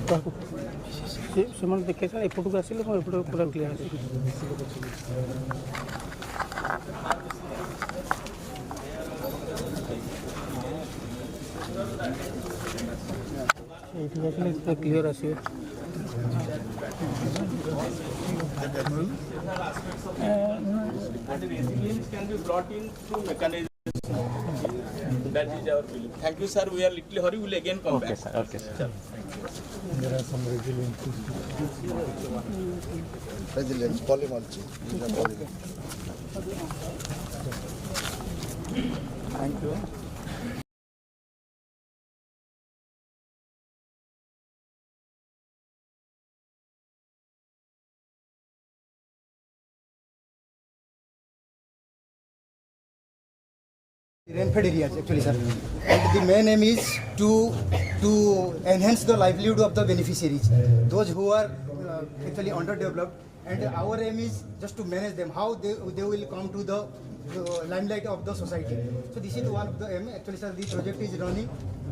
ସେମାନେ ଦେଖେ ସାର୍ ଏପଟକୁ ଆସିଲେ ମୁଁ ଏପଟ ପୁରା କ୍ଲିୟର ଅଛି। ଏଇଠି ଆସିଲେ କ୍ଲିୟର ଆସିବ। That is our belief. Thank you, sir. We are little hurry. We will again come back. Sir. Okay, sir. There are some resilience polymorphy. Thank you. Rainfed areas actually, sir. And the main aim is to enhance the livelihood of the beneficiaries, those who are actually underdeveloped. And our aim is just to manage them, how they will come to the limelight of the society. So this is one of the aim. Actually, sir, the project is running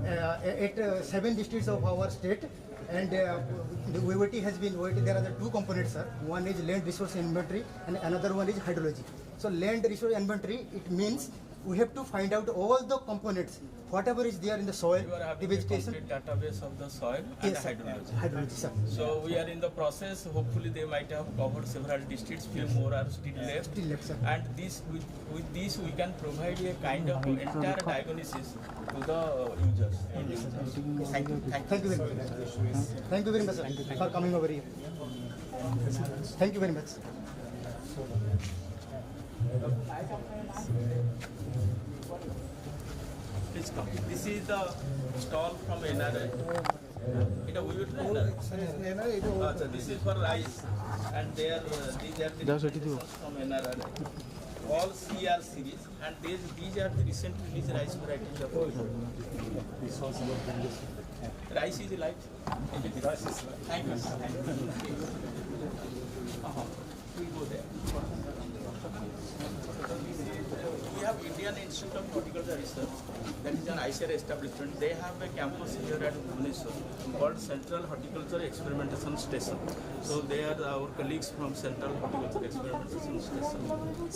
at 7 districts of our state. And the OUAT has been, there are the two components, sir. One is land resource inventory and another one is hydrology. So land resource inventory, it means we have to find out all the components, whatever is there in the soil, You are having the vegetation. a complete database of the soil and Yes, sir. hydrology. Hydrology, sir. So we are in the process. Hopefully, they might have covered several districts. Few more are still left. Still left, sir. And this, with this, we can provide a kind of entire diagnosis to the users. Thank you. Thank you very much. Thank you very much, sir, for coming over here. Thank you very much. Please come. This is the stall from NRI. It a weird so this is for rice, and there these are the presentations from NRI. All CR series, and these are the recent released rice varieties of rice is life. Rice is life. Thank you. We go there. We have Indian Institute of Horticulture Research, that is an ICR establishment. They have a campus here at Bhubaneswar called Central Horticulture Experimentation Station. So they are our colleagues from Central Horticulture Experimentation Station,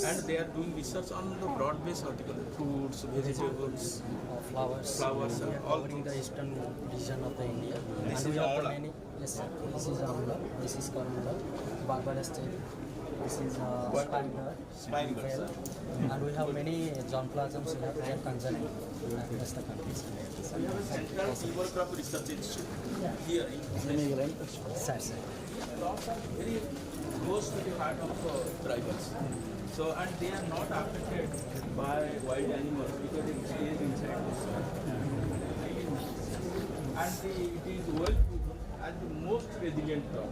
and they are doing research on the broad-based horticulture, fruits, vegetables, flowers, all covering the eastern region of the India. This And is we have Amla. many. Yes, sir. This is Amla. This is Coromandel, Barbados state. This is Spine birds. and we have many John plasms we are conserving across the country. Central Silver Crop Research Institute here in Bhubaneswar. Sir, sir. Crops are very close to the heart of tribals. So, and they are not affected by wild animals because they stay inside the soil. And it is well and the most resilient crop,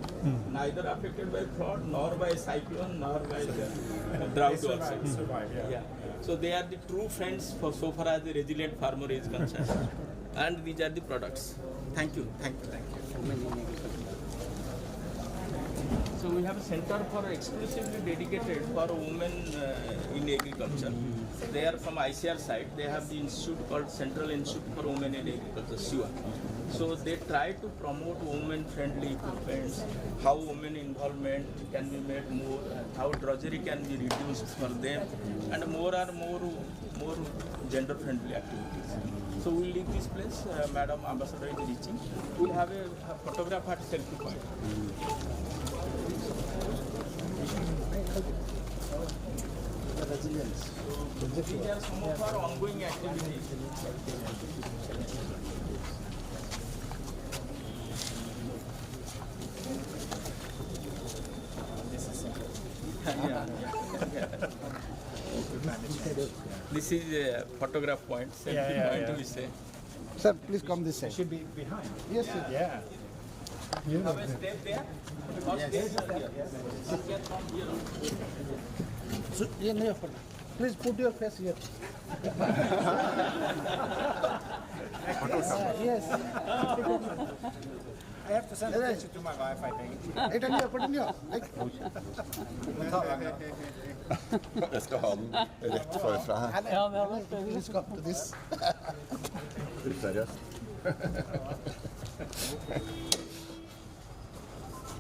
neither affected by flood, nor by cyclone, nor by drought also. Yeah. So they are the true friends for so far as the resilient farmer is concerned. And these are the products. Thank you. So we have a center for exclusively dedicated for women in agriculture. They are from ICR side. They have the institute called Central Institute for Women in Agriculture, SIWA. So they try to promote women-friendly equipments, how women involvement can be made more, how drudgery can be reduced for them, and more gender-friendly activities. So we'll leave this place. Madam Ambassador is reaching. We'll have a photograph at selfie point. These are some of our ongoing activities. This is a photograph point, selfie point we say. Sir, please come this side. Should be behind. Yes, sir. Yeah. Have a step there. Or stairs are here. Step from here on. So, please put your face here. Yes. I have to send a picture to my wife, I think. Put in here. Jeg skal ha den rett forfra her. Please come to this. Seriøst.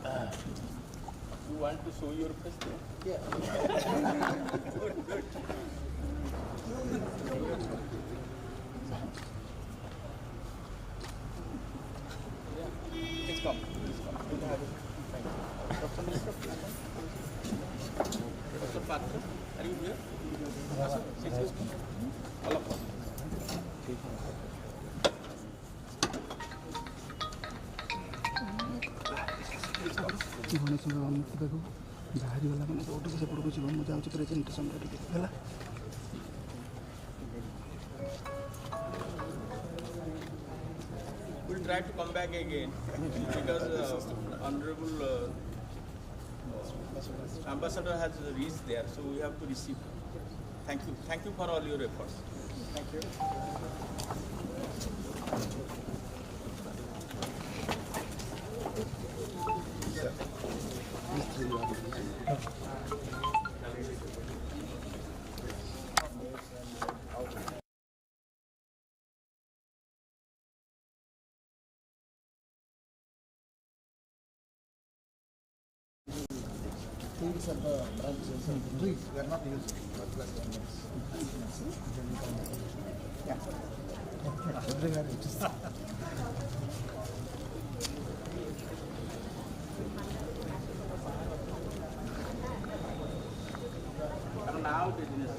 You want to show your face there? Yeah. Good, good. Yeah. Please come. Please come. Good to have you. Thank you. Dr. Mishra, please come. Dr. Patra, are you here? Yes, sir. All of us. Bhubaneswar ଯିବାକୁ ବାହାରିଗଲା ମାନେ ଯେଉଁଠିକି ସେପଟକୁ ଯିବ ମୁଁ ଯାଉଛି ପ୍ରେଜେଣ୍ଟେସନ୍ଟା ଟିକେ ହେଲା। We'll try to come back again because Honorable Ambassador has reached there, so we have to receive. Thank you. Thank you for all your efforts. Thank you. Things at the branches and trees we are not using. Yeah. Everywhere it is. Now business.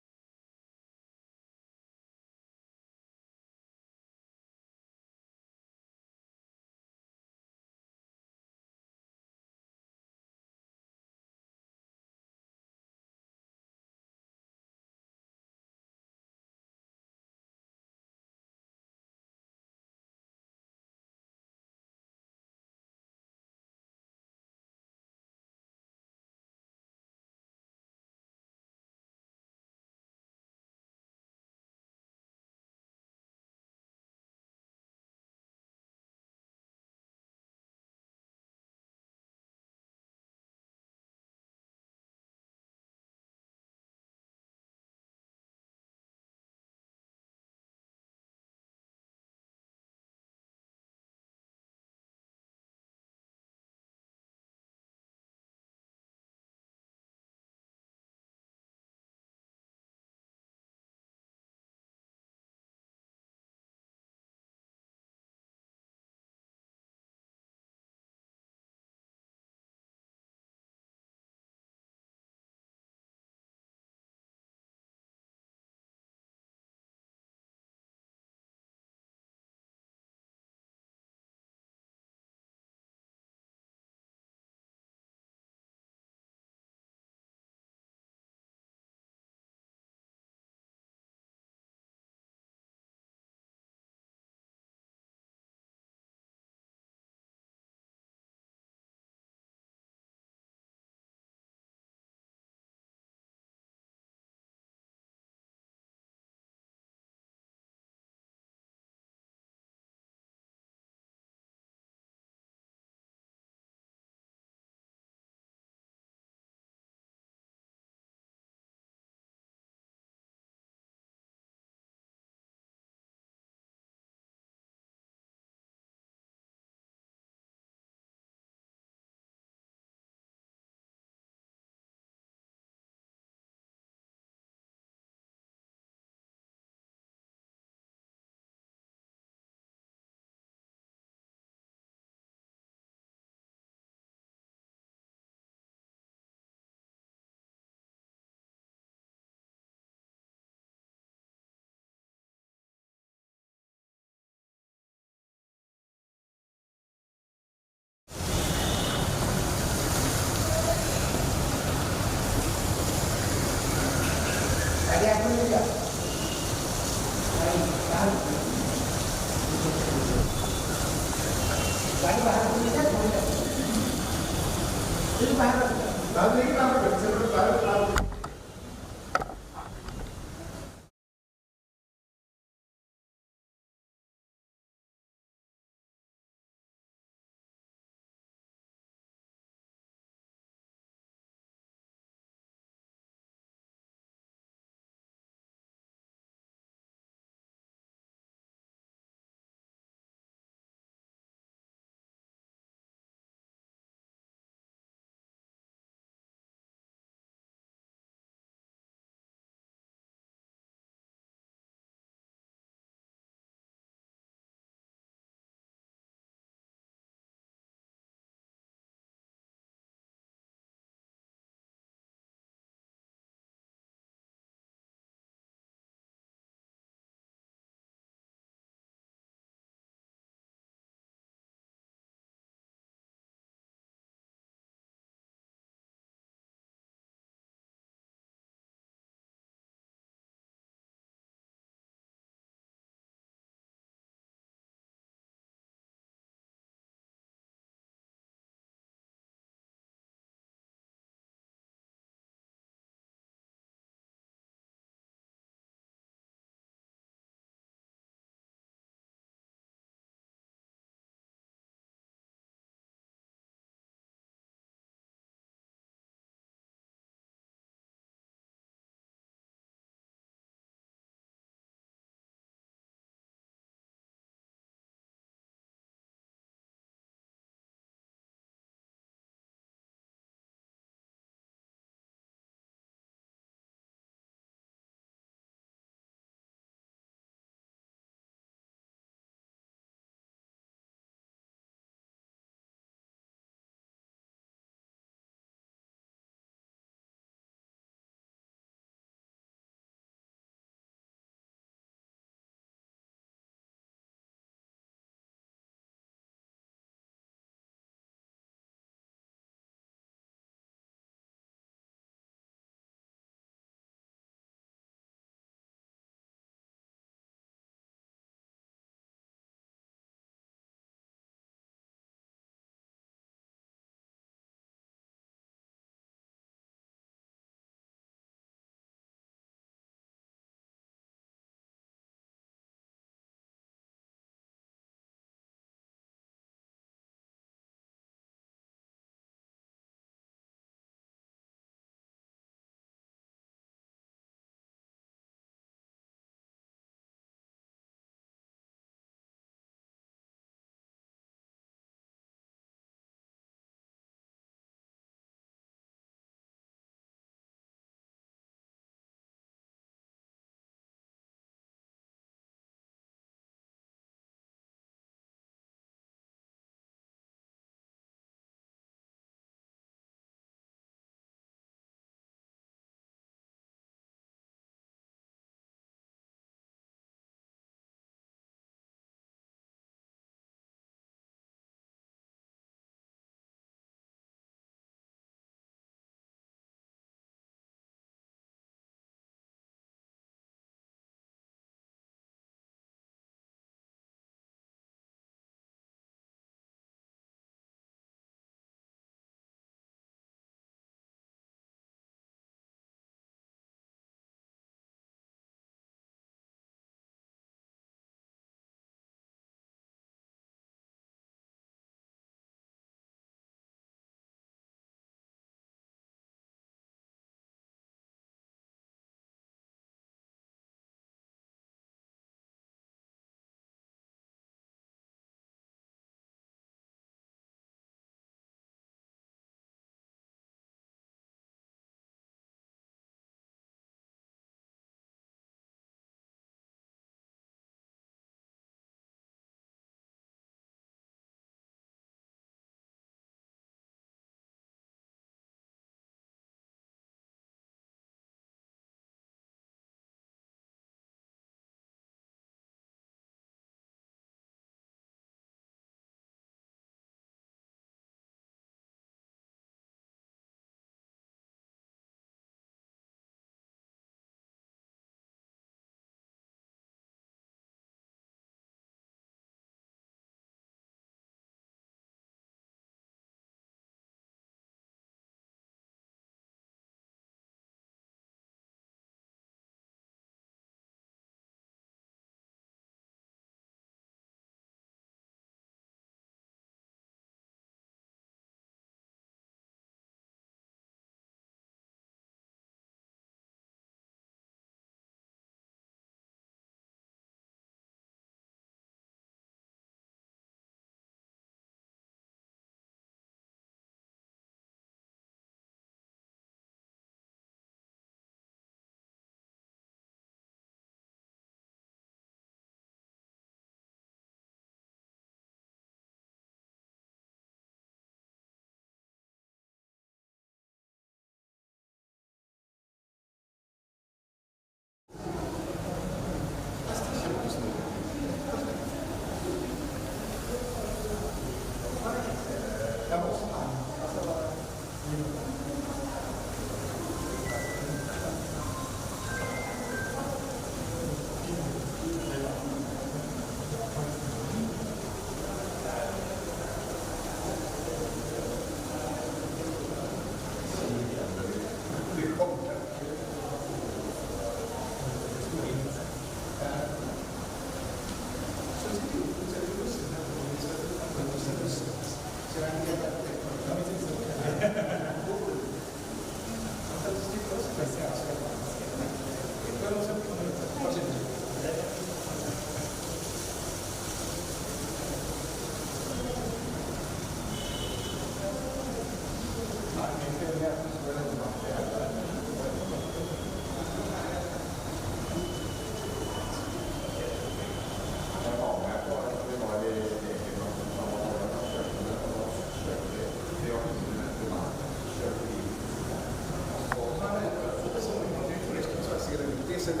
sit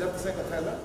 up secretary.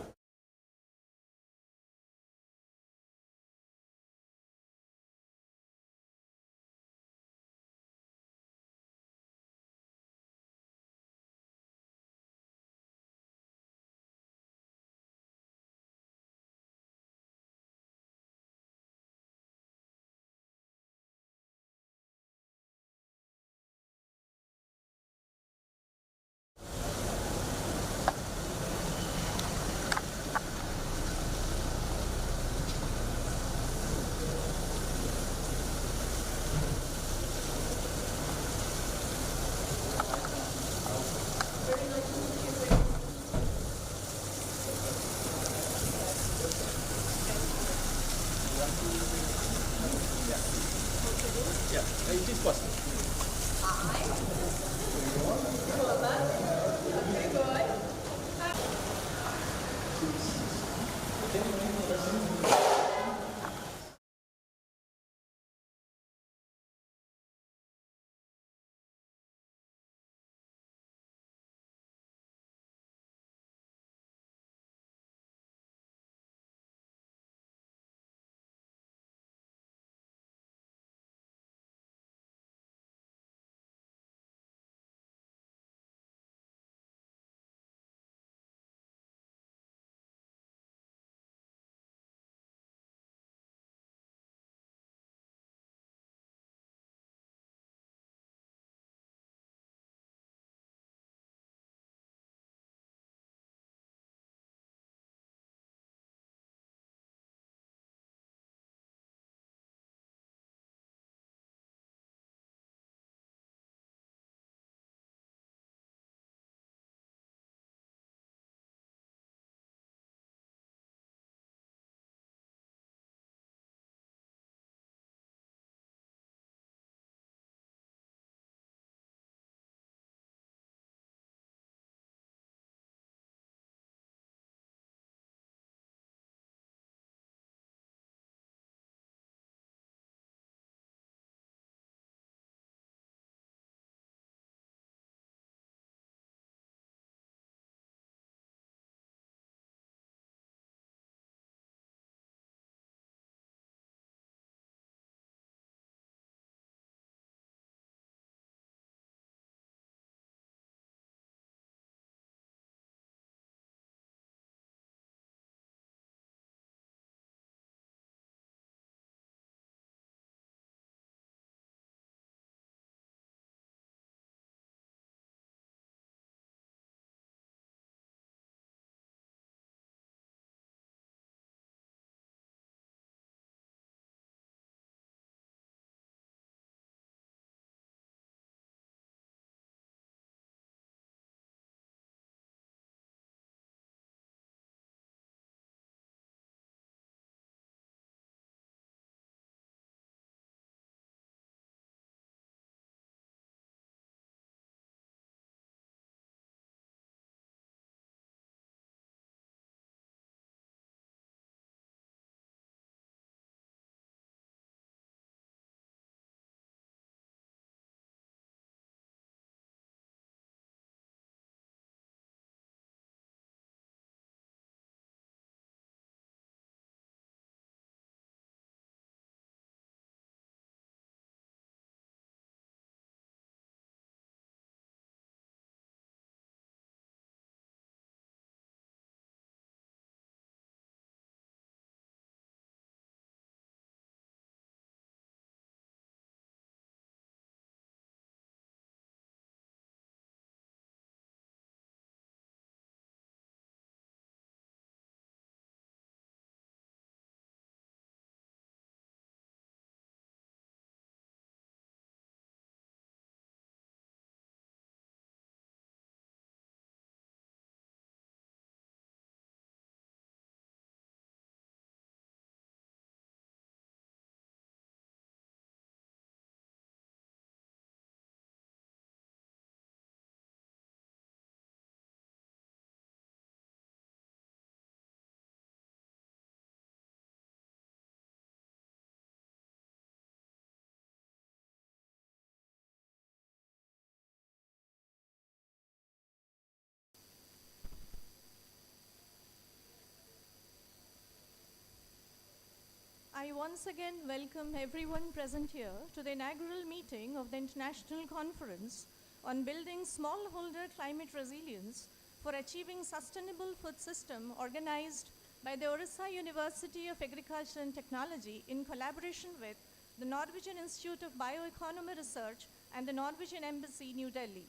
I once again welcome everyone present here to the inaugural meeting of the International Conference on Building Smallholder Climate Resilience for Achieving Sustainable Food System, organized by the Orissa University of Agriculture and Technology in collaboration with the Norwegian Institute of Bioeconomy Research and the Norwegian Embassy, New Delhi.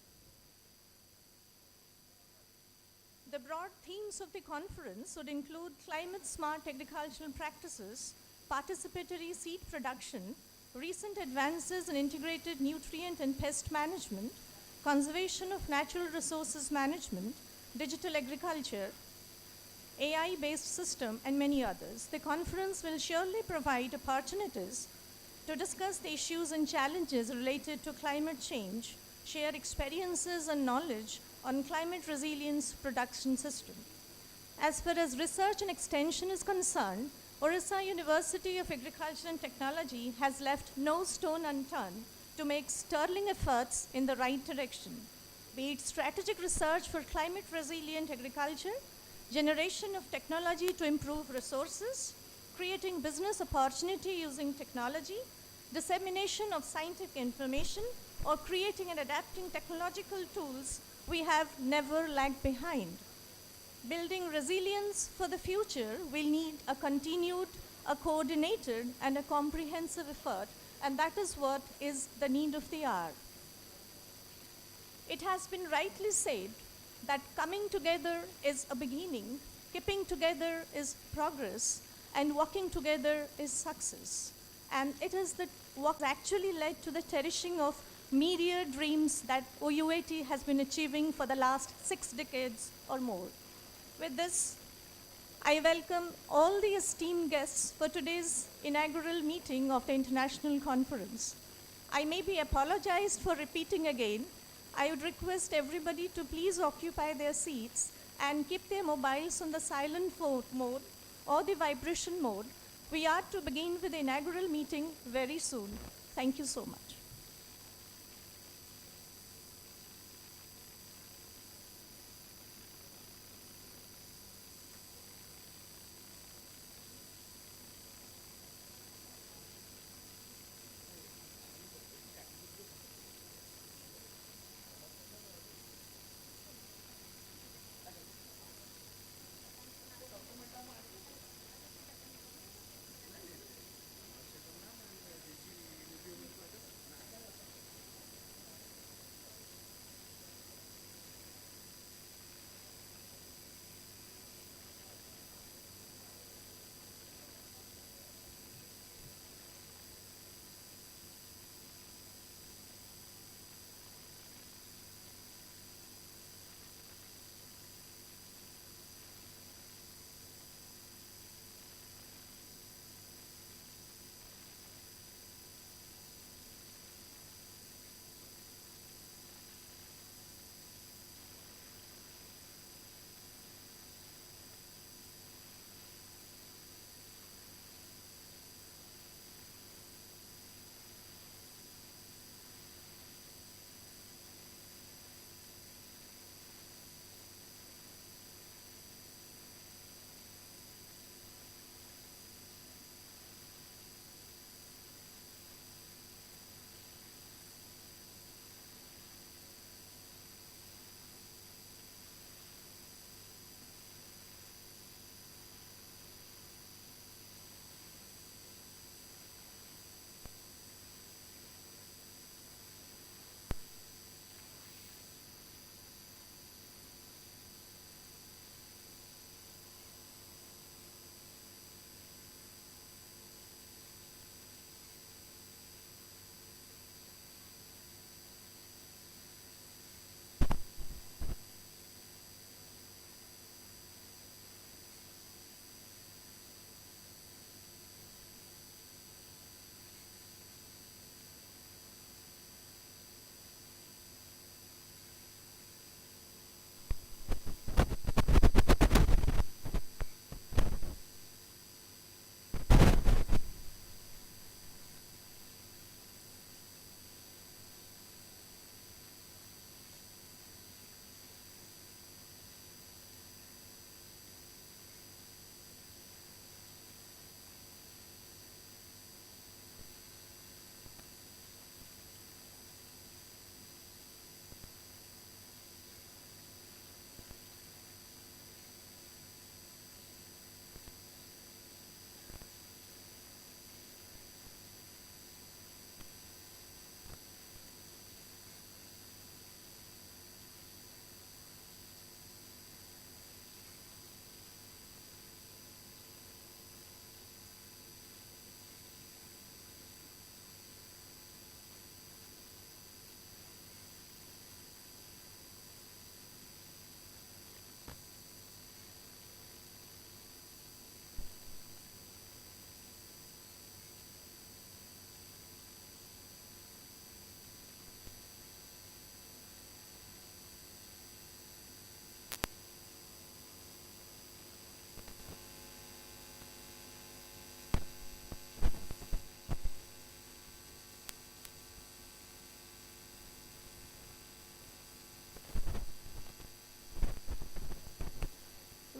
The broad themes of the conference would include climate-smart agricultural practices, participatory seed production, recent advances in integrated nutrient and pest management, conservation of natural resources management, digital agriculture, AI-based system, and many others. The conference will surely provide opportunities to discuss the issues and challenges related to climate change, share experiences and knowledge on climate resilience production system. As far as research and extension is concerned, Orissa University of Agriculture and Technology has left no stone unturned to make sterling efforts in the right direction, be it strategic research for climate resilient agriculture, generation of technology to improve resources, creating business opportunity using technology, dissemination of scientific information, or creating and adapting technological tools. We have never lagged behind. Building resilience for the future will need a continued, a coordinated, and a comprehensive effort, and that is what is the need of the hour. It has been rightly said that coming together is a beginning, keeping together is progress, and working together is success. And it is what actually led to the cherishing of myriad dreams that OUAT has been achieving for the last 6 decades or more. With this, I welcome all the esteemed guests for today's inaugural meeting of the International Conference. I may be apologized for repeating again. I would request everybody to please occupy their seats and keep their mobiles on the silent mode or the vibration mode. We are to begin with the inaugural meeting very soon. Thank you so much.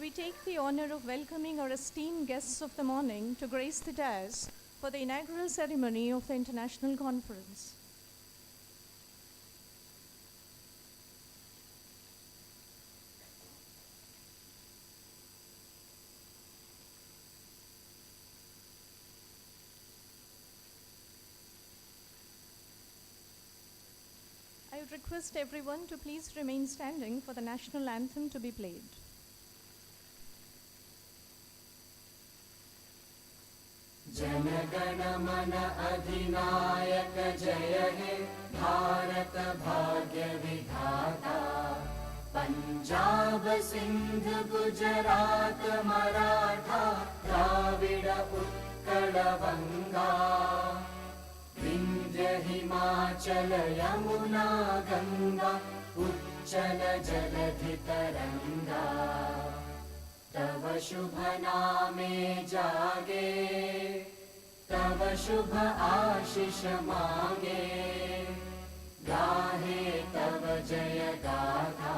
we take the honor of welcoming our esteemed guests of the morning to grace the dais for the inaugural ceremony of the International Conference. I would request everyone to please remain standing for the national anthem to be played. जनगण मन अधिनायक जय हे भारत भाग्य विधाता पंजाब सिंध गुजरात मराठा द्राविड उत्कल बंगा विंध्य हिमाचल यमुना गंगा उच्चल जलधि तरंगा तव शुभ नामे जागे तव शुभ आशीष मांगे गाहे तव जय गाथा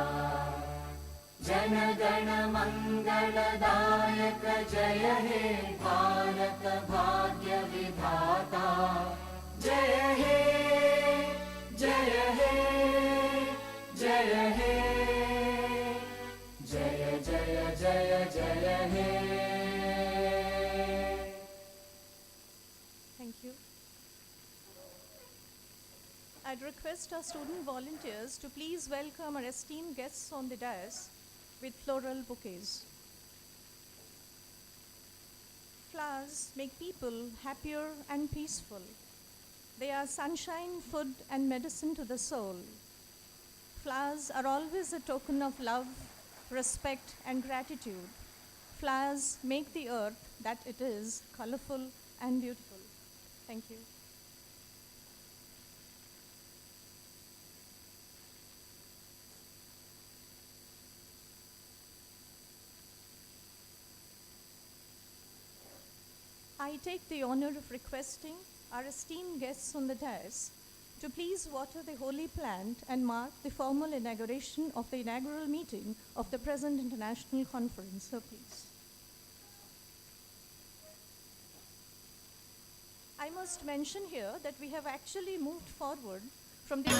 जन गण मंगलदायक जय हे भारत भाग्य विधाता जय हे जय हे जय हे जय जय जय जय हे Thank you. I'd request our student volunteers to please welcome our esteemed guests on the dais with floral bouquets. Flowers make people happier and peaceful. They are sunshine, food, and medicine to the soul. Flowers are always a token of love, respect, and gratitude. Flowers make the earth that it is colorful and beautiful. Thank you. I take the honor of requesting our esteemed guests on the dais to please water the holy plant and mark the formal inauguration of the inaugural meeting of the present international conference. So please. I must mention here that we have actually moved forward from the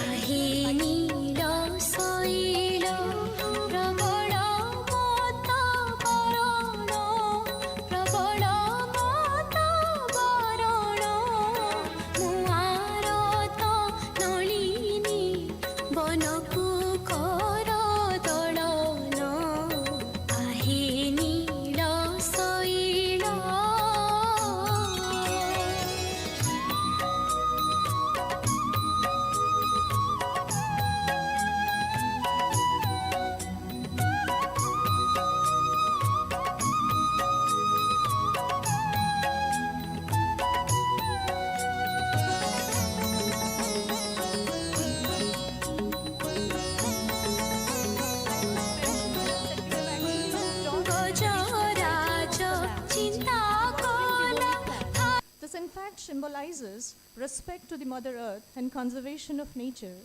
This in fact symbolizes respect to the Mother Earth and conservation of nature.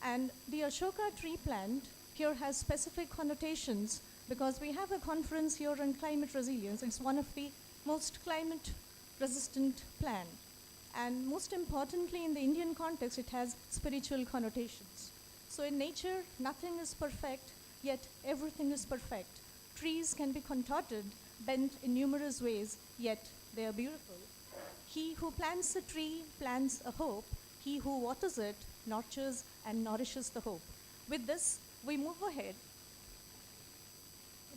And the Ashoka tree plant here has specific connotations because we have a conference here on climate resilience. It's one of the most climate resistant plant. And most importantly, in the Indian context, it has spiritual connotations. So in nature, nothing is perfect, yet everything is perfect. Trees can be contorted, bent in numerous ways, yet they are beautiful. He who plants a tree plants a hope. He who waters it nurtures and nourishes the hope. With this, we move ahead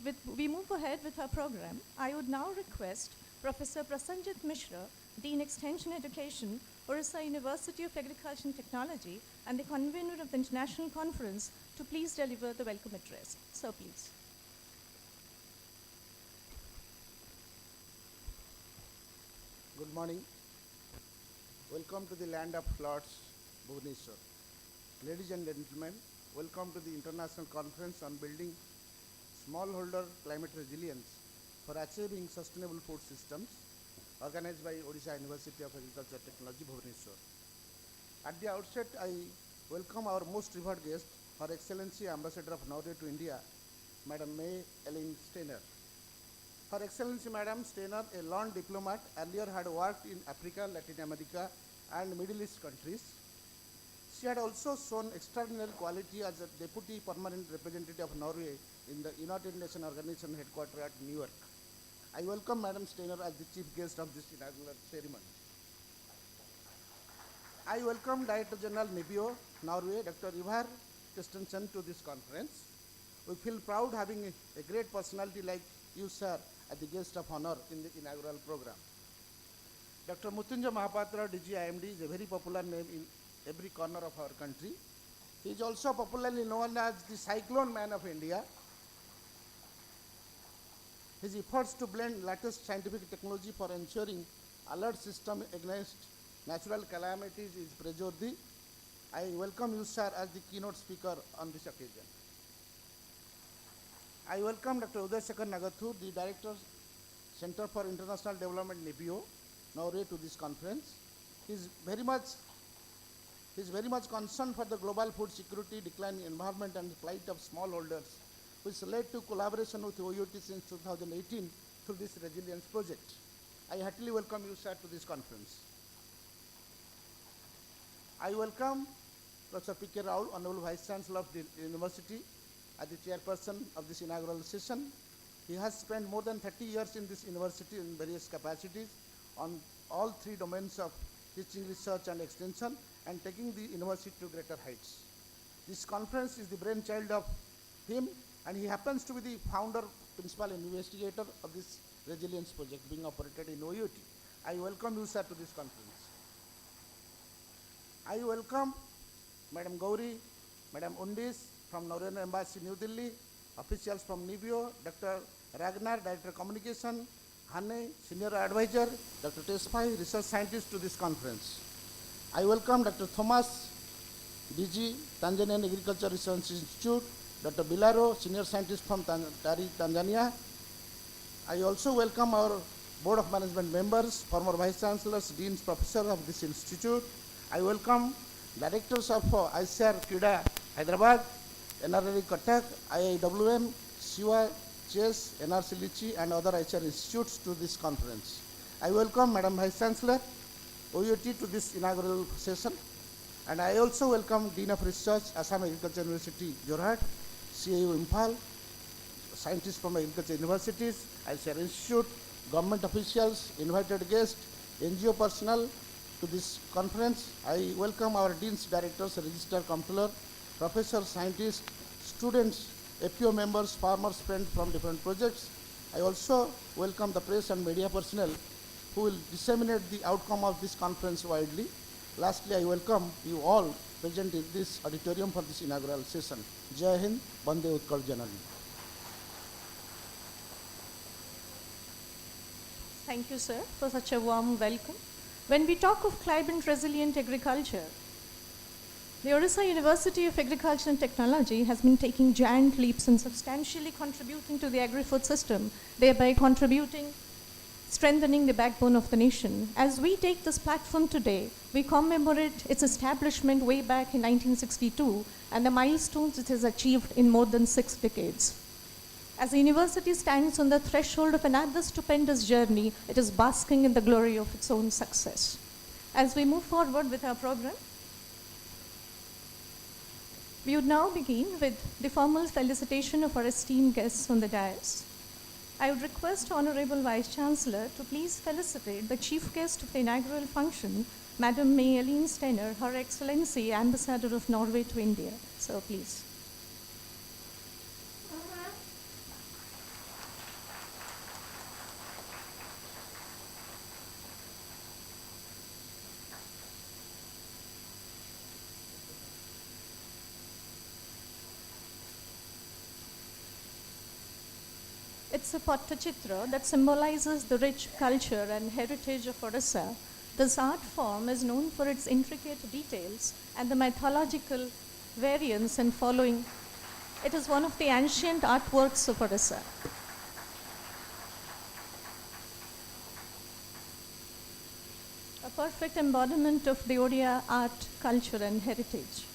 with our program. I would now request Professor Prasanjit Mishra, Dean Extension Education, Orissa University of Agriculture and Technology, and the convener of the International Conference to please deliver the welcome address. So please. Good morning. Welcome to the land of floods, Bhubaneswar. Ladies and gentlemen, welcome to the International Conference on Building Smallholder Climate Resilience for Achieving Sustainable Food Systems, organized by Orissa University of Agriculture and Technology, Bhubaneswar. At the outset, I welcome our most revered guest, Her Excellency Ambassador of Norway to India, Madam May Ellen Steiner. Her Excellency Madam Steiner, a long diplomat, earlier had worked in Africa, Latin America, and Middle East countries. She had also shown extraordinary quality as a Deputy Permanent Representative of Norway in the United Nations Organization headquarters at New York. I welcome Madam Steiner as the chief guest of this inaugural ceremony. I welcome Director General Nibio, Norway, Dr. Ivar Christensen to this conference. We feel proud having a great personality like you, sir, as the guest of honor in the inaugural program. Dr. Mutunja Mahapatra, DG IMD, is a very popular name in every corner of our country. He is also popularly known as the Cyclone Man of India. His efforts to blend latest scientific technology for ensuring alert system against natural calamities is praiseworthy. I welcome you, sir, as the keynote speaker on this occasion. I welcome Dr. Udaysekhar Nagathu, the Director, Center for International Development, Nibio, Norway, to this conference. He is very much concerned for the global food security, decline in environment, and plight of smallholders, which led to collaboration with OUAT since 2018 through this resilience project. I heartily welcome you, sir, to this conference. I welcome Professor P.K. Raul, Honorable Vice Chancellor of the University, as the chairperson of this inaugural session. He has spent more than 30 years in this university in various capacities on all three domains of teaching, research, and extension, and taking the university to greater heights. This conference is the brainchild of him, and he happens to be the founder, principal investigator of this resilience project being operated in OUAT. I welcome you, sir, to this conference. I welcome Madam Gauri, Madam Undis from Norwegian Embassy, New Delhi, officials from Nibio, Dr. Ragnar, Director Communication, Hanne, Senior Advisor, Dr. Tesfai, Research Scientist to this conference. I welcome Dr. Thomas, DG, Tanzanian Agriculture Research Institute, Dr. Bilaro, Senior Scientist from Tari, Tanzania. I also welcome our Board of Management members, former Vice Chancellors, Deans, Professors of this institute. I welcome Directors of ICR, KIDA, Hyderabad, NRLE Cuttack, IIWM, SIWA, CHES, NRC Lichi, and other ICR institutes to this conference. I welcome Madam Vice Chancellor, OUAT, to this inaugural session. And I also welcome Dean of Research, Assam Agriculture University, Jorhat, CAU Imphal, scientists from agriculture universities, ICR Institute, government officials, invited guests, NGO personnel to this conference. I welcome our deans, directors, register comptroller, professors, scientists, students, FPO members, farmers, friends from different projects. I also welcome the press and media personnel who will disseminate the outcome of this conference widely. Lastly, I welcome you all present in this auditorium for this inaugural session. Jai Hind, Bande Utkal Janani. Thank you, sir, for such a warm welcome. When we talk of climate resilient agriculture, the Orissa University of Agriculture and Technology has been taking giant leaps and substantially contributing to the agri-food system, thereby strengthening the backbone of the nation. As we take this platform today, we commemorate its establishment way back in 1962 and the milestones it has achieved in more than 6 decades. As the university stands on the threshold of another stupendous journey, it is basking in the glory of its own success. As we move forward with our program, we would now begin with the formal felicitation of our esteemed guests on the dais. I would request Honorable Vice Chancellor to please felicitate the chief guest of the inaugural function, Madam May Ellen Steiner, Her Excellency, Ambassador of Norway to India. So please. It's a Pattachitra that symbolizes the rich culture and heritage of Orissa. This art form is known for its intricate details and the mythological variants and following. It is one of the ancient artworks of Orissa. A perfect embodiment of the Odia art, culture, and heritage.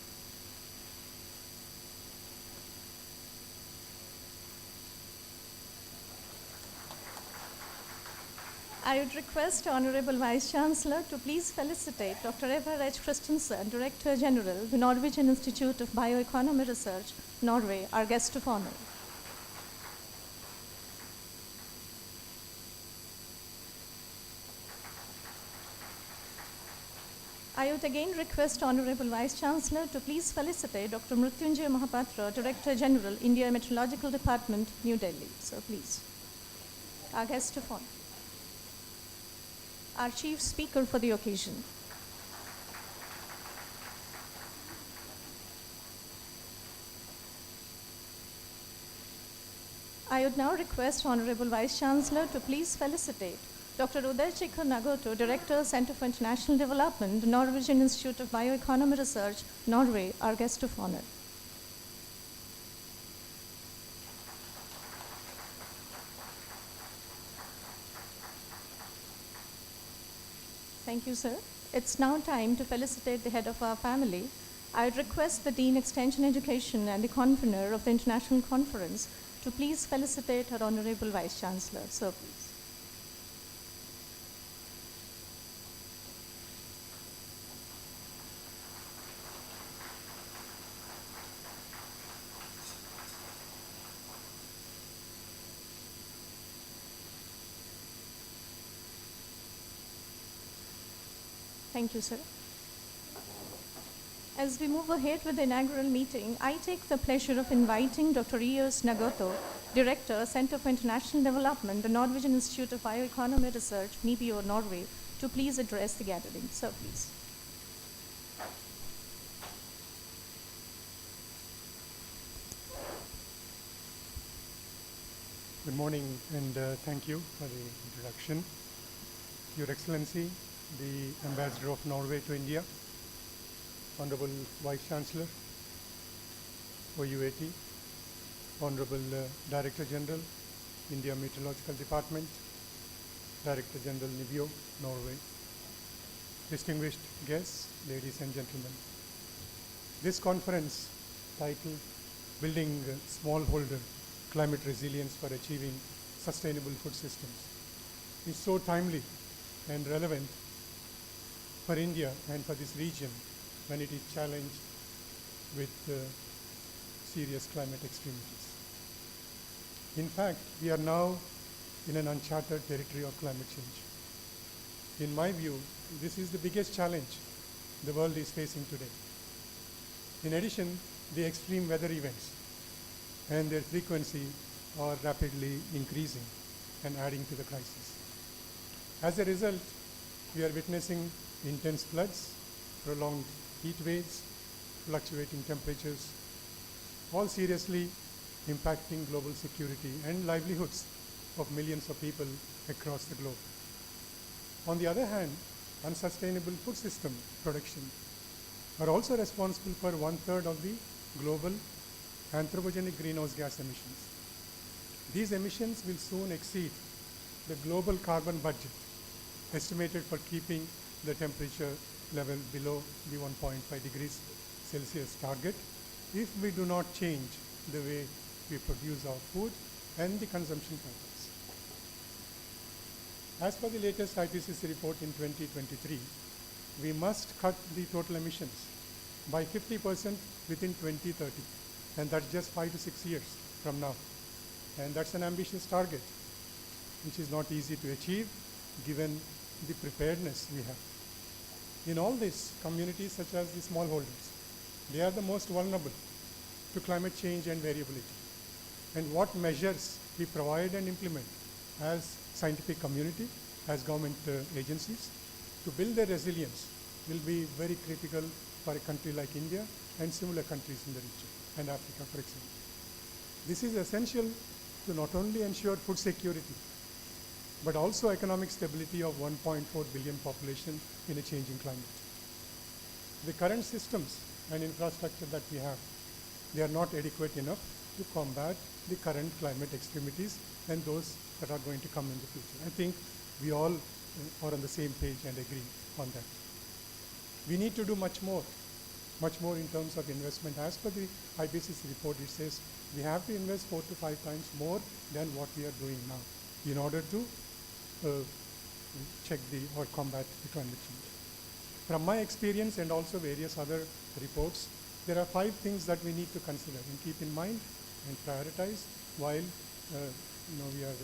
I would request Honorable Vice Chancellor to please felicitate Dr. Eva H. Christensen, Director General, the Norwegian Institute of Bioeconomy Research, Norway, our guest of honor. I would again request Honorable Vice Chancellor to please felicitate Dr. Mrityunjay Mahapatra, Director General, India Meteorological Department, New Delhi. So please, our guest of honor, our chief speaker for the occasion. I would now request Honorable Vice Chancellor to please felicitate Dr. Uday Shekhar Nagoto, Director, Center for International Development, Norwegian Institute of Bioeconomy Research, Norway, our guest of honor. Thank you, sir. It's now time to felicitate the head of our family. I would request the Dean Extension Education and the convener of the International Conference to please felicitate our Honorable Vice Chancellor. Sir, please. Thank you, sir. As we move ahead with the inaugural meeting, I take the pleasure of inviting Dr. E.S. Nagoto, Director, Center for International Development, the Norwegian Institute of Bioeconomy Research, Nibio, Norway, to please address the gathering. Sir, please. Good morning, and thank you for the introduction. Your Excellency, the Ambassador of Norway to India, Honorable Vice Chancellor, OUAT, Honorable Director General, India Meteorological Department, Director General Nibio, Norway, distinguished guests, ladies and gentlemen. This conference, titled Building Smallholder Climate Resilience for Achieving Sustainable Food Systems, is so timely and relevant for India and for this region when it is challenged with serious climate extremities. In fact, we are now in an uncharted territory of climate change. In my view, this is the biggest challenge the world is facing today. In addition, the extreme weather events and their frequency are rapidly increasing and adding to the crisis. As a result, we are witnessing intense floods, prolonged heat waves, fluctuating temperatures, all seriously impacting global security and livelihoods of millions of people across the globe. On the other hand, unsustainable food system production are also responsible for 1/3 of the global anthropogenic greenhouse gas emissions. These emissions will soon exceed the global carbon budget estimated for keeping the temperature level below the 1.5 degrees Celsius target if we do not change the way we produce our food and the consumption patterns. As per the latest IPCC report in 2023, we must cut the total emissions by 50% within 2030, and that's just 5 to 6 years from now. And that's an ambitious target, which is not easy to achieve given the preparedness we have. In all this, communities such as the smallholders, they are the most vulnerable to climate change and variability. And what measures we provide and implement as scientific community, as government agencies, to build their resilience will be very critical for a country like India and similar countries in the region, and Africa, for example. This is essential to not only ensure food security, but also economic stability of 1.4 billion population in a changing climate. The current systems and infrastructure that we have, they are not adequate enough to combat the current climate extremities and those that are going to come in the future. I think we all are on the same page and agree on that. We need to do much more in terms of investment. As per the IPCC report, it says we have to invest 4 to 5 times more than what we are doing now in order to check or combat the climate change. From my experience and also various other reports, there are 5 things that we need to consider and keep in mind and prioritize while we are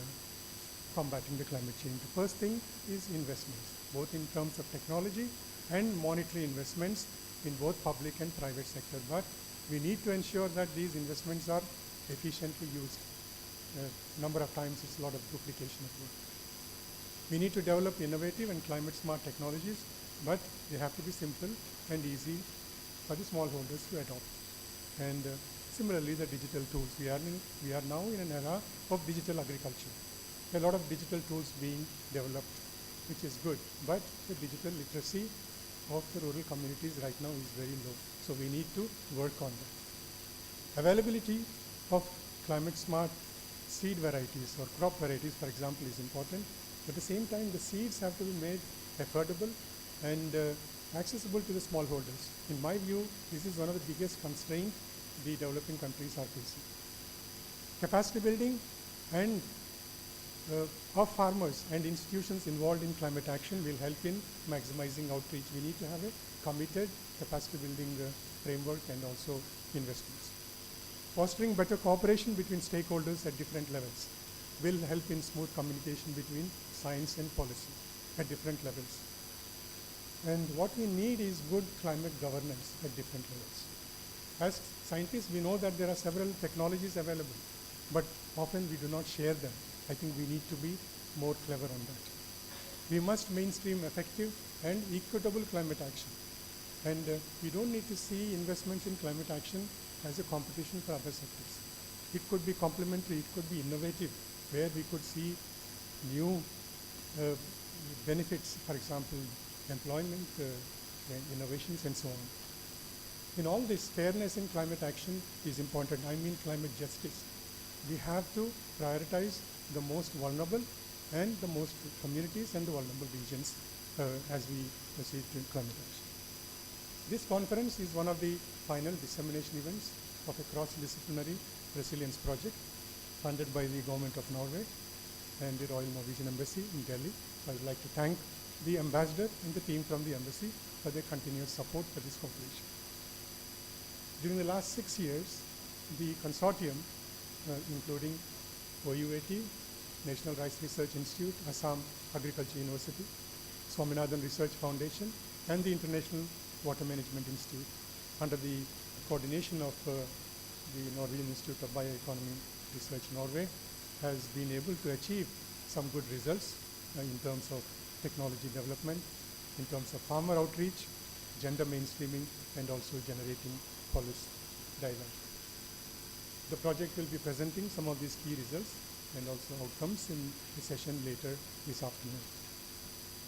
combating the climate change. The first thing is investments, both in terms of technology and monetary investments in both public and private sector. But we need to ensure that these investments are efficiently used. Number of times it's a lot of duplication of work. We need to develop innovative and climate smart technologies, but they have to be simple and easy for the smallholders to adopt. And similarly, the digital tools. We are now in an era of digital agriculture. A lot of digital tools being developed, which is good, but the digital literacy of the rural communities right now is very low. So we need to work on that. Availability of climate smart seed varieties or crop varieties, for example, is important. At the same time, the seeds have to be made affordable and accessible to the smallholders. In my view, this is one of the biggest constraints the developing countries are facing. Capacity building and of farmers and institutions involved in climate action will help in maximizing outreach. We need to have a committed capacity building framework and also investments. Fostering better cooperation between stakeholders at different levels will help in smooth communication between science and policy at different levels. And what we need is good climate governance at different levels. As scientists, we know that there are several technologies available, but often we do not share them. I think we need to be more clever on that. We must mainstream effective and equitable climate action. And we don't need to see investments in climate action as a competition for other sectors. It could be complementary, it could be innovative, where we could see new benefits, for example, employment, innovations, and so on. In all this, fairness in climate action is important. I mean climate justice. We have to prioritize the most vulnerable and the most communities and the vulnerable regions as we proceed to climate action. This conference is one of the final dissemination events of a cross-disciplinary resilience project funded by the Government of Norway and the Royal Norwegian Embassy in Delhi. I would like to thank the ambassador and the team from the embassy for their continuous support for this cooperation. During the last 6 years, the consortium, including OUAT, National Rice Research Institute, Assam Agriculture University, Swaminathan Research Foundation, and the International Water Management Institute, under the coordination of the Norwegian Institute of Bioeconomy Research Norway, has been able to achieve some good results in terms of technology development, in terms of farmer outreach, gender mainstreaming, and also generating policy dialogue. The project will be presenting some of these key results and also outcomes in the session later this afternoon.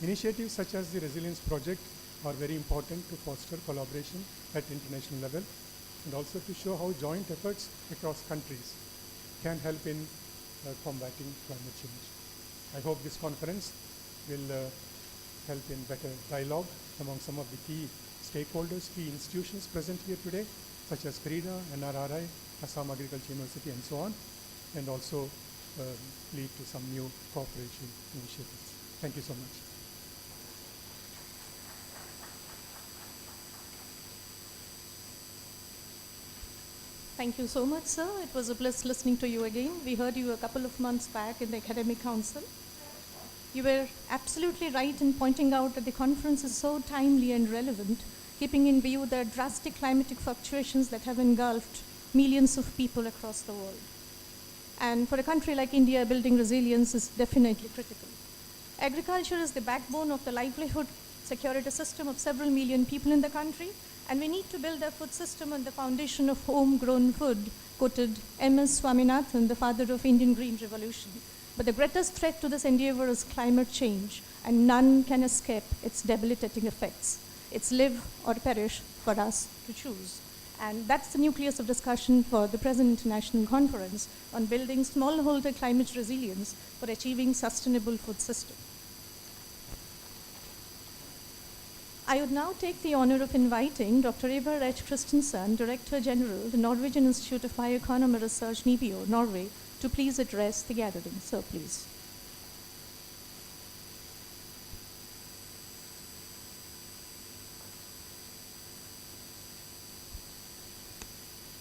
Initiatives such as the Resilience Project are very important to foster collaboration at international level and also to show how joint efforts across countries can help in combating climate change. I hope this conference will help in better dialogue among some of the key stakeholders, key institutions present here today, such as CREDA, NRRI, Assam Agriculture University, and so on, and also lead to some new cooperation initiatives. Thank you so much. Thank you so much, sir. It was a bliss listening to you again. We heard you a couple of months back in the Academic Council. You were absolutely right in pointing out that the conference is so timely and relevant, keeping in view the drastic climatic fluctuations that have engulfed millions of people across the world. And for a country like India, building resilience is definitely critical. Agriculture is the backbone of the livelihood security system of several million people in the country, and we need to build a food system on the foundation of homegrown food, quoted M.S. Swaminathan, the father of Indian Green Revolution. But the greatest threat to this endeavor is climate change, and none can escape its debilitating effects. It's live or perish for us to choose. And that's the nucleus of discussion for the present international conference on building smallholder climate resilience for achieving sustainable food system. I would now take the honor of inviting Dr. Ivar H. Christensen, Director General, the Norwegian Institute of Bioeconomy Research, Nibio, Norway, to please address the gathering. Sir, please.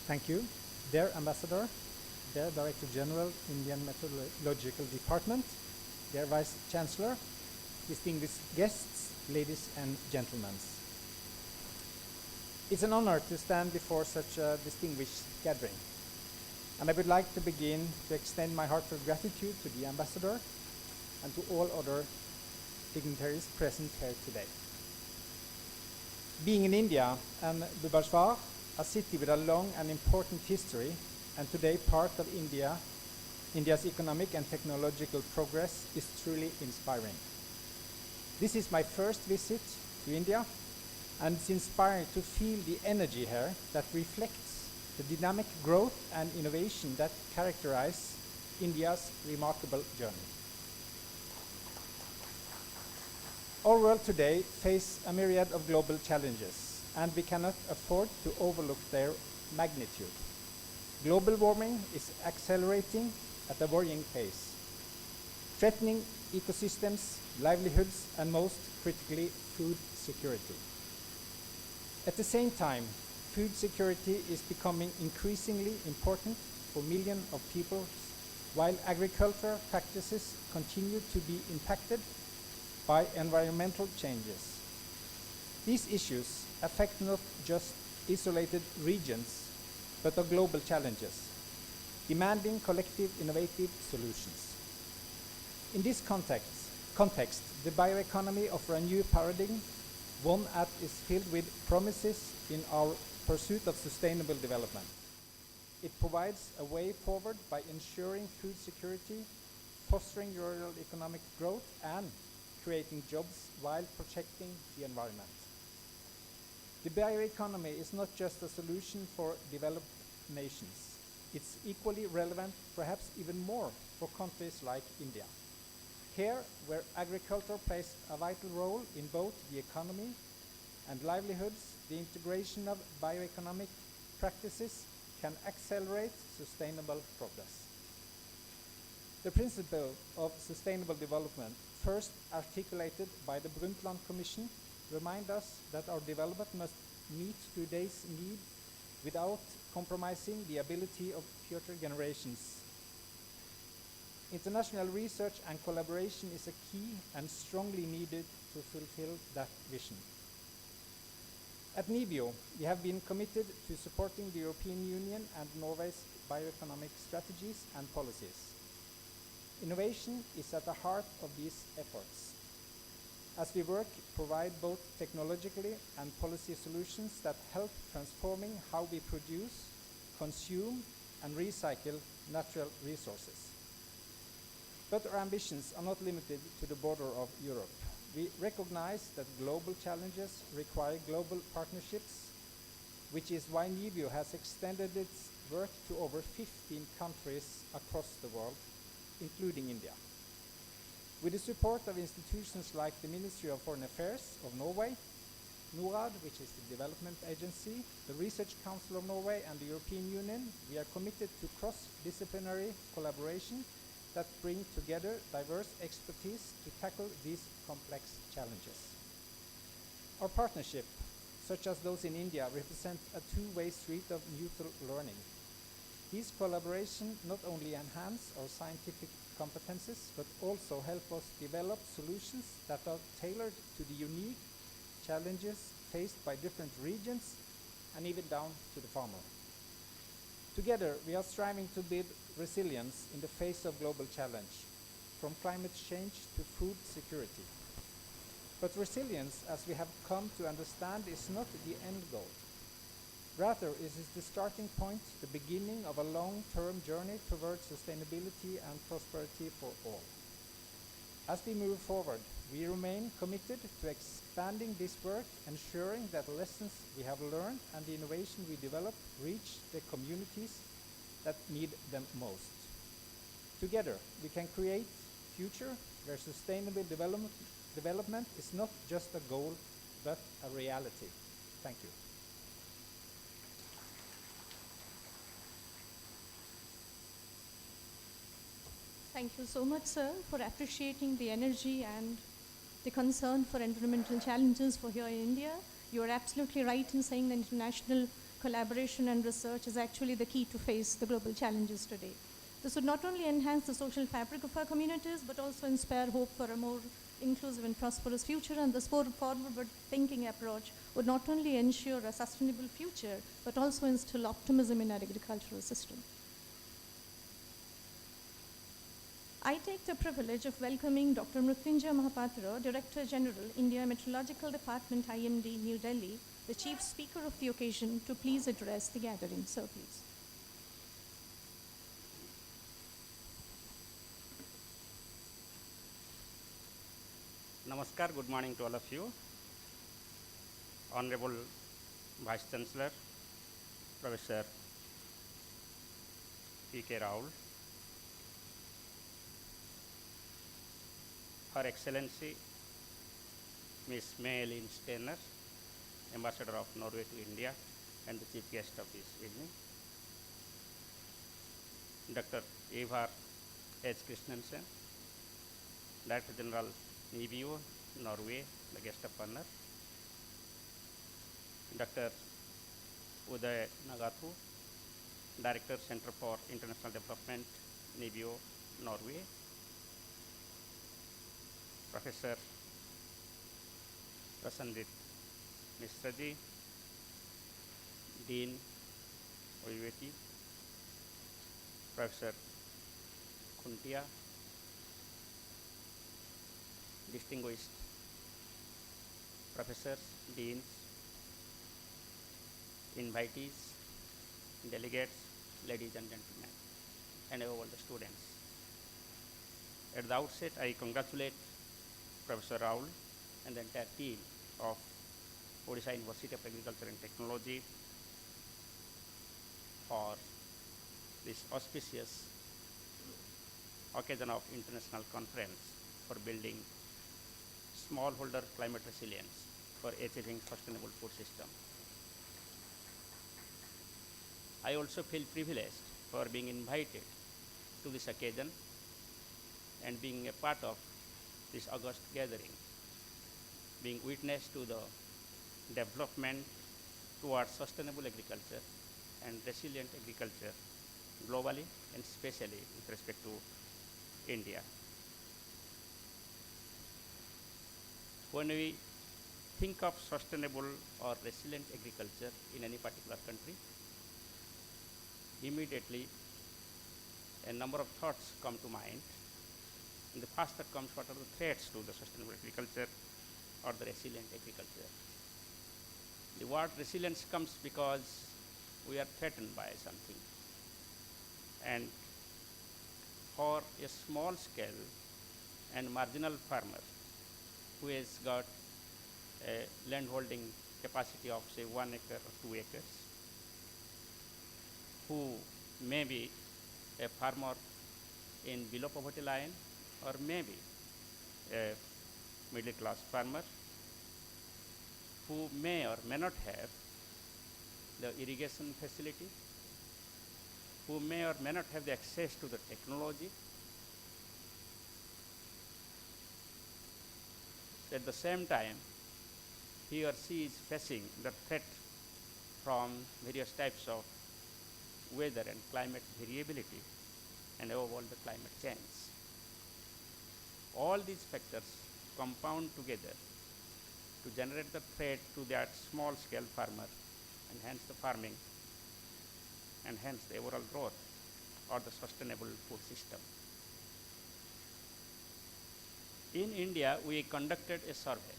Thank you. Dear Ambassador, dear Director General, Indian Meteorological Department, dear Vice Chancellor, distinguished guests, ladies and gentlemen. It's an honor to stand before such a distinguished gathering. And I would like to begin to extend my heartfelt gratitude to the Ambassador and to all other dignitaries present here today. Being in India and Bhubaneswar, a city with a long and important history, and today part of India's economic and technological progress is truly inspiring. This is my first visit to India, and it's inspiring to feel the energy here that reflects the dynamic growth and innovation that characterize India's remarkable journey. Our world today faces a myriad of global challenges, and we cannot afford to overlook their magnitude. Global warming is accelerating at a worrying pace, threatening ecosystems, livelihoods, and most critically, food security. At the same time, food security is becoming increasingly important for millions of people, while agricultural practices continue to be impacted by environmental changes. These issues affect not just isolated regions, but are global challenges, demanding collective innovative solutions. In this context, the bioeconomy offers a new paradigm, one that is filled with promises in our pursuit of sustainable development. It provides a way forward by ensuring food security, fostering rural economic growth, and creating jobs while protecting the environment. The bioeconomy is not just a solution for developed nations. It's equally relevant, perhaps even more, for countries like India. Here, where agriculture plays a vital role in both the economy and livelihoods, the integration of bioeconomic practices can accelerate sustainable progress. The principle of sustainable development, first articulated by the Brundtland Commission, remind us that our development must meet today's need without compromising the ability of future generations. International research and collaboration is a key and strongly needed to fulfill that vision. At Nibio, we have been committed to supporting the European Union and Norway's bioeconomic strategies and policies. Innovation is at the heart of these efforts. As we work, provide both technologically and policy solutions that help transforming how we produce, consume, and recycle natural resources. But our ambitions are not limited to the border of Europe. We recognize that global challenges require global partnerships, which is why Nibio has extended its work to over 15 countries across the world, including India. With the support of institutions like the Ministry of Foreign Affairs of Norway, NORAD, which is the development agency, the Research Council of Norway, and the European Union, we are committed to cross-disciplinary collaboration that bring together diverse expertise to tackle these complex challenges. Our partnership, such as those in India, represent a two-way street of mutual learning. These collaborations not only enhance our scientific competences, but also help us develop solutions that are tailored to the unique challenges faced by different regions and even down to the farmer. Together, we are striving to build resilience in the face of global challenge, from climate change to food security. But resilience, as we have come to understand, is not the end goal. Rather, it is the starting point, the beginning of a long-term journey towards sustainability and prosperity for all. As we move forward, we remain committed to expanding this work, ensuring that the lessons we have learned and the innovation we develop reach the communities that need them most. Together, we can create a future where sustainable development is not just a goal, but a reality. Thank you. Thank you so much, sir, for appreciating the energy and the concern for environmental challenges for here in India. You are absolutely right in saying that international collaboration and research is actually the key to face the global challenges today. This would not only enhance the social fabric of our communities, but also inspire hope for a more inclusive and prosperous future. And this forward-thinking approach would not only ensure a sustainable future, but also instill optimism in our agricultural system. I take the privilege of welcoming Dr. Mrutyunjay Mahapatra, Director General, India Meteorological Department, IMD, New Delhi, the Chief Speaker of the occasion, to please address the gathering. Sir, please. Namaskar, good morning to all of you. Honorable Vice Chancellor, Professor P.K. Raul, Her Excellency Ms. May-Elin Steiner, Ambassador of Norway to India and the Chief Guest of this evening, Dr. Ivar H. Christensen, Director General Nibio, Norway, the guest of honor, Dr. Uday Nagathu, Director, Center for International Development, Nibio, Norway, Professor Prasandit Misraji, Dean, OUAT, Professor Kuntia, distinguished professors, deans, invitees, delegates, ladies and gentlemen, and all the students. At the outset, I congratulate Professor Raul and the entire team of Odisha University of Agriculture and Technology for this auspicious occasion of international conference for building smallholder climate resilience for achieving sustainable food system. I also feel privileged for being invited to this occasion and being a part of this august gathering, being witness to the development towards sustainable agriculture and resilient agriculture globally and especially with respect to India. When we think of sustainable or resilient agriculture in any particular country, immediately a number of thoughts come to mind. And the first that comes, what are the threats to the sustainable agriculture or the resilient agriculture? The word resilience comes because we are threatened by something. And for a small scale and marginal farmer who has got a land holding capacity of say 1 acre or 2 acres, who may be a farmer in below poverty line or maybe a middle class farmer who may or may not have the irrigation facility, who may or may not have the access to the technology. At the same time, he or she is facing the threat from various types of weather and climate variability and overall the climate change. All these factors compound together to generate the threat to that small scale farmer and hence the farming and hence the overall growth or the sustainable food system. In India, we conducted a survey.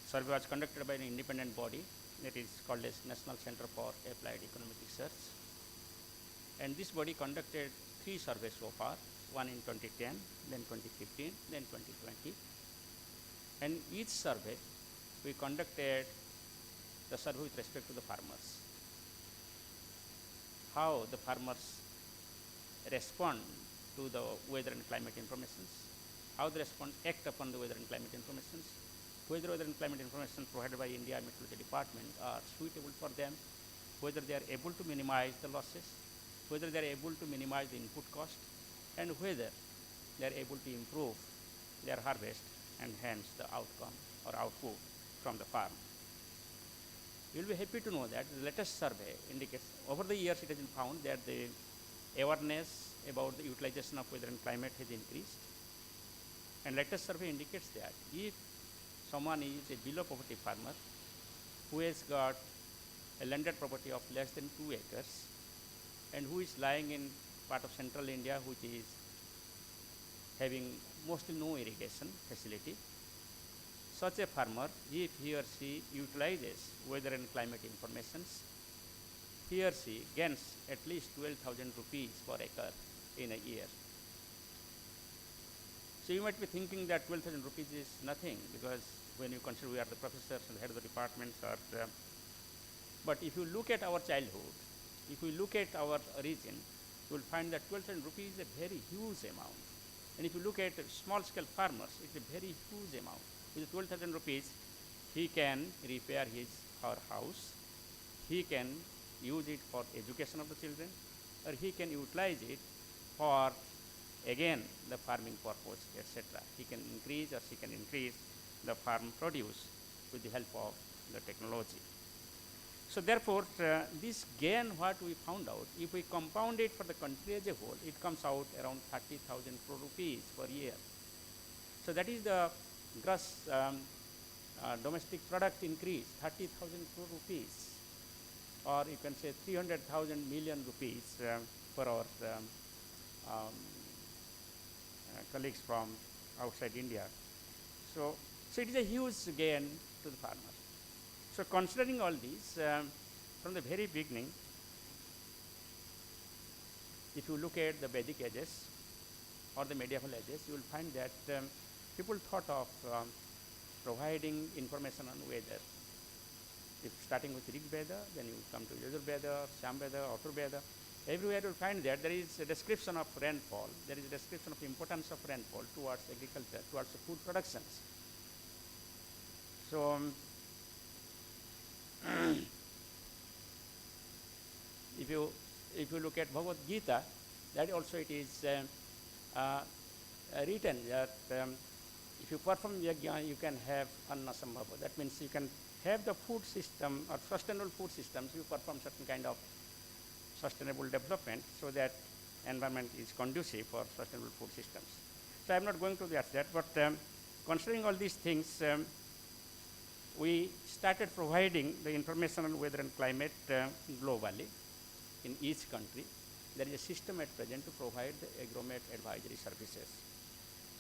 Survey was conducted by an independent body that is called as National Center for Applied Economic Research. And this body conducted 3 surveys so far, one in 2010, then 2015, then 2020. And each survey, we conducted the survey with respect to the farmers. How the farmers respond to the weather and climate informations, how they respond, act upon the weather and climate informations, whether weather and climate information provided by India Meteorological Department are suitable for them, whether they are able to minimize the losses, whether they are able to minimize the input cost, and whether they are able to improve their harvest and hence the outcome or output from the farm. You will be happy to know that the latest survey indicates over the years it has been found that the awareness about the utilization of weather and climate has increased. And latest survey indicates that if someone is a below poverty farmer who has got a landed property of less than 2 acres and who is lying in part of central India which is having mostly no irrigation facility, such a farmer, if he or she utilizes weather and climate informations, he or she gains at least 12,000 rupees per acre in a year. So you might be thinking that 12,000 rupees is nothing, because when you consider we are the professors and the head of the departments, but if you look at our childhood, if we look at our region, you will find that 12,000 rupees is a very huge amount. And if you look at small scale farmers, it's a very huge amount. With 12,000 rupees, he can repair his or house, he can use it for education of the children, or he can utilize it for again the farming purpose, etc. He can increase or she can increase the farm produce with the help of the technology. So therefore, this gain what we found out, if we compound it for the country as a whole, it comes out around 30,000 crore rupees per year. So that is the gross domestic product increase, 30,000 crore rupees, or you can say 300,000 million rupees for our colleagues from outside India. So it is a huge gain to the farmer. So considering all these, from the very beginning, if you look at the Vedic ages or the medieval ages, you will find that people thought of providing information on weather. If starting with Rig Veda, then you come to Yajur Veda, Sham Veda, Atur Veda. Everywhere you will find that there is a description of rainfall, there is a description of importance of rainfall towards agriculture, towards the food productions. So if you look at Bhagavad Gita, that also it is written that if you perform yajna, you can have anna sambhava. That means you can have the food system or sustainable food systems. You perform certain kind of sustainable development so that environment is conducive for sustainable food systems. So I am not going to that, but considering all these things, we started providing the information on weather and climate globally in each country. There is a system at present to provide the agromet advisory services.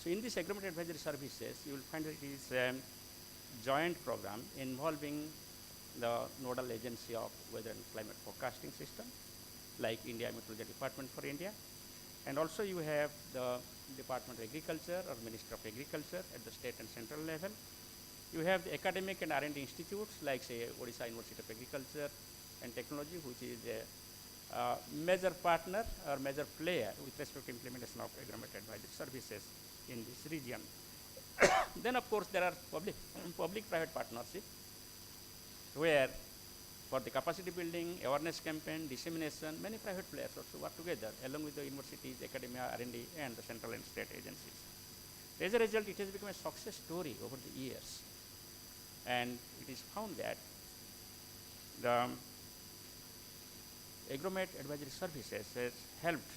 So in this agromet advisory services, you will find that it is a joint program involving the nodal agency of weather and climate forecasting system, like India Meteorological Department for India. And also you have the Department of Agriculture or Ministry of Agriculture at the state and central level. You have the academic and R&D institutes like say Odisha University of Agriculture and Technology, which is a major partner or major player with respect to implementation of agromet advisory services in this region. Then of course there are public-private partnership where for the capacity building, awareness campaign, dissemination, many private players also work together along with the universities, academia, R&D and the central and state agencies. As a result, it has become a success story over the years. And it is found that the agromet advisory services has helped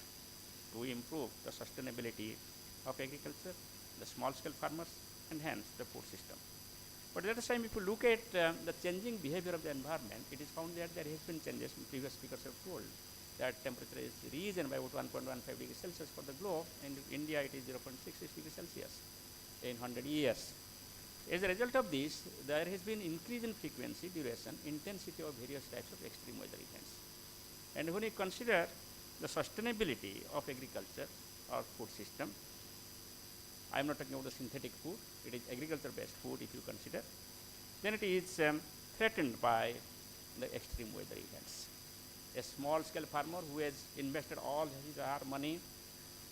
to improve the sustainability of agriculture, the small scale farmers, and hence the food system. But at the time, if you look at the changing behavior of the environment, it is found that there has been changes. Previous speakers have told that temperature is risen by about 1.15 degrees Celsius for the globe, and in India it is 0.66 degrees Celsius in 100 years. As a result of this, there has been increase in frequency, duration, intensity of various types of extreme weather events. And when you consider the sustainability of agriculture or food system, I am not talking about the synthetic food, it is agriculture-based food if you consider, then it is threatened by the extreme weather events. A small-scale farmer who has invested all his or her money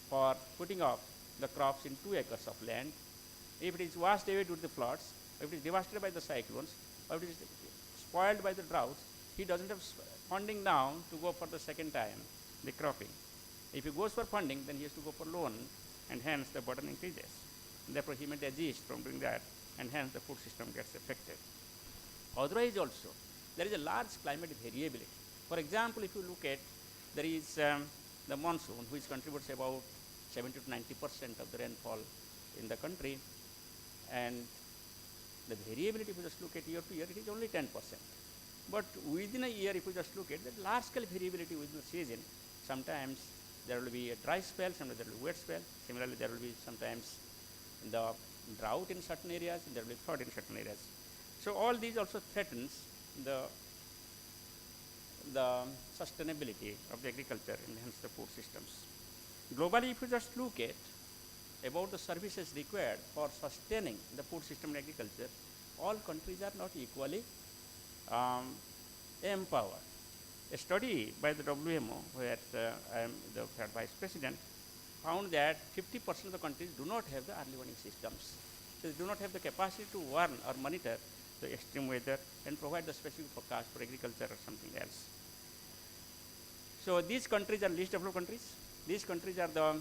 for putting up the crops in 2 acres of land, if it is washed away due to the floods, or if it is devastated by the cyclones, or if it is spoiled by the droughts, he doesn't have funding now to go for the second time, the cropping. If he goes for funding, then he has to go for loan, and hence the burden increases. And therefore, he may desist from doing that, and hence the food system gets affected. Otherwise also, there is a large climate variability. For example, if you look at, there is the monsoon, which contributes about 70 to 90% of the rainfall in the country, and the variability, if you just look at year to year, it is only 10%. But within a year, if you just look at the large scale variability within the season, sometimes there will be a dry spell, sometimes there will be wet spell. Similarly, there will be sometimes the drought in certain areas, and there will be flood in certain areas. So all these also threatens the sustainability of the agriculture and hence the food systems. Globally, if you just look at about the services required for sustaining the food system in agriculture, all countries are not equally empowered. A study by the WMO, where I am the vice president, found that 50% of the countries do not have the early warning systems. So they do not have the capacity to warn or monitor the extreme weather and provide the specific forecast for agriculture or something else. So these countries are least developed countries. These countries are the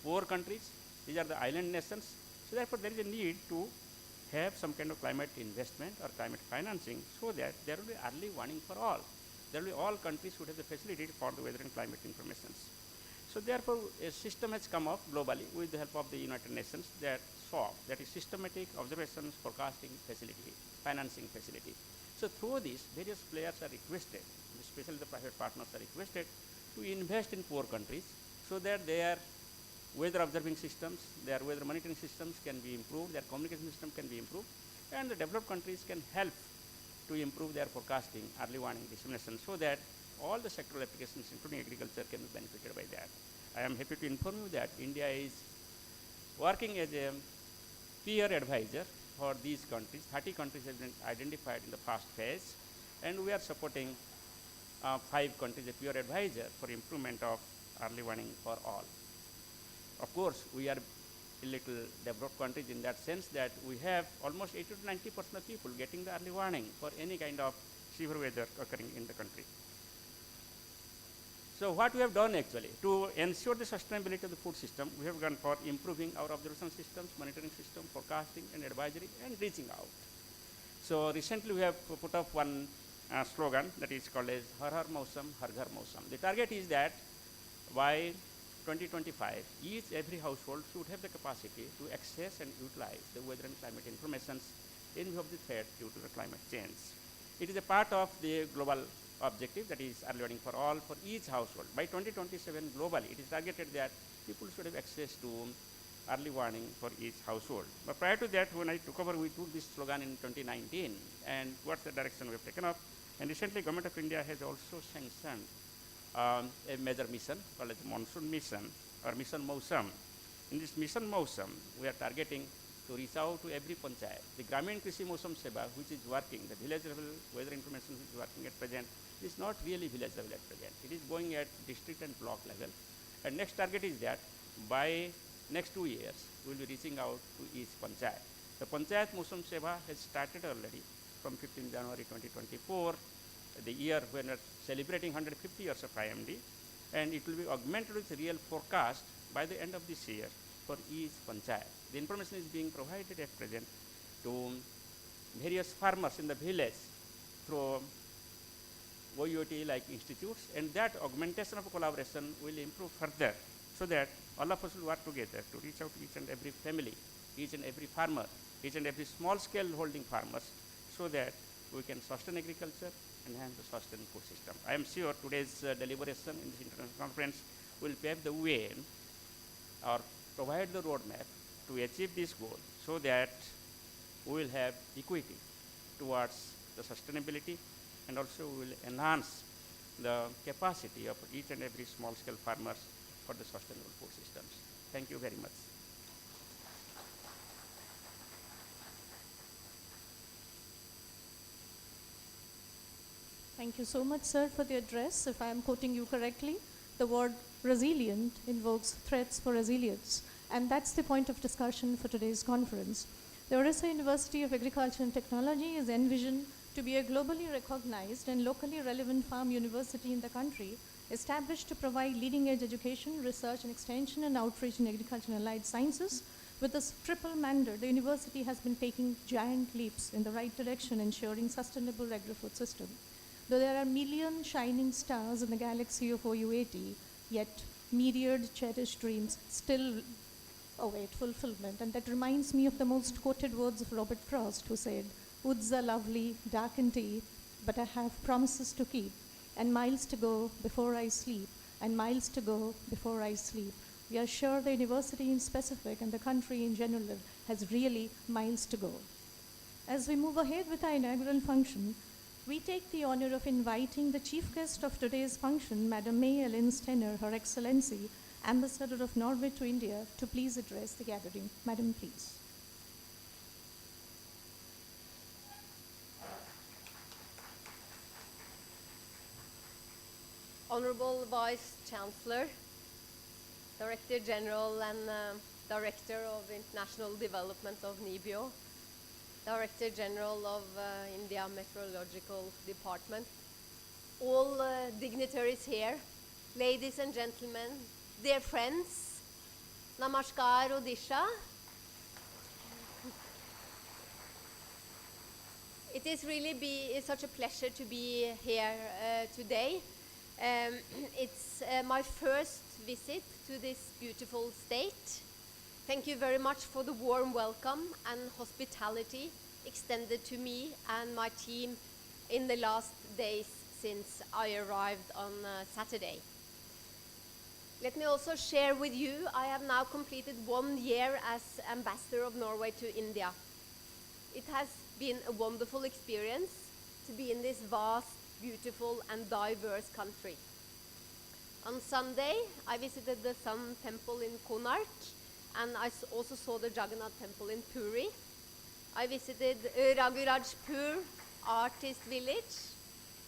poor countries. These are the island nations. So therefore, there is a need to have some kind of climate investment or climate financing so that there will be early warning for all. There will be all countries who have the facility for the weather and climate information. So therefore, a system has come up globally with the help of the United Nations, that SWAP, that is Systematic Observations Forecasting Facility, Financing Facility. So through this, various players are requested, especially the private partners are requested to invest in poor countries so that their weather observing systems, their weather monitoring systems can be improved, their communication system can be improved, and the developed countries can help to improve their forecasting, early warning, dissemination, so that all the sectoral applications, including agriculture, can be benefited by that. I am happy to inform you that India is working as a peer advisor for these countries. 30 countries have been identified in the first phase, and we are supporting 5 countries as peer advisor for improvement of early warning for all. Of course, we are a little developed countries in that sense that we have almost 80 to 90% of people getting the early warning for any kind of severe weather occurring in the country. So what we have done actually to ensure the sustainability of the food system, we have gone for improving our observation systems, monitoring system, forecasting and advisory, and reaching out. So recently we have put up one slogan that is called as Har Har Mausam, Har Ghar Mausam. The target is that by 2025, every household should have the capacity to access and utilize the weather and climate information in view of the threat due to the climate change. It is a part of the global objective, that is early warning for all for each household. By 2027 globally, it is targeted that people should have access to early warning for each household. But prior to that, when I took over, we took this slogan in 2019, and what's the direction we have taken up. And recently, Government of India has also sanctioned a major mission called as Monsoon Mission or Mission Mausam. In this Mission Mausam, we are targeting to reach out to every panchayat. The Gramin Krishi Mausam Seva, which is working, the village level weather information which is working at present, is not really village level at present. It is going at district and block level. And next target is that by next 2 years, we will be reaching out to each panchayat. The Panchayat Mausam Seva has started already from 15 January 2024, the year when we are celebrating 150 years of IMD, and it will be augmented with real forecast by the end of this year for each panchayat. The information is being provided at present to various farmers in the village through OUAT like institutes, and that augmentation of collaboration will improve further so that all of us will work together to reach out to each and every family, each and every farmer, each and every small scale holding farmers, so that we can sustain agriculture and hence the sustain food system. I am sure today's deliberation in this international conference will pave the way or provide the roadmap to achieve this goal, so that we will have equity towards the sustainability, and also we will enhance the capacity of each and every small scale farmers for the sustainable food systems. Thank you very much. Thank you so much, sir, for the address. If I am quoting you correctly, the word resilient invokes threats for resilience. And that's the point of discussion for today's conference. The Orissa University of Agriculture and Technology is envisioned to be a globally recognized and locally relevant farm university in the country, established to provide leading-edge education, research and extension, and outreach in agriculture and allied sciences. With this triple mandate, the university has been taking giant leaps in the right direction, ensuring sustainable agri-food system. Though there are million shining stars in the galaxy of OUAT, yet myriad cherished dreams still await fulfillment. And that reminds me of the most quoted words of Robert Frost, who said, "Woods are lovely, dark indeed, but I have promises to keep, and miles to go before I sleep, and miles to go before I sleep." We are sure the university in specific and the country in general has really miles to go. As we move ahead with our inaugural function, we take the honor of inviting the chief guest of today's function, Madam May Ellen Stenner, Her Excellency, Ambassador of Norway to India, to please address the gathering. Madam, please. Honorable Vice Chancellor, Director General and Director of International Development of Nibio, Director General of India Meteorological Department, all dignitaries here, ladies and gentlemen, dear friends, Namaskar Odisha. It is really such a pleasure to be here today. It's my first visit to this beautiful state. Thank you very much for the warm welcome and hospitality extended to me and my team in the last days since I arrived on Saturday. Let me also share with you, I have now completed 1 year as Ambassador of Norway to India. It has been a wonderful experience to be in this vast, beautiful and diverse country. On Sunday, I visited the Sun Temple in Konark, and I also saw the Jagannath Temple in Puri. I visited Raghurajpur Artist Village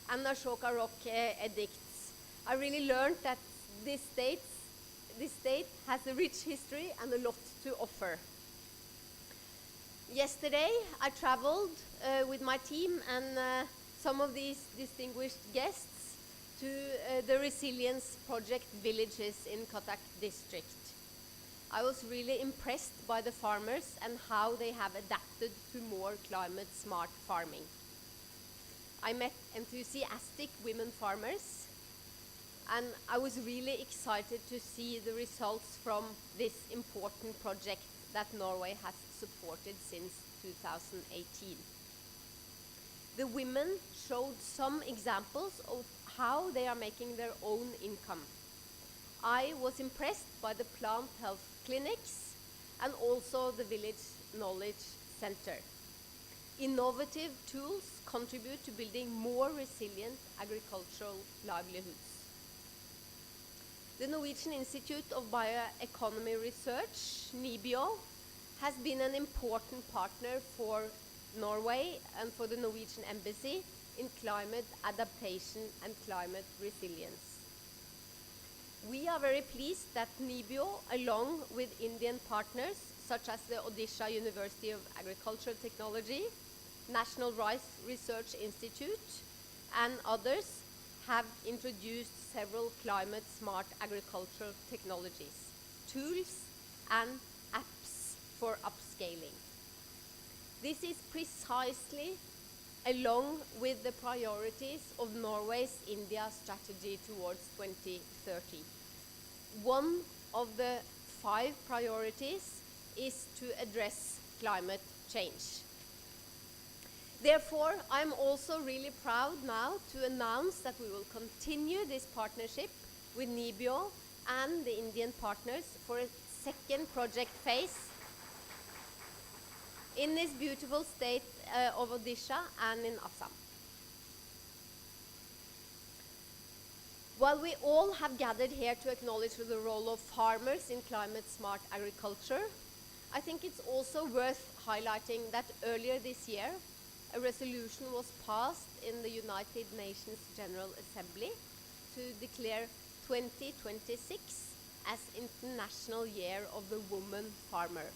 and Ashoka Rock Edicts. I really learned that this state has a rich history and a lot to offer. Yesterday, I traveled with my team and some of these distinguished guests to the Resilience Project villages in Cuttack district. I was really impressed by the farmers and how they have adapted to more climate-smart farming. I met enthusiastic women farmers, and I was really excited to see the results from this important project that Norway has supported since 2018. The women showed some examples of how they are making their own income. I was impressed by the plant health clinics and also the village knowledge center. Innovative tools contribute to building more resilient agricultural livelihoods. The Norwegian Institute of Bioeconomy Research, Nibio, has been an important partner for Norway and for the Norwegian Embassy in climate adaptation and climate resilience. We are very pleased that Nibio, along with Indian partners such as the Odisha University of Agricultural Technology, National Rice Research Institute, and others, have introduced several climate-smart agricultural technologies, tools, and apps for upscaling. This is precisely along with the priorities of Norway's India strategy towards 2030. One of the 5 priorities is to address climate change. Therefore, I'm also really proud now to announce that we will continue this partnership with Nibio and the Indian partners for a second project phase in this beautiful state of Odisha and in Assam. While we all have gathered here to acknowledge the role of farmers in climate-smart agriculture, I think it's also worth highlighting that earlier this year, a resolution was passed in the United Nations General Assembly to declare 2026 as International Year of the Woman Farmer.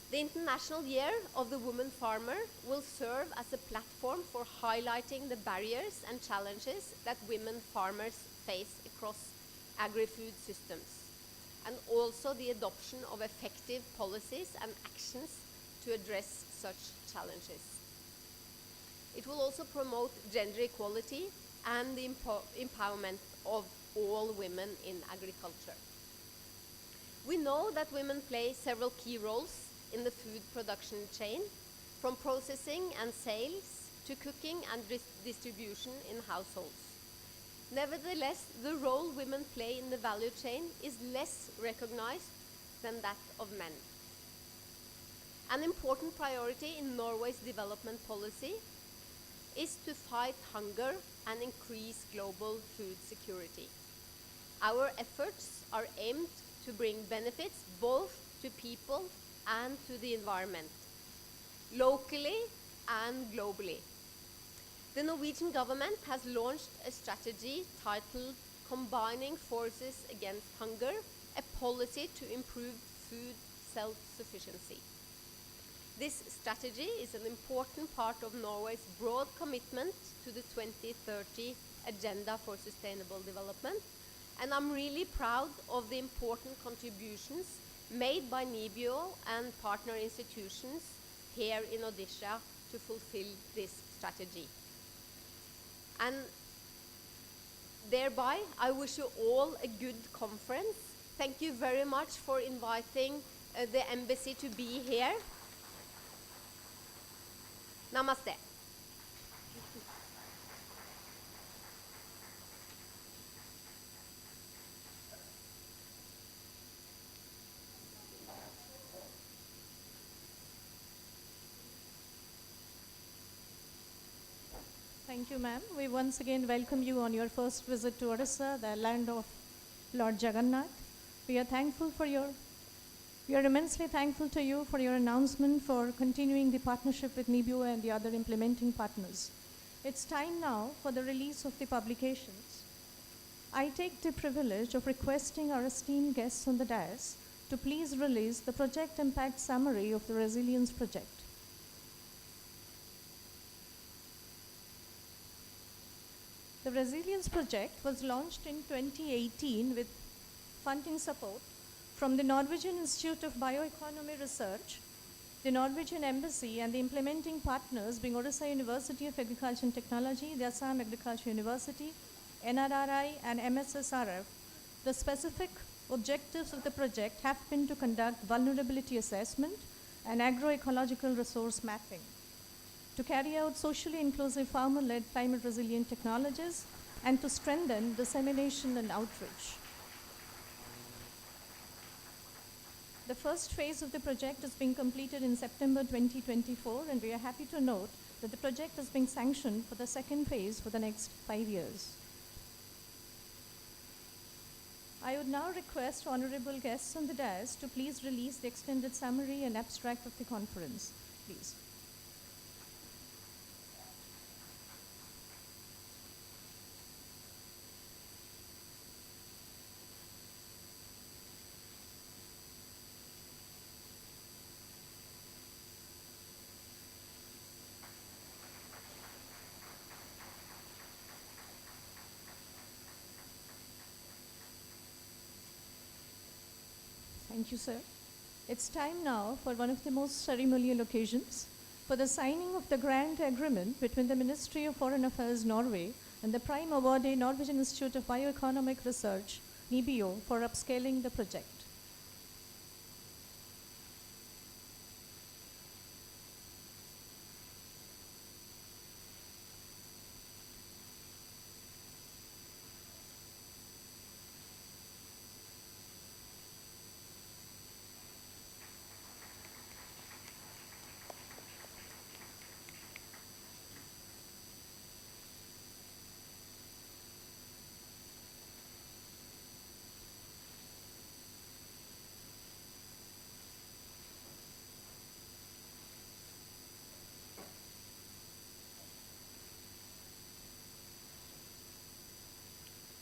The International Year of the Woman Farmer will serve as a platform for highlighting the barriers and challenges that women farmers face across agri-food systems, and also the adoption of effective policies and actions to address such challenges. It will also promote gender equality and the empowerment of all women in agriculture. We know that women play several key roles in the food production chain, from processing and sales to cooking and distribution in households. Nevertheless, the role women play in the value chain is less recognized than that of men. An important priority in Norway's development policy is to fight hunger and increase global food security. Our efforts are aimed to bring benefits both to people and to the environment, locally and globally. The Norwegian government has launched a strategy titled Combining Forces Against Hunger, a policy to improve food self-sufficiency. This strategy is an important part of Norway's broad commitment to the 2030 Agenda for Sustainable Development, and I'm really proud of the important contributions made by Nibio and partner institutions here in Odisha to fulfill this strategy. And thereby, I wish you all a good conference. Thank you very much for inviting the embassy to be here. Namaste. Thank you, ma'am. We once again welcome you on your first visit to Odisha, the land of Lord Jagannath. We are immensely thankful to you for your announcement for continuing the partnership with Nibio and the other implementing partners. It's time now for the release of the publications. I take the privilege of requesting our esteemed guests on the dais to please release the project impact summary of the Resilience Project. The Resilience Project was launched in 2018 with funding support from the Norwegian Institute of Bioeconomy Research, the Norwegian Embassy, and the implementing partners being Odisha University of Agriculture and Technology, the Assam Agriculture University, NRRI, and MSSRF. The specific objectives of the project have been to conduct vulnerability assessment and agroecological resource mapping, to carry out socially inclusive farmer-led climate resilient technologies, and to strengthen dissemination and outreach. The first phase of the project is being completed in September 2024, and we are happy to note that the project is being sanctioned for the second phase for the next 5 years. I would now request honorable guests on the dais to please release the extended summary and abstract of the conference, please. Thank you, sir. It's time now for one of the most ceremonial occasions, for the signing of the grant agreement between the Ministry of Foreign Affairs Norway and the prime awardee Norwegian Institute of Bioeconomic Research, Nibio, for upscaling the project.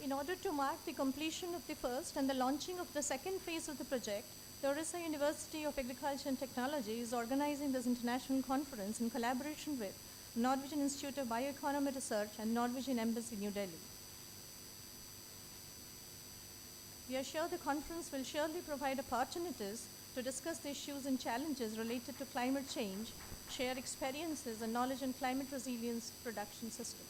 In order to mark the completion of the first and the launching of the second phase of the project, the Odisha University of Agriculture and Technology is organizing this international conference in collaboration with Norwegian Institute of Bioeconomy Research and Norwegian Embassy, New Delhi. We are sure the conference will surely provide opportunities to discuss the issues and challenges related to climate change, share experiences and knowledge on climate resilience production system.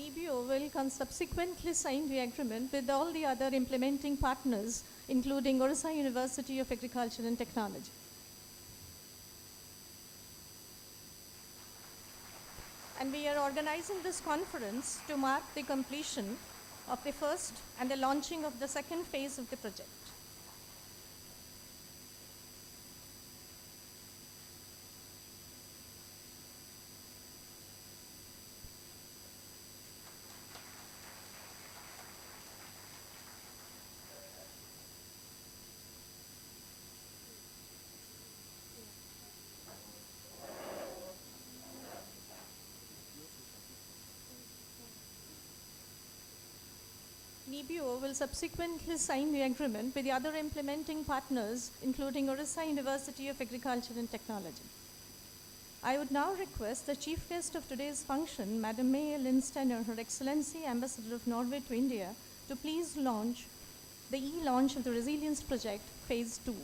Nibio will subsequently sign the agreement with all the other implementing partners, including Orissa University of Agriculture and Technology. And we are organizing this conference to mark the completion of the first and the launching of the second phase of the project. Nibio will subsequently sign the agreement with the other implementing partners, including Orissa University of Agriculture and Technology. I would now request the chief guest of today's function, Madam May Lynn Stenner, Her Excellency Ambassador of Norway to India, to please launch the e-launch of the Resilience Project Phase 2.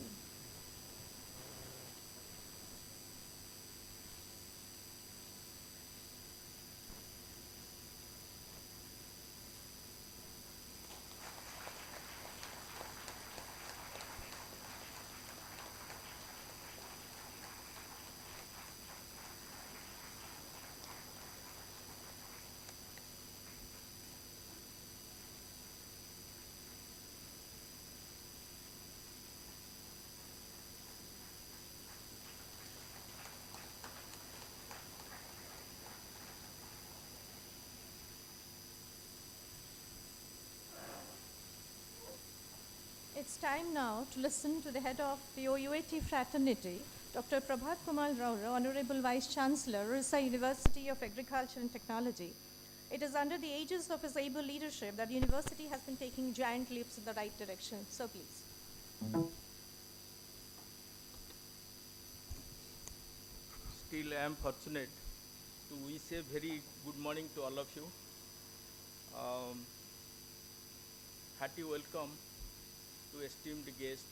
It's time now to listen to the head of the OUAT fraternity, Dr. Prabhat Kumar Rao, Honorable Vice Chancellor, Orissa University of Agriculture and Technology. It is under the aegis of his able leadership that the university has been taking giant leaps in the right direction. So please. Still, I am fortunate to wish a very good morning to all of you. Hearty welcome to esteemed guests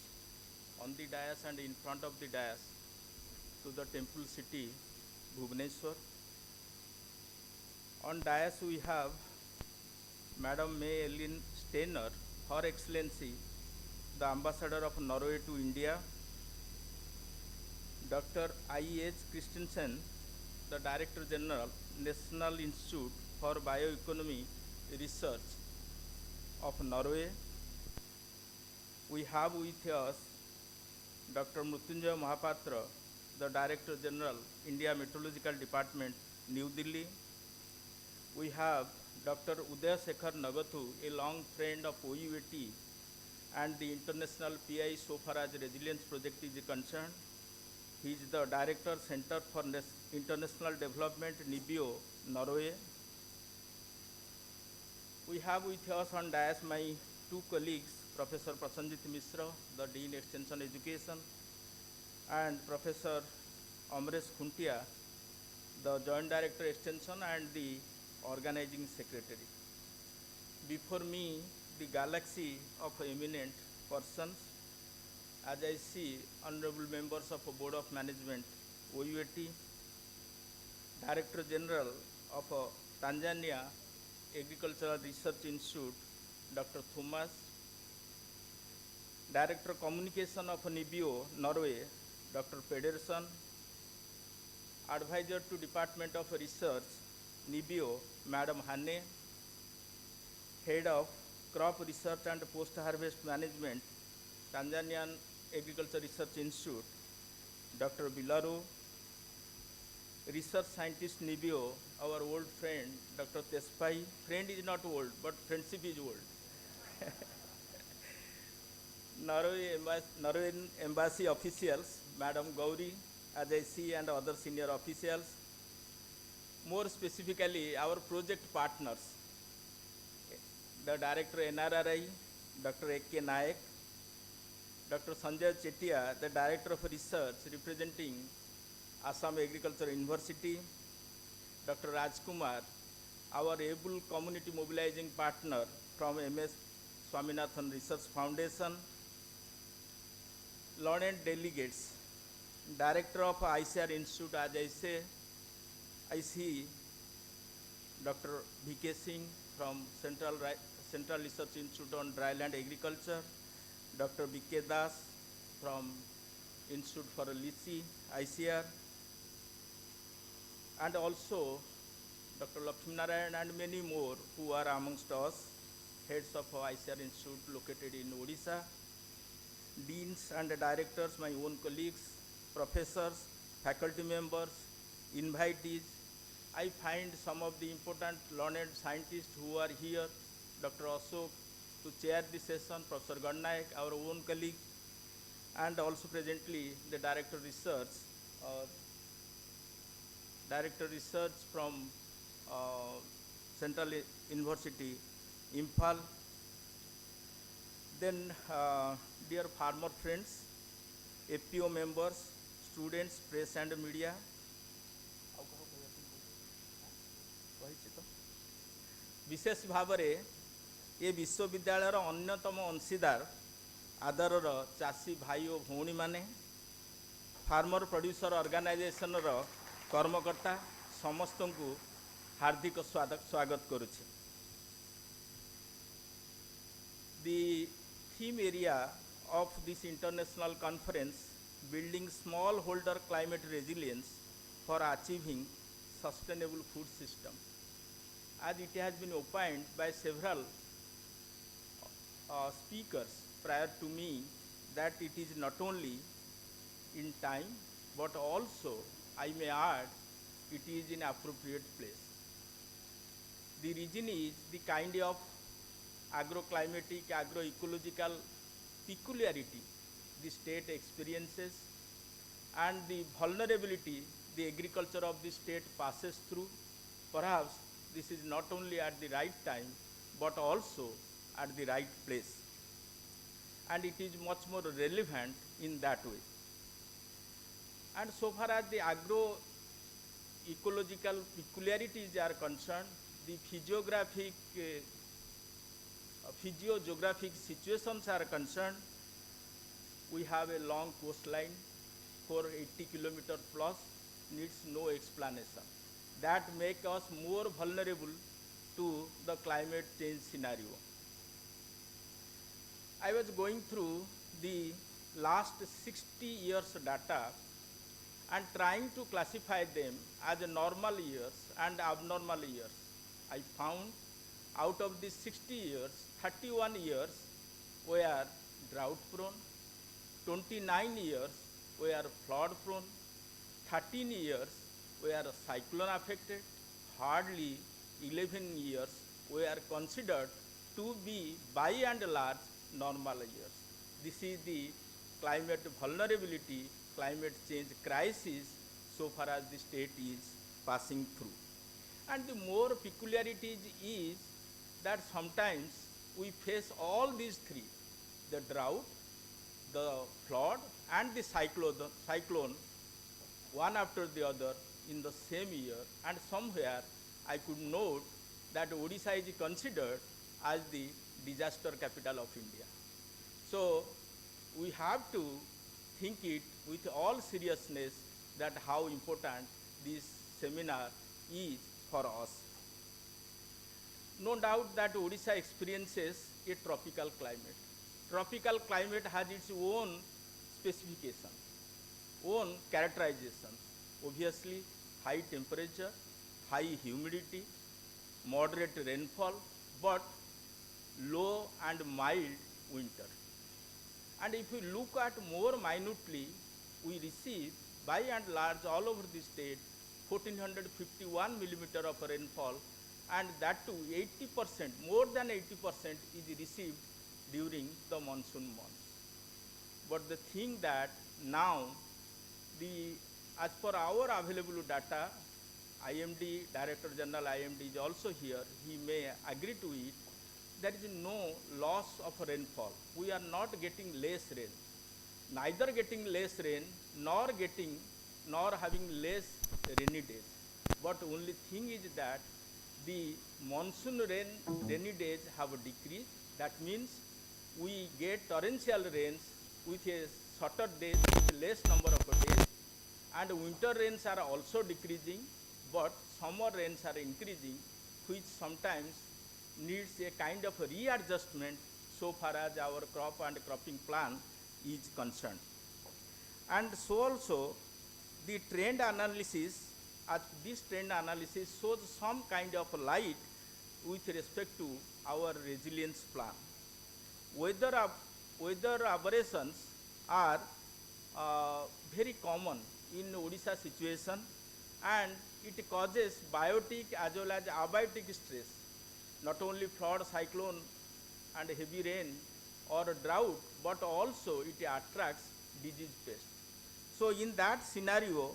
on the dais and in front of the dais to the temple city, Bhubaneswar. On dais we have Madam May Lynn Stenner, Her Excellency, the Ambassador of Norway to India, Dr. I.H. Christensen, the Director General, National Institute for Bioeconomy Research of Norway. We have with us Dr. Mrutyunjay Mahapatra, the Director General, India Meteorological Department, New Delhi. We have Dr. Udaya Shekhar Nagathu, a long friend of OUAT and the international PI so far as resilience project is concerned. He is the Director, Center for International Development, Nibio, Norway. We have with us on dais my two colleagues, Professor Prasanjit Mishra, the Dean Extension Education, and Professor Amresh Khuntia, the Joint Director Extension and the Organizing Secretary. Before me, the galaxy of eminent persons, as I see honorable members of Board of Management, OUAT, Director General of Tanzania Agricultural Research Institute, Dr. Thomas, Director Communication of Nibio, Norway, Dr. Pedersen, Advisor to Department of Research, Nibio, Madam Hanne, Head of Crop Research and Post-Harvest Management, Tanzanian Agriculture Research Institute, Dr. Bilaro, Research Scientist Nibio, our old friend, Dr. Tespai. Friend is not old, but friendship is old. Norwegian Embassy officials, Madam Gauri, as I see, and other senior officials. More specifically, our project partners, the Director NRRI, Dr. A.K. Nayak, Dr. Sanjay Chetia, the Director of Research representing Assam Agriculture University, Dr. Rajkumar, our able community mobilizing partner from MS Swaminathan Research Foundation, learned delegates, Director of ICR Institute, as I say, I see Dr. V.K. Singh from Central Research Institute on Dryland Agriculture, Dr. B.K. Das from Institute for Lychee, ICR, and also Dr. Lakshminarayan and many more who are amongst us, heads of ICR Institute located in Odisha, deans and directors, my own colleagues, professors, faculty members, invitees. I find some of the important learned scientists who are here, Dr. Ashok to chair the session, Professor Gannaik, our own colleague, and also presently the Director Research from Central University, Imphal. Then, dear farmer friends, FPO members, students, press and media, विशेष भाव में ये विश्वविद्यालय अन्यतम अंशीदार आदरर चाषी भाई और भौणी माने farmer producer organisation कर्मकर्ता समस्त को हार्दिक स्वागत करुछि। The theme area of this international conference, building smallholder climate resilience for achieving sustainable food system, as it has been opined by several speakers prior to me, that it is not only in time but also, I may add, it is in appropriate place. The reason is the kind of agroclimatic, agroecological peculiarity the state experiences and the vulnerability the agriculture of the state passes through. Perhaps this is not only at the right time but also at the right place, and it is much more relevant in that way. And so far as the agroecological peculiarities are concerned, the physiogeographic situations are concerned, we have a long coastline, 480 kilometers plus, needs no explanation. That make us more vulnerable to the climate change scenario. I was going through the last 60 years data and trying to classify them as normal years and abnormal years. I found out of these 60 years, 31 years were drought prone, 29 years were flood prone, 13 years were cyclone affected, hardly 11 years were considered to be by and large normal years. This is the climate vulnerability, climate change crisis so far as the state is passing through. And the more peculiarities is that sometimes we face all these three, the drought, the flood and the cyclone one after the other in the same year, and somewhere I could note that Odisha is considered as the disaster capital of India. So we have to think it with all seriousness that how important this seminar is for us. No doubt that Odisha experiences a tropical climate. Tropical climate has its own specifications, own characterizations. Obviously, high temperature, high humidity, moderate rainfall, but low and mild winter. And if we look at more minutely, we receive by and large all over the state 1451 millimeter of rainfall, and that too 80%, more than 80% is received during the monsoon months. But the thing that now, as per our available data, IMD, Director General IMD is also here, he may agree to it, there is no loss of rainfall. We are not getting less rain, neither getting less rain, nor having less rainy days. But only thing is that the monsoon rainy days have decreased. That means we get torrential rains with a shorter days, with less number of days, and winter rains are also decreasing, but summer rains are increasing, which sometimes needs a kind of a readjustment so far as our crop and cropping plan is concerned. And so also the trend analysis, this trend analysis shows some kind of light with respect to our resilience plan. Weather aberrations are very common in Odisha situation, and it causes biotic as well as abiotic stress. Not only flood, cyclone and heavy rain or drought, but also it attracts disease pests. So in that scenario,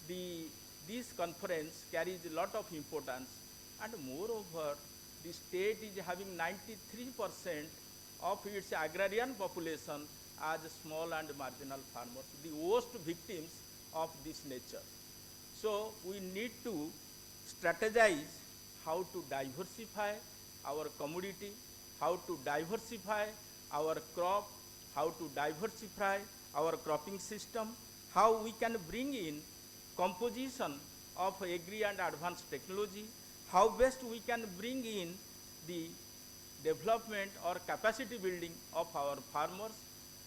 this conference carries a lot of importance, and moreover, the state is having 93% of its agrarian population as small and marginal farmers, the worst victims of this nature. So we need to strategize how to diversify our commodity, how to diversify our crop, how to diversify our cropping system, how we can bring in composition of agri and advanced technology, how best we can bring in the development or capacity building of our farmers.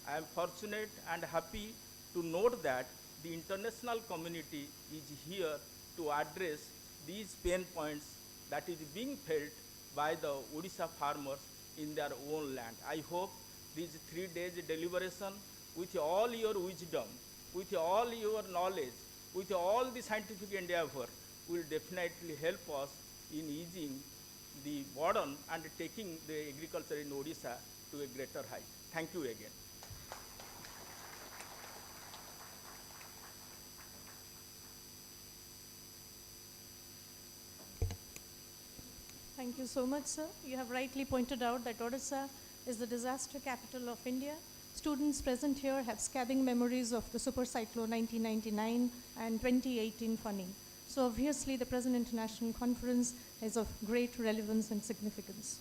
I am fortunate and happy to note that the international community is here to address these pain points that is being felt by the Odisha farmers in their own land. I hope these 3 days deliberation, with all your wisdom, with all your knowledge, with all the scientific endeavor, will definitely help us in easing the burden and taking the agriculture in Odisha to a greater height. Thank you again. Thank you so much, sir. You have rightly pointed out that Odisha is the disaster capital of India. Students present here have scathing memories of the super cyclone 1999 and 2018 Fani. So obviously the present international conference is of great relevance and significance.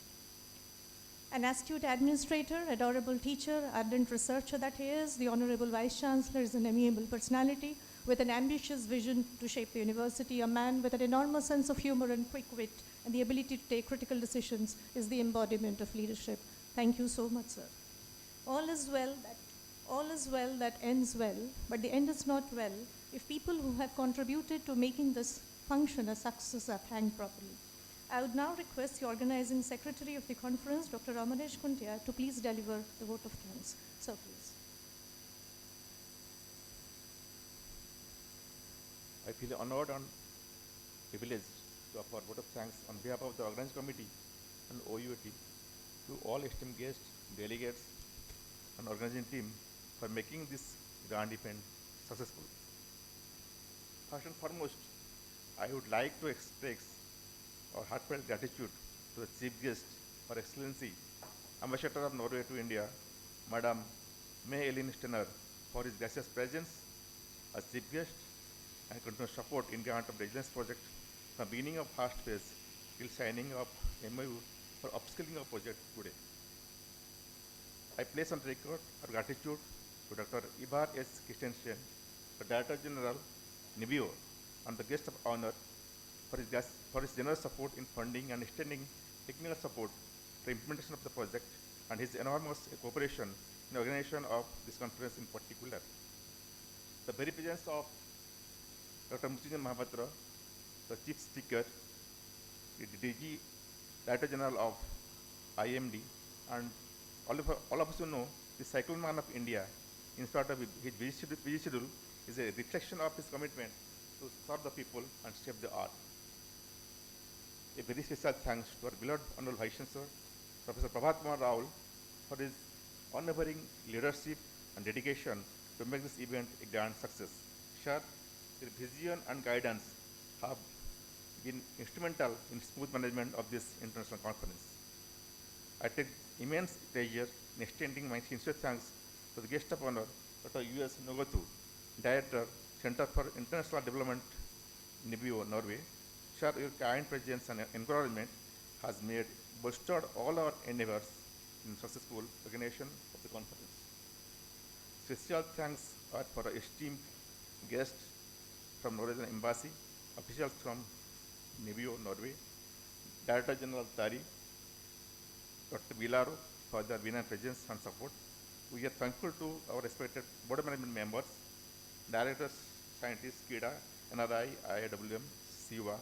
An astute administrator, adorable teacher, ardent researcher that he is, the Honorable Vice Chancellor is an amiable personality with an ambitious vision to shape the university. A man with an enormous sense of humor and quick wit and the ability to take critical decisions is the embodiment of leadership. Thank you so much, sir. All is well that ends well, but the end is not well if people who have contributed to making this function a success are thanked properly. I would now request the organizing secretary of the conference, Dr. Ramanesh Kuntia, to please deliver the vote of thanks. Sir, please. I feel honored and privileged to offer vote of thanks on behalf of the organizing committee and OUAT to all esteemed guests, delegates, and organizing team for making this grand event successful. First and foremost, I would like to express our heartfelt gratitude to the Chief Guest, Her Excellency, Ambassador of Norway to India, Madam May Elin Stenner, for his gracious presence as Chief Guest and continuous support in grant of the Resilience Project from beginning of first phase till signing of MOU for upskilling of project today. I place on record our gratitude to Dr. Ivar S. Christensen, the Director General, Nibio, and the guest of honor for his generous support in funding and extending technical support for implementation of the project and his enormous cooperation in the organization of this conference in particular. The very presence of Dr. Murthyunjay Mahapatra, the chief speaker, the DG, Director General of IMD, and all of us who know the cyclone man of India, in spite of his busy schedule, is a reflection of his commitment to serve the people and shape the art. A very special thanks to our beloved Honorable Vice Chancellor, Professor Prabhat Kumar Raul, for his unwavering leadership and dedication to make this event a grand success. Sir, your vision and guidance have been instrumental in smooth management of this international conference. I take immense pleasure in extending my sincere thanks to the guest of honor, Dr. U.S. Nogatu, Director, Center for International Development, Nibio, Norway. Sir, your kind presence and encouragement has bolstered all our endeavors in successful organization of the conference. Special thanks are for our esteemed guests from Norwegian Embassy, officials from Nibio, Norway, Director General Tari, Dr. Bilaro for their benign presence and support. We are thankful to our respected board management members, directors, scientists, KIDA, NRI, IIWM, SIWA,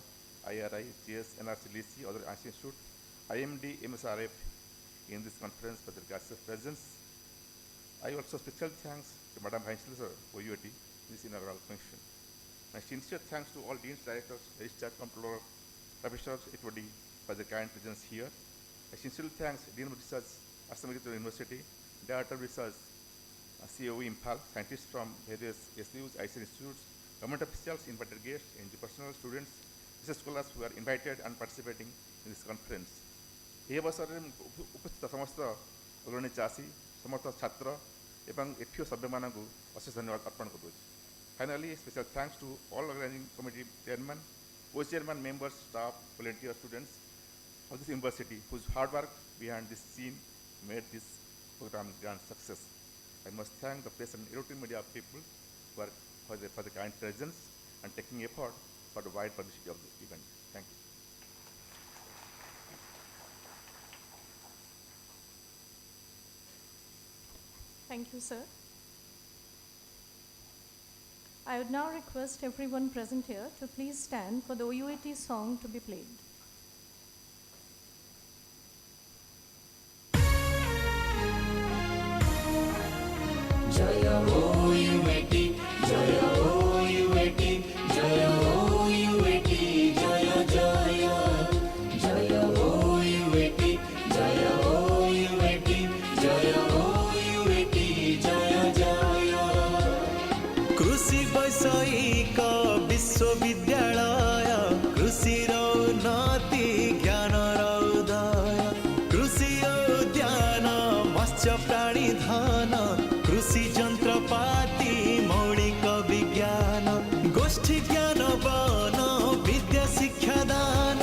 IRI, GS, NRC, LICI, other institute, IMD, MSRF in this conference for their gracious presence. I also special thanks to Madam Vice Chancellor, OUAT, this inaugural function. My sincere thanks to all deans, directors, registrar, comptroller, professors, HOD for their kind presence here. I sincerely thanks Dean of Research, Assam University, Director of Research, COE Imphal, scientists from various SUs, IC institutes, government officials, invited guests, NGO personnel, students, research scholars who are invited and participating in this conference. এই অবসরে উপস্থিত সমস্ত অগ্রণী চাষী সমস্ত ছাত্র এবং এফিও সভ্যମାନଙ୍କୁ অশেষ ধন্যবাদ অর্পণ করুছি। Finally, special thanks to all organizing committee chairman, co-chairman, members, staff, volunteer students of this university whose hard work behind this scene made this program a grand success. I must thank the press and electronic media people for the kind presence and taking effort for the wide publicity of the event. Thank you. Thank you, sir. I would now request everyone present here to please stand for the OUAT song to be played. Jaya OUAT, Jaya OUAT, Jaya OUAT, Jaya Jaya, Jaya OUAT, Jaya OUAT, Jaya OUAT, Jaya Jaya. कृषि वैषयिक विश्वविद्यालय कृषि उन्नति ज्ञान उदय कृषि उद्यान मत्स्य प्राणी धन कृषि जंत्रपाति मौलिक विज्ञान गोष्ठी ज्ञान वन विद्या शिक्षादान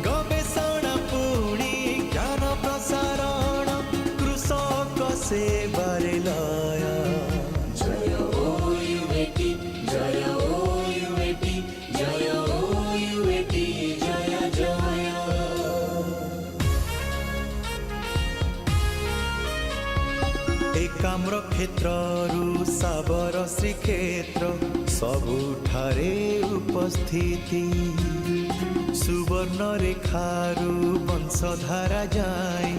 गवेषणा पुणी ज्ञान प्रसारण कृषक सेवारे लय Jaya OUAT, Jaya OUAT, Jaya OUAT, Jaya Jaya. Ekamra क्षेत्रु साबर श्रीक्षेत्र सबुठारे उपस्थिति सुवर्ण रेखारु वंशधारा जाए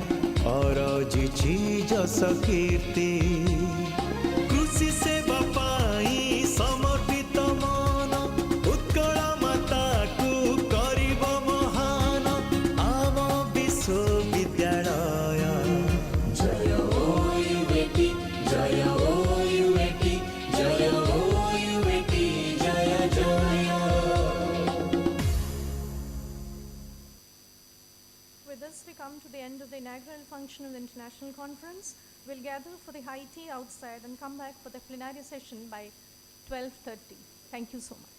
अरजिछि जस कीर्ति कृषि सेवा पाई समर्पित मन उत्कल माता को करिब महान आम विश्वविद्यालय Jaya OUAT, Jaya OUAT, Jaya OUAT, Jaya Jaya. With this, we come to the end of the inaugural function of the International Conference. We'll gather for the high tea outside and come back for the plenary session by 12:30. Thank you so much.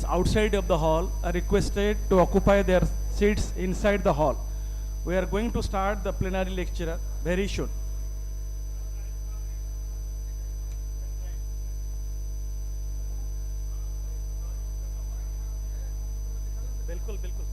delegates outside of the hall are requested to occupy their seats inside the hall. We are going to start the plenary lecture very soon. बिल्कुल बिल्कुल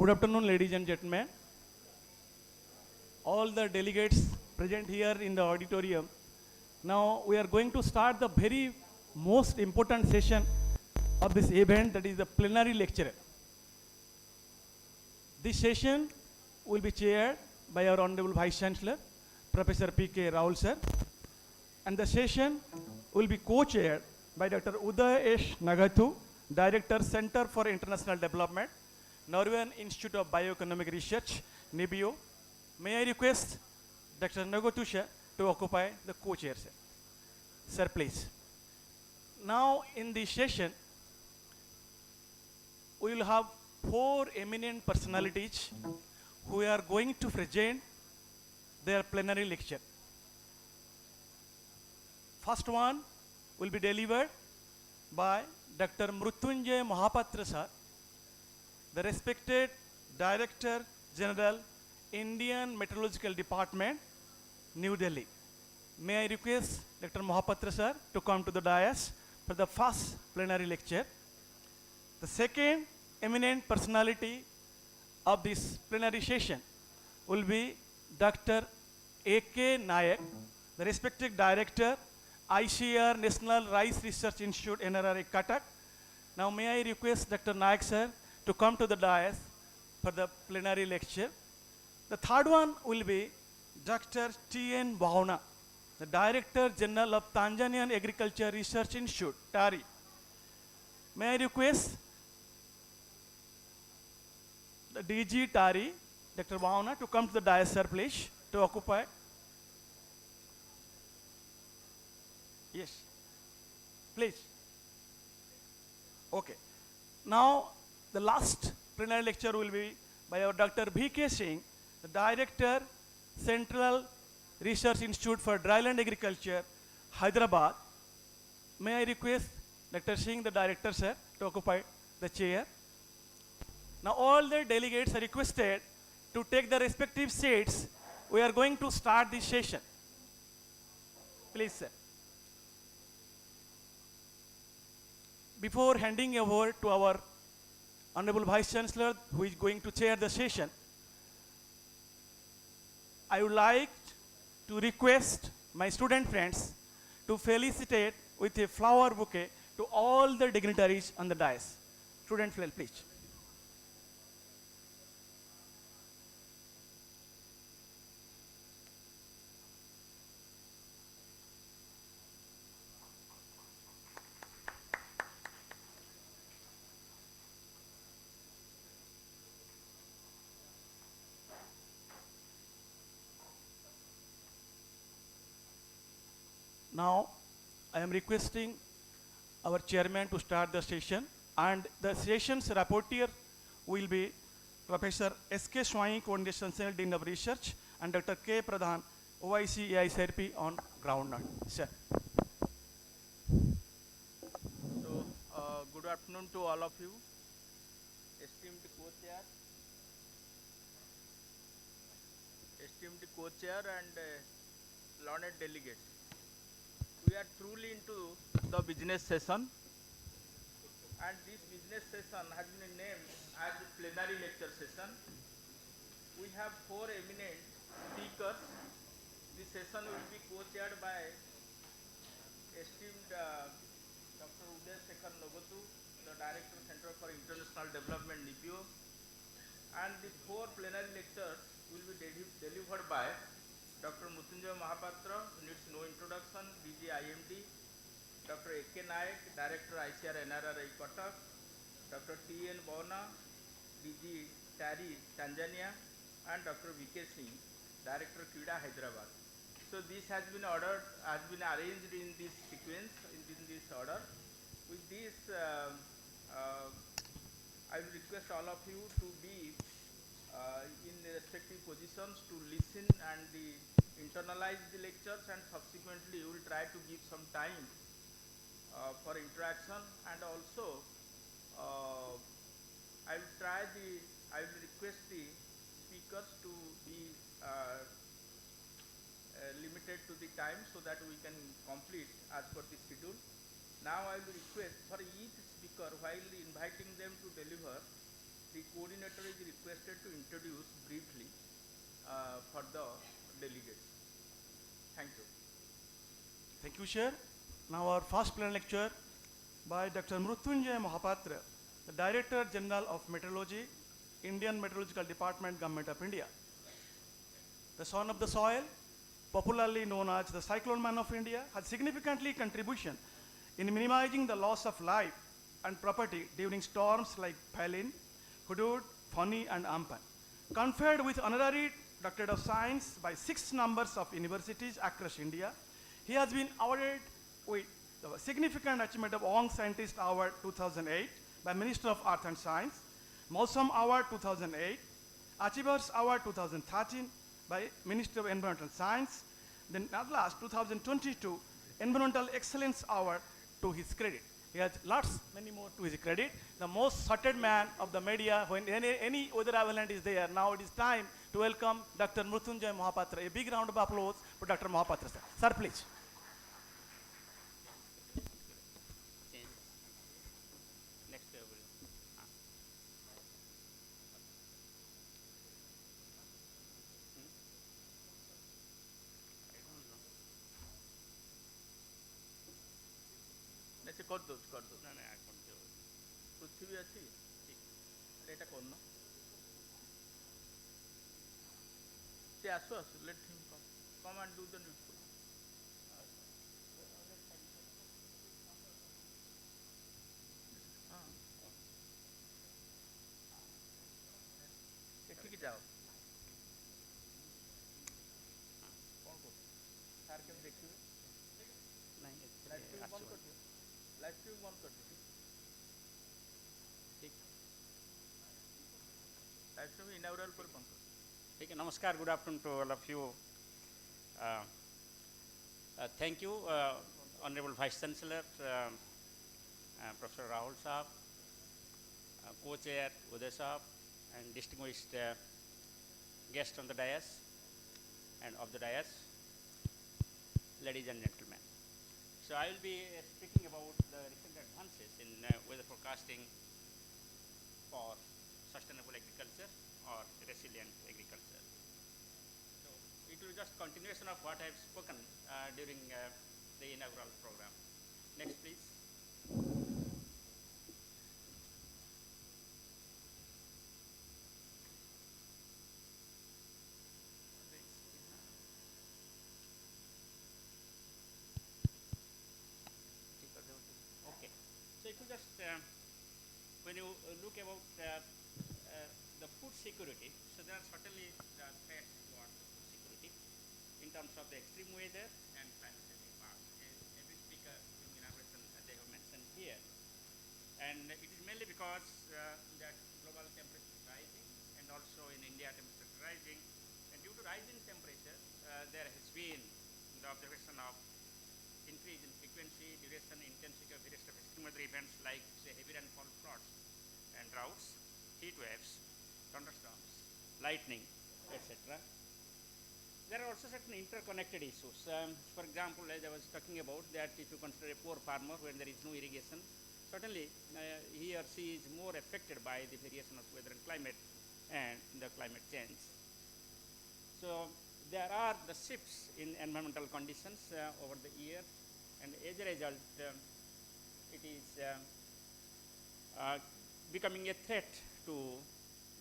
Good afternoon, ladies and gentlemen. All the delegates present here in the auditorium. Now we are going to start the very most important session of this event, that is the plenary lecture. This session will be chaired by our Honorable Vice Chancellor, Professor P.K. Rahul sir. And the session will be co-chaired by Dr. Uday S. Nagathu, Director, Center for International Development, Norwegian Institute of Bioeconomic Research, Nibio. May I request Dr. Nagathu sir to occupy the co-chair, sir. Sir, please. Now in this session, we will have 4 eminent personalities who are going to present their plenary lecture. First one will be delivered by Dr. Mrutyunjay Mahapatra sir, the respected Director General, Indian Meteorological Department, New Delhi. May I request Dr. Mahapatra sir to come to the dais for the first plenary lecture. The second eminent personality of this plenary session will be Dr. A.K. Nayak, the respected Director, ICR National Rice Research Institute, NRRI, Cuttack. Now may I request Dr. Nayak sir to come to the dais for the plenary lecture. The third one will be Dr. T.N. Bhauna, the Director General of Tanzanian Agriculture Research Institute, TARI. May I request the DG TARI, Dr. Bhauna, to come to the dais, sir, please, to occupy. Yes, please. Okay. Now, the last plenary lecture will be by our Dr. B.K. Singh, the Director, Central Research Institute for Dryland Agriculture, Hyderabad. May I request Dr. Singh, the Director, sir, to occupy the chair. Now all the delegates are requested to take the respective seats. We are going to start this session. Please, sir. Before handing over to our Honorable Vice Chancellor, who is going to chair the session, I would like to request my student friends to felicitate with a flower bouquet to all the dignitaries on the dais. Student friends, please. Now, I am requesting our chairman to start the session, and the session's rapporteur will be Professor S.K. Swain, Coordination Dean of Research, and Dr. K. Pradhan, OIC AI Therapy on groundnut. Sir. So, good afternoon to all of you, esteemed co-chair and learned delegates. We are truly into the business session, and this business session has been named as the plenary lecture session. We have 4 eminent speakers. This session will be co-chaired by esteemed Dr. Uday Shekhar Nagathu, the Director, Center for International Development, Nibio, and the 4 plenary lectures will be delivered by Dr. Mrutyunjay Mahapatra, who needs no introduction, DG IMD, Dr. A.K. Nayak, Director ICR NRRI Cuttack, Dr. T.N. Bhauna, DG TARI Tanzania, and Dr. V.K. Singh, Director Krida Hyderabad. So this has been arranged in this sequence, in this order. With this, I will request all of you to be in the respective positions to listen and internalize the lectures, and subsequently you will try to give some time for interaction, and also I will request the speakers to be limited to the time so that we can complete as per the schedule. Now I will request for each speaker, while inviting them to deliver, the coordinator is requested to introduce briefly for the delegates. Thank you. Thank you, Chair. Now our first plenary lecture by Dr. Mrutyunjay Mohapatra, the Director General of Meteorology, Indian Meteorological Department, Government of India. The son of the soil, popularly known as the Cyclone Man of India, had significantly contribution in minimizing the loss of life and property during storms like Palin, Hudud, Fani, and Amphan. Conferred with honorary Doctorate of Science by 6 numbers of universities across India, he has been awarded with the Significant Achievement of Young Scientist Award 2008 by Minister of Earth and Science, Mausam Award 2008, Achievers Award 2013 by Minister of Environmental Science, then at last 2022 Environmental Excellence Award to his credit. He has many more to his credit. The most cited man of the media when any weather avalanche is there. Now it is time to welcome Dr. Mrutyunjay Mohapatra. A big round of applause for Dr. Mohapatra, sir. Sir, please. Next level. Let's कर दो No, no, I can't do it. पृथ्वी अच्छी एटा करना से आसो आसो let him come and do the needful. एठिक जाओ कौन को सार के देखिए नहीं लाइव स्ट्रीम बंद कर दियो लाइव स्ट्रीम बंद कर दियो ठीक लाइव स्ट्रीम इनॉगरल पर बंद कर ठीक है नमस्कार good afternoon to all of you. Thank you Honorable Vice Chancellor Professor Rahul Saab, Co-Chair Uday Saab, and distinguished guests on the dais and of the dais, ladies and gentlemen. So I will be speaking about the recent advances in weather forecasting for sustainable agriculture or resilient agriculture. So it will just continuation of what I have spoken during the inaugural program. Next, please. Okay. So if you just when you look about the food security, so there are certainly threats towards the food security in terms of the extreme weather and climate change part. Every speaker during inauguration they have mentioned here, and it is mainly because that global temperature is rising, and also in India temperature is rising, and due to rising temperature, there has been the observation of increase in frequency, duration, intensity of various extreme weather events like say heavy rainfall, floods, and droughts, heat waves, thunderstorms, lightning, etc. There are also certain interconnected issues. For example, as I was talking about, that if you consider a poor farmer when there is no irrigation, certainly he or she is more affected by the variation of weather and climate and the climate change. So there are the shifts in environmental conditions over the years, and as a result, it is becoming a threat to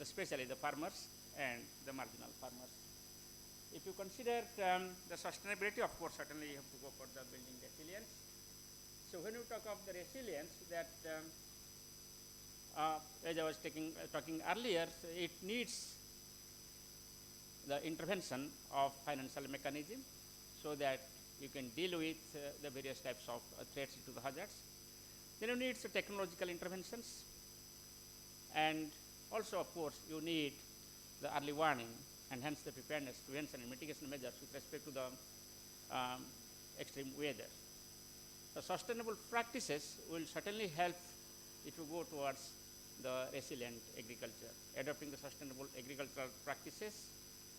especially the farmers and the marginal farmers. If you consider the sustainability, of course, certainly you have to go for the building resilience. So when you talk of the resilience, that as I was talking earlier, so it needs the intervention of financial mechanism so that you can deal with the various types of threats to the hazards. Then you need technological interventions, and also, of course, you need the early warning and hence the preparedness, prevention and mitigation measures with respect to the extreme weather. The sustainable practices will certainly help if you go towards the resilient agriculture. Adopting the sustainable agricultural practices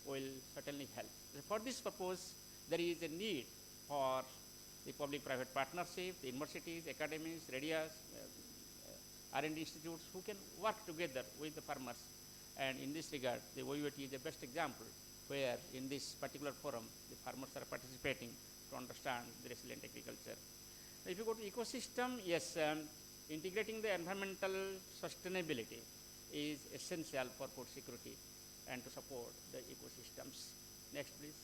will certainly help. For this purpose, there is a need for the public-private partnership, the universities, academies, radios, R&D institutes who can work together with the farmers. And in this regard, the OUAT is the best example where in this particular forum, the farmers are participating to understand the resilient agriculture. Now, if you go to ecosystem, yes, integrating the environmental sustainability is essential for food security and to support the ecosystems. Next, please.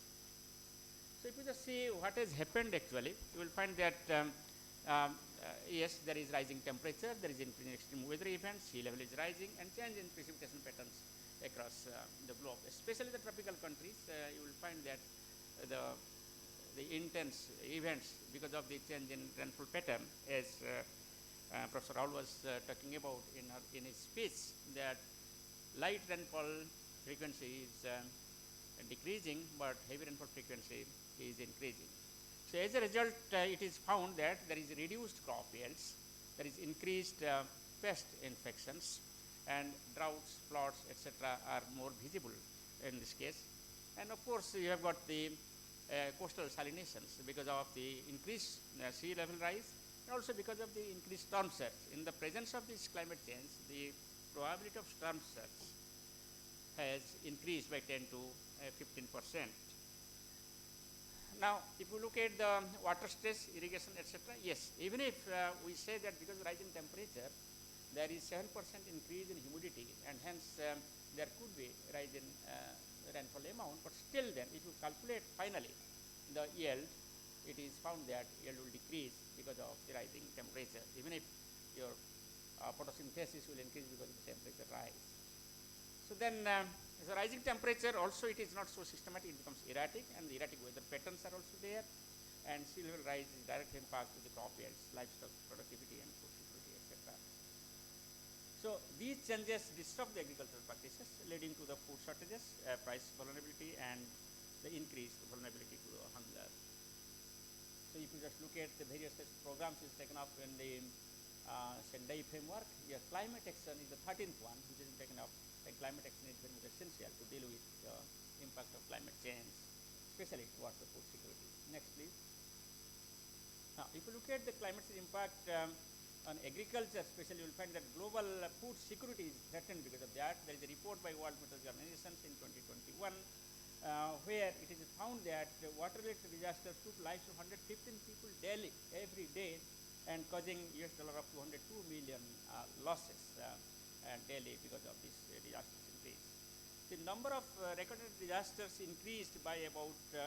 So if you just see what has happened actually, you will find that yes, there is rising temperature, there is increasing extreme weather events, sea level is rising, and change in precipitation patterns across the globe. Especially the tropical countries, you will find that the intense events because of the change in rainfall pattern, as Professor Raul was talking about in his speech, that light rainfall frequency is decreasing, but heavy rainfall frequency is increasing. So as a result, it is found that there is reduced crop yields, there is increased pest infections, and droughts, floods, etc. are more visible in this case. And of course, you have got the coastal salinations because of the increased sea level rise, and also because of the increased storm surge. In the presence of this climate change, the probability of storm surge has increased by 10 to 15%. Now, if you look at the water stress, irrigation, etc., yes, even if we say that because of rising temperature, there is 7% increase in humidity, and hence there could be rise in rainfall amount, but still then, if you calculate finally the yield, it is found that yield will decrease because of the rising temperature, even if your photosynthesis will increase because of the temperature rise. So then, the rising temperature also it is not so systematic, it becomes erratic, and the erratic weather patterns are also there, and sea level rise is direct impact to the crop yields, livestock productivity, and food security, etc. So these changes disrupt the agricultural practices, leading to the food shortages, price vulnerability, and the increased vulnerability to hunger. So if you just look at the various programs is taken up in the Sendai framework, your climate action is the 13th one, which is taken up. And climate action is very much essential to deal with the impact of climate change, especially towards the food security. Next, please. Now, if you look at the climate change impact on agriculture, especially, you will find that global food security is threatened because of that. There is a report by World Meteorological Organization in 2021 where it is found that water-related disasters took lives of 115 people daily, every day, and causing US dollar of 202 million losses daily because of this disasters increase. The number of recorded disasters increased by about 5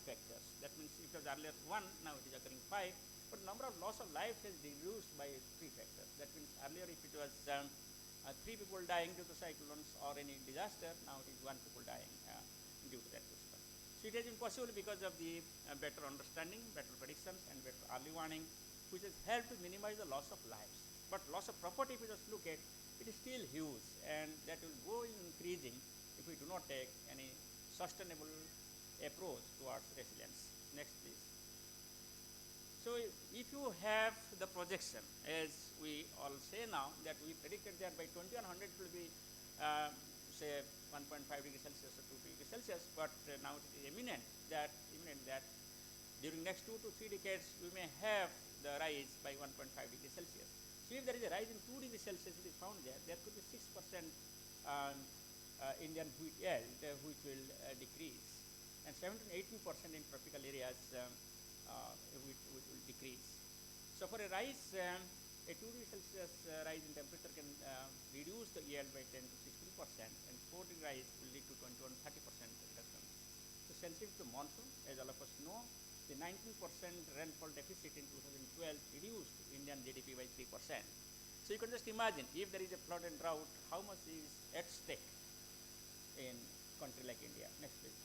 factors. That means it was earlier 1, now it is occurring 5. But number of loss of lives has reduced by 3 factors. That means earlier if it was 3 people dying due to cyclones or any disaster, now it is 1 people dying due to that system. So it has been possible because of the better understanding, better predictions, and better early warning, which has helped to minimize the loss of lives. But loss of property, if you just look at, it is still huge, and that will go increasing if we do not take any sustainable approach towards resilience. Next, please. So if you have the projection, as we all say now, that we predicted that by 2100 it will be, say, 1.5 degrees Celsius or 2 degrees Celsius, but now it is imminent that during next 2 to 3 decades we may have the rise by 1.5 degrees Celsius. So if there is a rise in 2 degrees Celsius, it is found there could be 6% Indian wheat yield which will decrease, and 17 to 18% in tropical areas which will decrease. So for a rise, a 2 degrees Celsius rise in temperature can reduce the yield by 10 to 16%, and 4 degree rise will lead to 21 to 30% reduction. So sensitive to monsoon, as all of us know, the 19% rainfall deficit in 2012 reduced Indian GDP by 3%. So you can just imagine if there is a flood and drought, how much is at stake in a country like India. Next, please.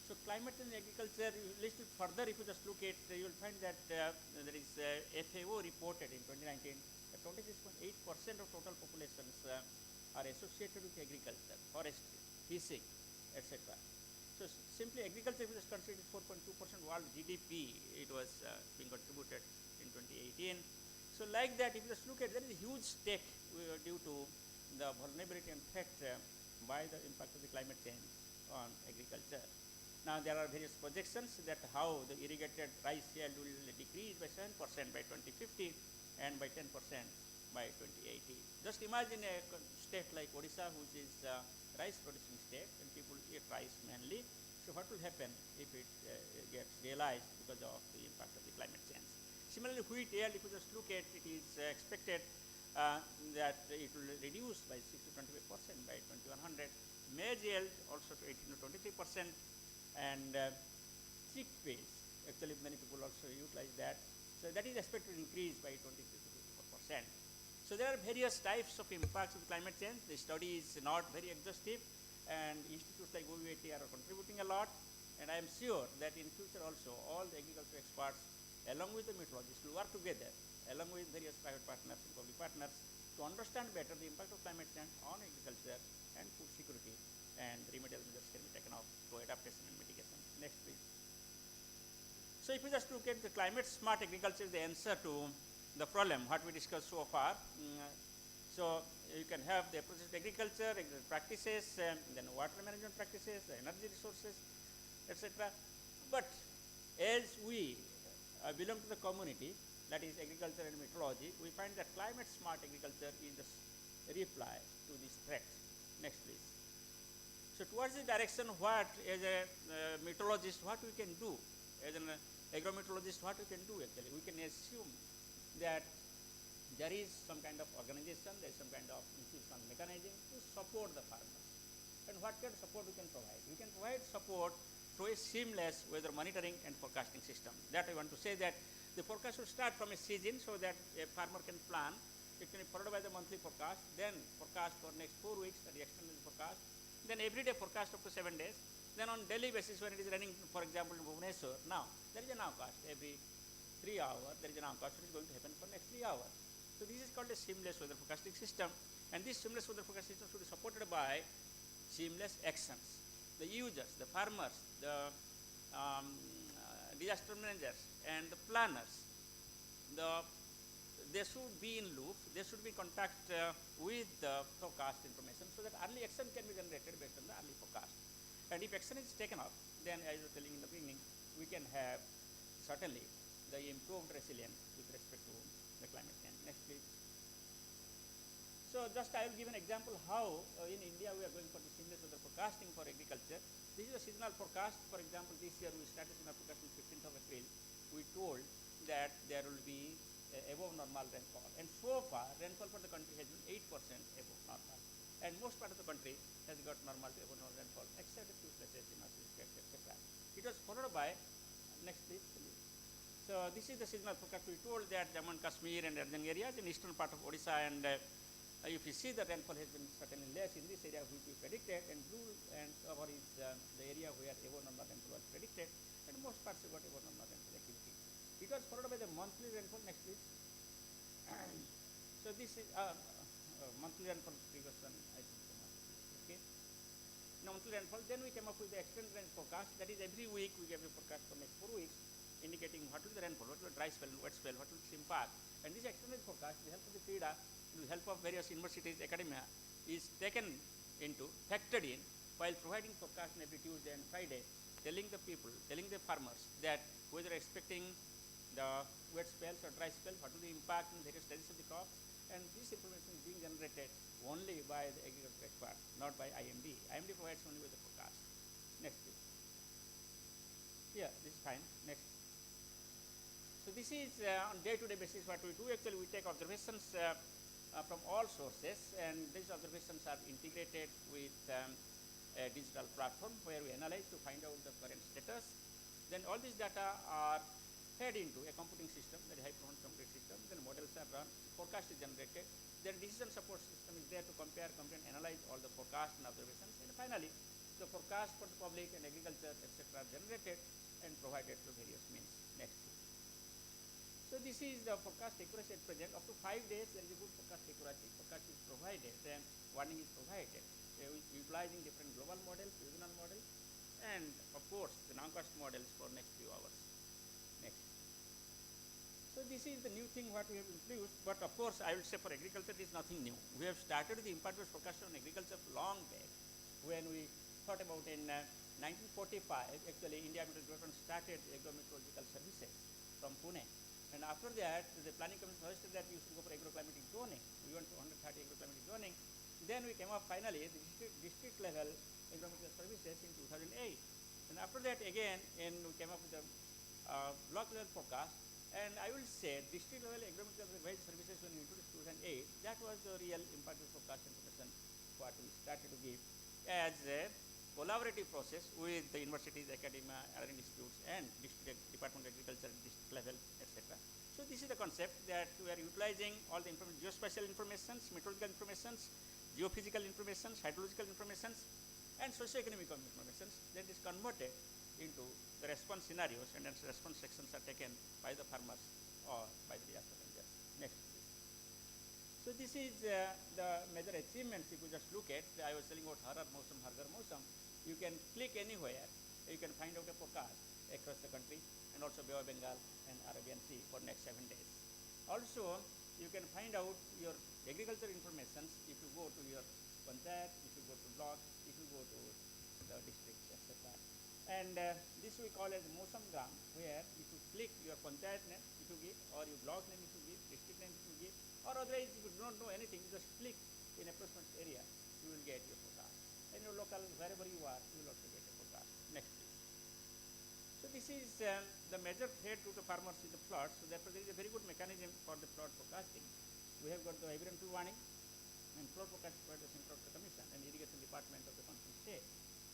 So climate and agriculture, little further, if you just look at, you will find that there is FAO reported in 2019 that 26.8% of total populations are associated with agriculture, forestry, fishing, etc. So simply agriculture, if you just consider 4.2% world GDP, it was being contributed in 2018. So like that, if you just look at, there is a huge stake due to the vulnerability and threat by the impact of the climate change on agriculture. Now there are various projections that how the irrigated rice yield will decrease by 7% by 2050 and by 10% by 2080. Just imagine a state like Odisha, which is a rice producing state, and people eat rice mainly. So what will happen if it gets realized because of the impact of the climate change? Similarly, wheat yield, if you just look at it, is expected that it will reduce by 6 to 25% by 2100. Maize yield also to 18 to 23%, and chickpeas, actually many people also utilize that. So that is expected to increase by 23 to 54%. So there are various types of impacts of climate change. The study is not very exhaustive, and institutes like OUAT are contributing a lot. And I am sure that in future also all the agriculture experts, along with the meteorologists, will work together, along with various private partners and public partners, to understand better the impact of climate change on agriculture and food security, and remedial measures can be taken off for adaptation and mitigation. Next, please. So if we just look at the climate smart agriculture, the answer to the problem what we discussed so far. So you can have the processed agriculture practices, then water management practices, the energy resources, etc. But as we belong to the community, that is agriculture and meteorology, we find that climate smart agriculture is the reply to this threat. Next, please. So towards the direction, what as a meteorologist, what we can do, as an agrometeorologist, what we can do actually, we can assume that there is some kind of organization, there is some kind of institutional mechanism to support the farmers. And what kind of support we can provide? We can provide support through a seamless weather monitoring and forecasting system. That I want to say that the forecast should start from a season so that a farmer can plan. It can be followed by the monthly forecast, then forecast for next 4 weeks, that is extended forecast, then everyday forecast up to 7 days, then on daily basis when it is running, for example, in Bhubaneswar, now there is a nowcast every 3 hours, there is a nowcast which is going to happen for next 3 hours. So this is called a seamless weather forecasting system, and this seamless weather forecasting system should be supported by seamless actions. The users, the farmers, the disaster managers, and the planners, they should be in loop, they should be in contact with the forecast information so that early action can be generated based on the early forecast. And if action is taken up, then as I was telling in the beginning, we can have certainly the improved resilience with respect to the climate change. Next, please. So just I will give an example how in India we are going for the seamless weather forecasting for agriculture. This is a seasonal forecast. For example, this year we started seasonal forecast on 15th of April. We told that there will be above normal rainfall, and so far rainfall for the country has been 8% above normal, and most part of the country has got normal to above normal rainfall except a few places in etc. It was followed by, next please. So this is the seasonal forecast. We told that Jammu and Kashmir and urban areas in eastern part of Odisha, and if you see the rainfall has been certainly less in this area which we predicted, and blue and cover is the area where above normal rainfall was predicted, and most parts have got above normal rainfall activity. It was followed by the monthly rainfall. Next, please. So this is monthly rainfall previous one, I think. Okay. Now monthly rainfall. Then we came up with the extended range forecast. That is every week we gave a forecast for next 4 weeks, indicating what will be the rainfall, what will be the dry spell, wet spell, what will be the impact. And this extended forecast, with the help of the FIDA, with the help of various universities, academia, is taken into, factored in, while providing forecast every Tuesday and Friday, telling the people, telling the farmers that whether expecting the wet spells or dry spell, what will the impact in various stages of the crop, and this information is being generated only by the agriculture experts, not by IMD. IMD provides only with the forecast. Next, please. Yeah, this is fine. Next. So this is on day-to-day basis what we do. Actually, we take observations from all sources, and these observations are integrated with a digital platform where we analyze to find out the current status. Then all these data are fed into a computing system, very high performance computing system. Then models are run, forecast is generated. Then decision support system is there to compare, and analyze all the forecast and observations. And finally, the forecast for the public and agriculture, etc., generated and provided through various means. Next. So this is the forecast accuracy at present. Up to 5 days, there is a good forecast accuracy. Forecast is provided, then warning is provided, utilizing different global models, regional models, and of course the nowcast models for next few hours. Next. So this is the new thing what we have introduced, but of course I will say for agriculture it is nothing new. We have started the impact-based forecast on agriculture long back, when we thought about in 1945, actually India Meteorological started agrometeorological services from Pune. And after that, the planning commission suggested that we should go for agroclimatic zoning. We went to 130 agroclimatic zoning. Then we came up finally the district level agrometeorological services in 2008. And after that again, we came up with the block level forecast. And I will say district level agrometeorological advisory services when we introduced 2008, that was the real impact of forecast information what we started to give as a collaborative process with the universities, academia, other institutes, and district Department of Agriculture, district level, etc. So this is the concept that we are utilizing all the geospatial informations, meteorological informations, geophysical informations, hydrological informations, and socioeconomic informations that is converted into the response scenarios, and then response sections are taken by the farmers or by the disaster managers. Next, please. So this is the major achievements. If you just look at, I was telling about Harar Mausam, Hargar Mausam. You can click anywhere, you can find out a forecast across the country, and also Bay of Bengal and Arabian Sea for next 7 days. Also, you can find out your agriculture information if you go to your panchayat, if you go to block, if you go to the districts, etc. And this we call as Mosam Gram, where if you click your panchayat name, if you give, or your block name if you give, district name if you give, or otherwise if you do not know anything, just click in a approximate area, you will get your forecast. And your local, wherever you are, you will also get a forecast. Next, please. So this is the major threat to the farmers in the floods. So therefore, there is a very good mechanism for the flood forecasting. We have got the environmental warning and flood forecast by the Central Commission and Irrigation Department of the concerned state.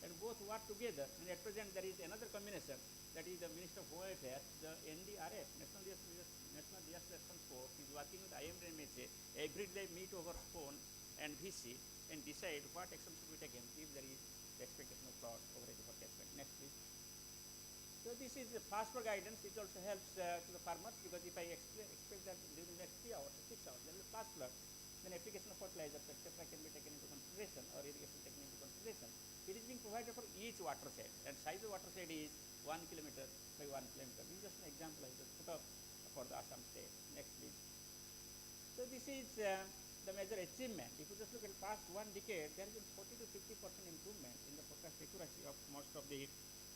And both work together. And at present, there is another combination, that is the Minister of Home Affairs, the NDRF, National Disaster Response Force, is working with IMD and MHA. Every day meet over phone and VC and decide what action should be taken if there is the expectation of flood over a river catchment. Next, please. So this is the fast for guidance. It also helps to the farmers, because if I expect that during the next 3 hours or 6 hours there will be fast flood, then application of fertilizers, etc. can be taken into consideration, or irrigation taken into consideration. It is being provided for each watershed, and size of watershed is 1 kilometer by 1 kilometer. This is just an example I just put up for the Assam state. Next, please. So this is the major achievement. If you just look at past 1 decade, there has been 40 to 50% improvement in the forecast accuracy of most of the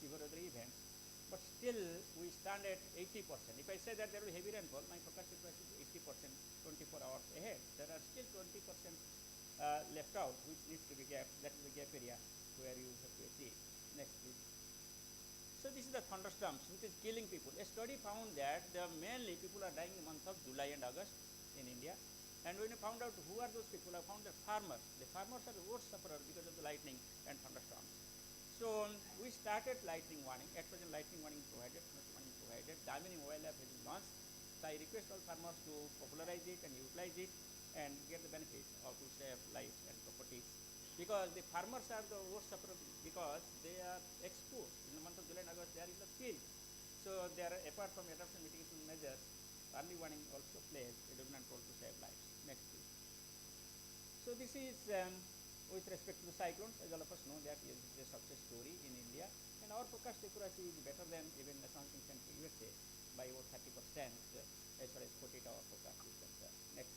severe weather events. But still, we stand at 80%. If I say that there will be heavy rainfall, my forecast accuracy is 80%, 24 hours ahead. There are still 20% left out, which needs to be gapped. That is the gap area where you have to achieve. Next, please. So this is the thunderstorms, which is killing people. A study found that mainly people are dying in the month of July and August in India. And when we found out who are those people, I found that farmers. The farmers are the worst sufferers because of the lightning and thunderstorms. So we started lightning warning. At present, lightning warning provided, Damini mobile app has been launched. So I request all farmers to popularize it and utilize it and get the benefit of to save lives and properties. Because the farmers are the worst sufferers, because they are exposed. In the month of July and August, they are in the field. So they are, apart from adoption mitigation measures, early warning also plays a dominant role to save lives. Next, please. So this is with respect to the cyclones. As all of us know, that is a success story in India, and our forecast accuracy is better than even National Center USA by about 30% as far as 48-hour forecast is concerned. Next.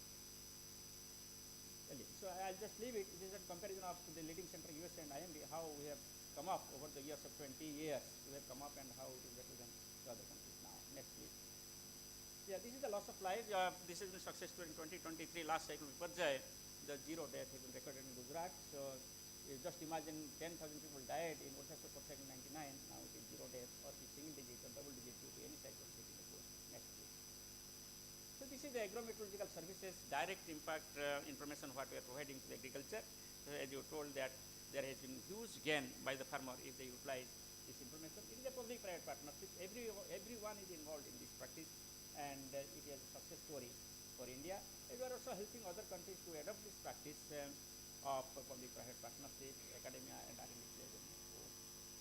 So I'll just leave it. This is a comparison of the leading center USA and IMD, how we have come up over the years of 20 years. We have come up, and how it is better than the other countries now. Next, please. Yeah, this is the loss of life. This has been success story in 2023. Last cycle, Viparjay, the 0 death has been recorded in Gujarat. So you just imagine 10,000 people died in Odisha for cycle 99. Now it is 0 death, or it is single digit or double digit due to any cyclone hitting the coast. Next, please. So this is the agrometeorological services direct impact information what we are providing to the agriculture. So as you told that there has been huge gain by the farmer if they utilize this information. It is a public-private partnership. Everyone is involved in this practice, and it is a success story for India. We are also helping other countries to adopt this practice of public-private partnership, academia, and R&D plays a main role.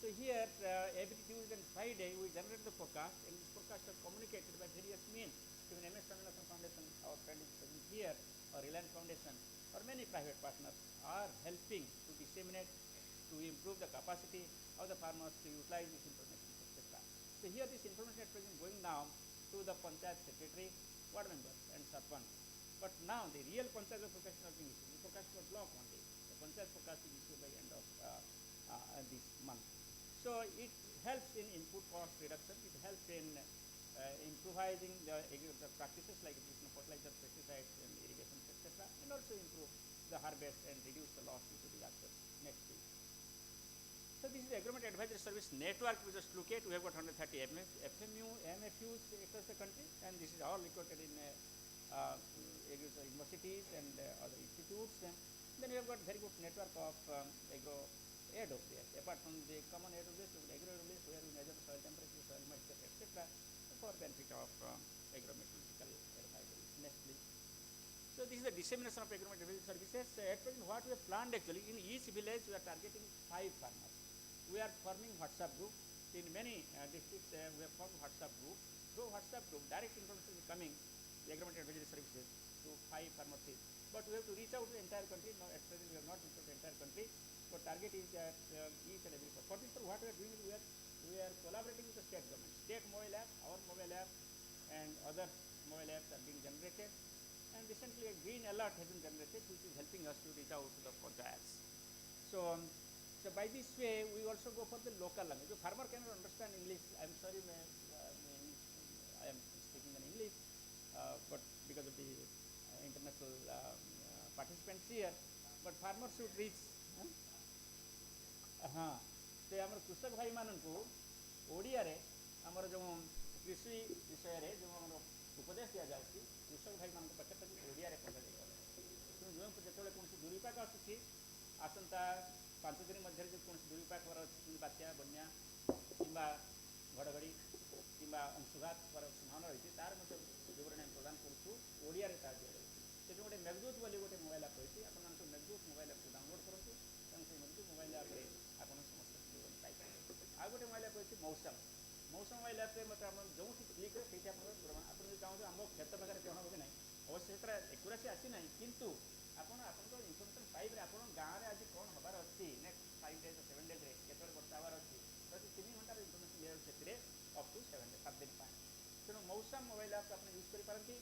So here, every Tuesday and Friday, we generate the forecast, and this forecast are communicated by various means. Even MS Swaminathan Foundation, our friend is present here, or Reliance Foundation, or many private partners are helping to disseminate, to improve the capacity of the farmers to utilize this information, etc. So here, this information is present going now to the Panchayat Secretary, ward members, and Sarpanch. But now the real Panchayat forecast is being issued. The forecast was block only. The Panchayat forecast is issued by end of this month. So it helps in input cost reduction. It helps in improvising the practices like fertilizer, pesticides, and irrigation, etc., and also improve the harvest and reduce the loss due to disaster. Next, please. So this is the Agreement Advisory Service network we just look at. We have got 130 MFUs across the country, and this is all located in universities and other institutes. And then we have got very good network of agro AWS. Apart from the common AWS, agro AWS, where we measure soil temperature, soil moisture, etc., for benefit of agro-meteorological advisory. Next, please. So this is the dissemination of agro advisory services. At present, what we have planned actually, in each village we are targeting 5 farmers. We are forming WhatsApp group. In many districts, we have formed WhatsApp group. Through WhatsApp group, direct information is coming, the agreement advisory services, to 5 farmers. But we have to reach out to the entire country. Now, at present, we have not reached out to the entire country. But target is that each and every. For this, what we are doing is we are collaborating with the state government. State mobile app, our mobile app, and other mobile apps are being generated. And recently, a green alert has been generated, which is helping us to reach out to the panchayats. So by this way, we also go for the local language. The farmer cannot understand English. I am sorry, I am speaking in English, but because of the international participants here, but farmers should reach. से आमर कृषक भाई मानन को ओडिया रे आमर जो कृषि विषय रे जो आमर उपदेश दिया जाउची कृषक भाई मान को पक्ष तक ओडिया रे पहुंचा जाय तो जो जेतले कोन दुरीपाक आसुची आसंता 5 दिन मध्य जो कोन दुरीपाक वर बात्या बन्या किंबा घड़घड़ी किंबा अंशुघात पर संभावना रही तार मते विवरण प्रदान करछु ओडिया रे तार दिया से गोटे मेघदूत बोली गोटे मोबाइल ऐप रही आपन मानक मेघदूत मोबाइल ऐप डाउनलोड करंतु तन से मेघदूत मोबाइल ऐप रे आपन समस्त विवरण पाई पाए आ गोटे मोबाइल ऐप रही मौसम मोबाइल ऐप रे मतलब हम जो क्लिक रे सेठी आपन जो चाहू हम खेत बगर कोन हो नै अवश्य सेतरा एक्यूरेसी आसी नै किंतु आपन को इन्फॉर्मेशन पाइब रे आपन गां रे आज कोन हबार अछि नेक्स्ट 5 डेज 7 डेज रे केतरे वर्षा हबार अछि प्रति 3 घंटा रे इन्फॉर्मेशन ले सेतरे अप टू 7 डेज 7 दिन पाए तेनो मौसम मोबाइल ऐप आपन यूज करि पारंती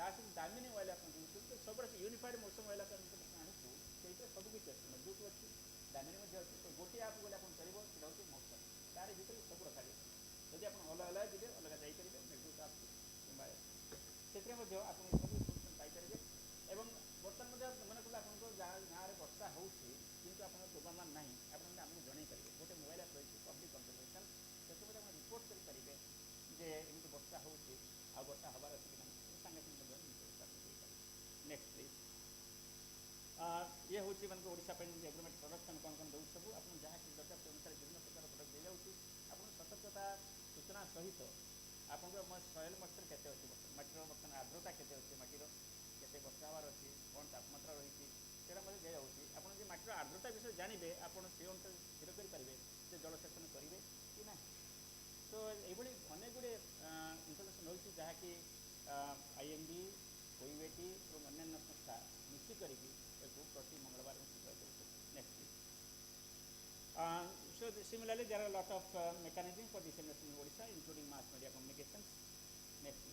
दासिन दामिनी मोबाइल ऐप यूज करि सब रे यूनिफाइड मौसम मोबाइल ऐप आनिछु सेइते सब किछ अछि मजबूत अछि दामिनी मध्ये अछि तो गोटी ऐप बोले आपन करिवो सेटा होछि मौसम तारे भितर सब रखा जाय यदि आपन अलग अलग दिबे अलग जाई करिवे मजबूत ऐप किंबा सेतरे मध्ये आपन सब इन्फॉर्मेशन पाई करिवे एवं वर्तमान मध्ये मन कला आपन को गां रे वर्षा होउछि किंतु आपन पूर्वानुमान नाही आपन आपन जणै करिवे गोटे मोबाइल ऐप रही पब्लिक कंसल्टेशन सेतो मध्ये आपन रिपोर्ट करि करिवे जे एमिति वर्षा होउछि आ वर्षा हबार अछि कि नाही संगे मध्ये नेक्स्ट प्लीज ये होची मन को ओडिसा पेन एग्रीमेंट प्रोडक्शन कोन दउ सब आपन जहा कि दरकार से अनुसार विभिन्न प्रकार प्रोडक्ट दे जाउछि आपन सतर्कता सूचना सहित आपन को सॉइल मॉइस्चर केते अछि माटीर बर्तन आर्द्रता केते अछि माटीर केते वर्षा हबार अछि कोन तापमात्रा रहिछि सेरा मध्ये दे जाउछि आपन जे माटीर आर्द्रता विषय जानिबे आपन से अनुसार स्थिर करि परिबे से जल सेचन करिवे कि नाही तो एबडी अनेक गुडे इन्फॉर्मेशन होछि जहा कि आईएमडी OUAT और अन्य संस्था मिसी करिकी एक प्रति मंगलवार में शिकायत होती next so similarly there are a lot of mechanisms for dissemination in Odisha including mass media communications next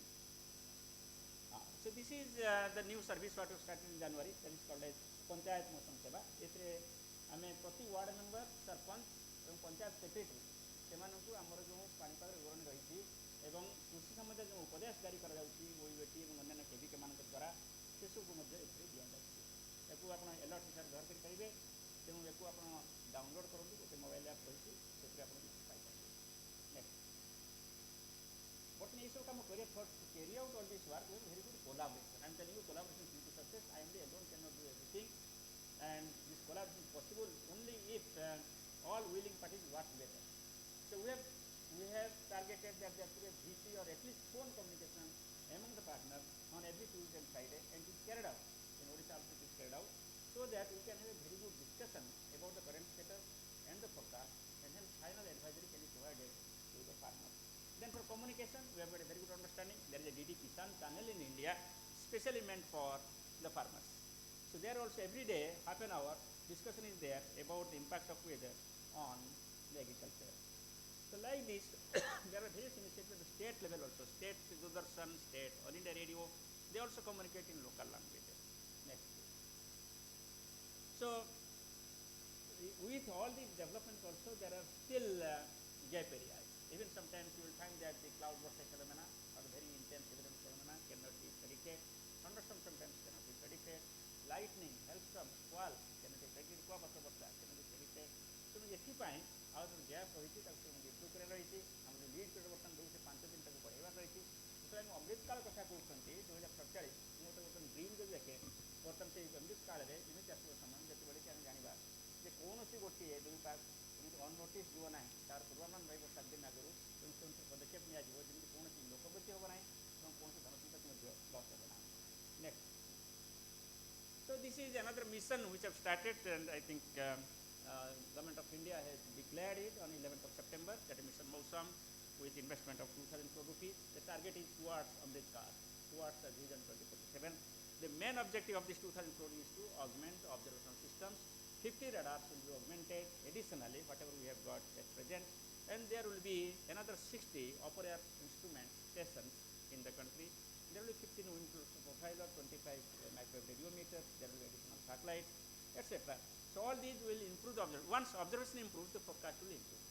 so this is the new service what we started in January that is called as panchayat motion seva एतरे हमें प्रति ward member sarpanch और panchayat secretary सेमानकु हमर जो पानीपाग विवरण रही एवं कृषि संबंधी जो उपदेश जारी करा जाउछि OUAT एवं अन्य केबीके मान द्वारा से सब को मध्ये एथरे दिया जाउछि एको आपण अलर्ट हिसाब घर कर करिवे तेनु एको आपण डाउनलोड करंतु गोटे मोबाइल ऐप रही सेथरे आपण पाई पाइबे नेक्स्ट बट नै सब काम करिया for to carry out all this work with very good collaboration I am telling you collaboration is to success I am the alone cannot do everything and this collaboration is possible only if all willing parties work together so we have targeted that there should be a VC or at least phone communication among the partners on every Tuesday and Friday and it is carried out in Odisha also it is carried out so that we can have a very good discussion about the current status and the forecast and then final advisory can be provided to the farmers. Then for communication we have got a very good understanding. There is a DD Kisan channel in India specially meant for the farmers. So there also every day half an hour discussion is there about the impact of weather on the agriculture. So like this, there are various initiatives at the state level also. State Sudarshan, state All India Radio, they also communicate in local languages. Next. So with all these developments also, there are still gap areas. Even sometimes you will find that the cloud burst phenomena very intense evidence phenomena cannot be predicted. Thunderstorm sometimes cannot be predicted. Lightning, hailstorm, squall cannot be predicted. କୁଆପଥର ବର୍ଷା cannot be predicted. ତେଣୁ ଏଥିପାଇଁ ଆଉ ଯେଉଁ gap ରହିଛି ତାକୁ ସେମାନେ improve କରିବାର ରହିଛି। ଆମର ଯେଉଁ ଲିଡ୍ ପିରିୟଡ଼ ବର୍ତ୍ତମାନ ରହୁଛି 5 ଦିନ ତାକୁ ବଢ଼େଇବାର ରହିଛି। ଯେତେବେଳେ ଆମେ ଅମୃତକାଳ କଥା କହୁଛନ୍ତି 2047 ମୁଁ ଗୋଟେ ବର୍ତ୍ତମାନ ଡ୍ରିମ୍ ଯଦି ଦେଖେ ବର୍ତ୍ତମାନ ସେଇ ଅମୃତ କାଳରେ ଯେମିତି ଆସିବ ସମୟ ଯେତେବେଳେ କି ଆମେ ଜାଣିବା ଯେ କୌଣସି ଗୋଟିଏ ଦୁର୍ବିପାକ ଯେମିତି ଅନୋଟିସ୍ ଯିବ ନାହିଁ ତାର ପୂର୍ବାନୁମାନ ରହିବ 7 ଦିନ ଆଗରୁ ତେଣୁ ସେ ଅନୁସାରେ ପଦକ୍ଷେପ ନିଆଯିବ ଯେମିତି କୌଣସି ଲୋକ ମୃତ୍ୟୁ ହେବ ନାହିଁ ଏବଂ କୌଣସି ଧନସମ୍ପତ୍ତି ମଧ୍ୟ ଲସ୍ ହେବ ନାହିଁ। Next, so this is another mission which have started and I think Government of India has declared it on 11th of September, that is Mission Mausam, with investment of 2,000 crore rupees. The target is towards Amrit Kaal, towards the Vision 2047. The main objective of this 2,000 crore is to augment observational systems. 50 radars will be augmented additionally, whatever we have got at present, and there will be another 60 upper air instrument stations in the country. There will be 15 wind profiler, 25 microwave radiometers, there will be additional satellites, etc. So all these will improve the observation. Once observation improves, the forecast will improve.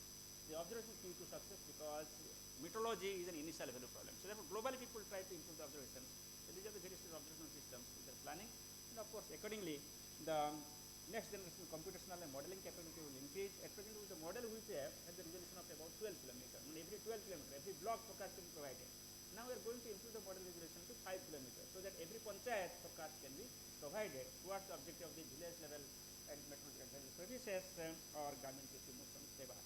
The observation is key to success because meteorology is an initial value problem. So therefore, globally people try to improve the observations. So these are the various observational systems which are planning. And of course, accordingly, the next generation computational and modeling capability will increase. At present, with the model which we have has the resolution of about 12 kilometers. I mean, every 12 kilometers, every block forecast can be provided. Now we are going to improve the model resolution to 5 kilometers so that every panchayat forecast can be provided towards the objective of the village level and meteorological services or government issue motion seva.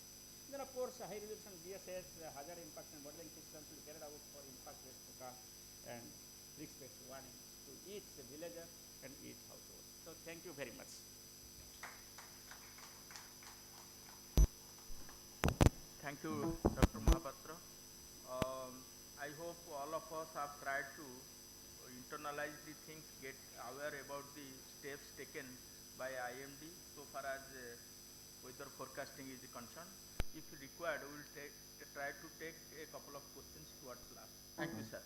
Then of course high resolution GSS hazard impact and modeling systems will be carried out for impact based forecast and risk based warning to each villager and each household. So thank you very much. Thank you, Dr. Mahapatra. I hope all of us have tried to internalize the things, get aware about the steps taken by IMD so far as weather forecasting is concerned. If required, we will try to take a couple of questions towards last. Thank you, sir.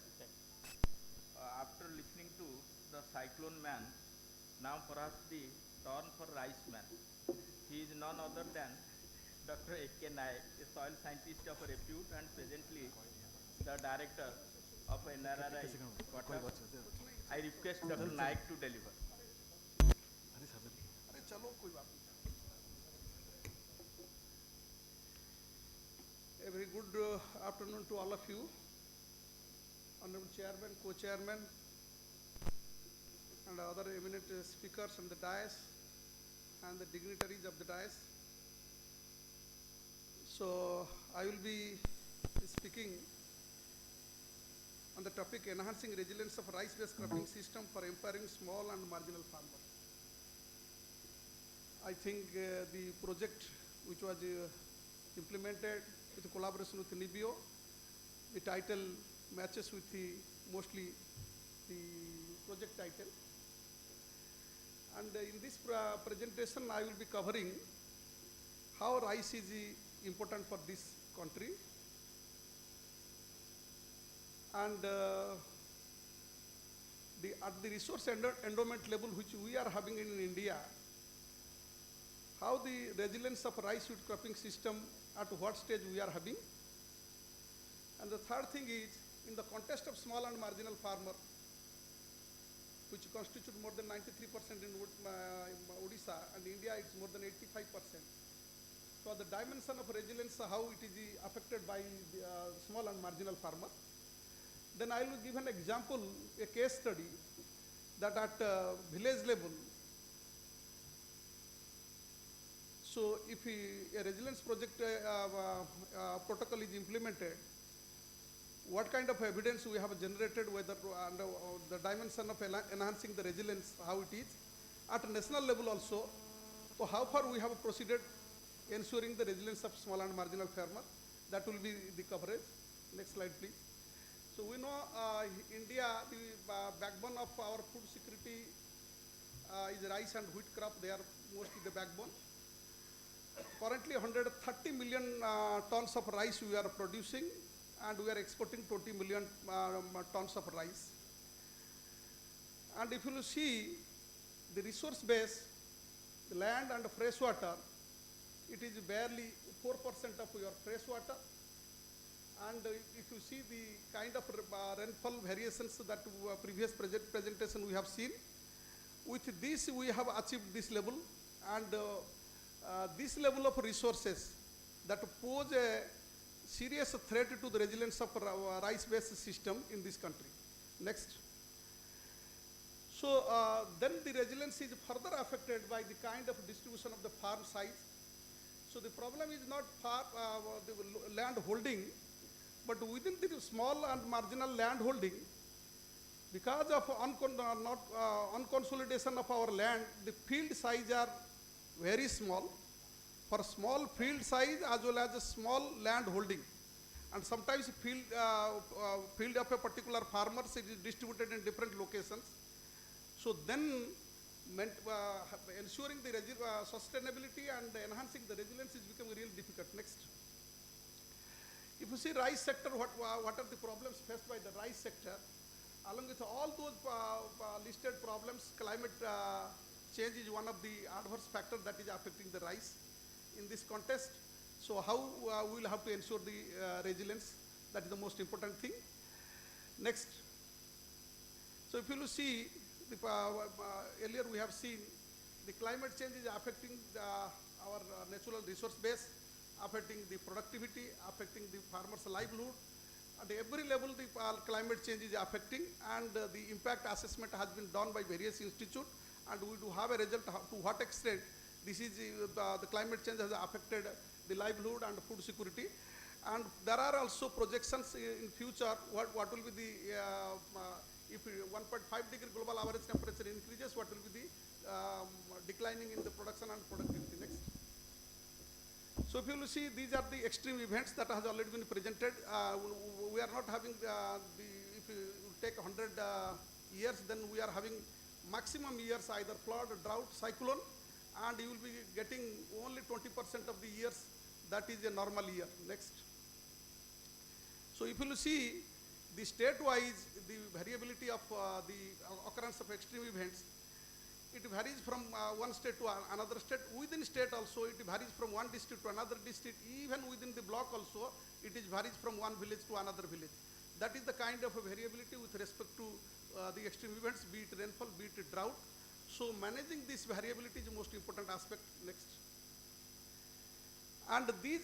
After listening to the cyclone man, now perhaps the turn for rice man. He is none other than Dr. A.K. Naik, a soil scientist of repute and presently the director of NRRI quarters. I request Dr. Naik to deliver. A very good afternoon to all of you, Honorable Chairman, Co-Chairman, and other eminent speakers on the dais, and the dignitaries of the dais. So I will be speaking on the topic enhancing resilience of rice-based cropping system for empowering small and marginal farmers. I think the project which was implemented with collaboration with Nibio, the title matches with the mostly the project title. And in this presentation I will be covering how rice is important for this country, and at the resource endowment level which we are having in India, how the resilience of rice wheat cropping system at what stage we are having. And the third thing is, in the context of small and marginal farmer, which constitute more than 93% in Odisha, and India it's more than 85%. So the dimension of resilience, how it is affected by the small and marginal farmer. Then I will give an example, a case study, that at village level, so if a resilience project protocol is implemented, what kind of evidence we have generated, whether under the dimension of enhancing the resilience, how it is. At national level also, so how far we have proceeded ensuring the resilience of small and marginal farmer. That will be the coverage. Next slide, please. So we know India, the backbone of our food security is rice and wheat crop. They are mostly the backbone. Currently 130 million tons of rice we are producing, and we are exporting 20 million tons of rice. And if you see the resource base, the land and fresh water, it is barely 4% of your fresh water And if you see the kind of rainfall variations that previous presentation we have seen, with this we have achieved this level, and this level of resources that pose a serious threat to the resilience of rice-based system in this country. Next. So then the resilience is further affected by the kind of distribution of the farm size. So the problem is not the land holding, but within the small and marginal land holding, because of unconsolidation of our land, the field size are very small. For small field size as well as a small land holding, and sometimes field of a particular farmers it is distributed in different locations. So then ensuring the sustainability and enhancing the resilience is becoming really difficult. Next. If you see rice sector, what are the problems faced by the rice sector? Along with all those listed problems, climate change is one of the adverse factors that is affecting the rice in this context. So how we will have to ensure the resilience, that is the most important thing. Next. So if you will see, earlier we have seen the climate change is affecting our natural resource base, affecting the productivity, affecting the farmers' livelihood. At every level the climate change is affecting, and the impact assessment has been done by various institutes, and we do have a result to what extent this is the climate change has affected the livelihood and food security. And there are also projections in future what will be the if 1.5 degree global average temperature increases, what will be the declining in the production and productivity. Next. So if you will see, these are the extreme events that has already been presented. We are not having if you take 100 years, then we are having maximum years either flood, drought, cyclone, and you will be getting only 20% of the years that is a normal year. Next. So if you will see the state-wise, the variability of the occurrence of extreme events, it varies from one state to another state. Within state also, it varies from one district to another district. Even within the block also, it varies from one village to another village. That is the kind of a variability with respect to the extreme events, be it rainfall, be it drought. So managing this variability is the most important aspect. Next. And these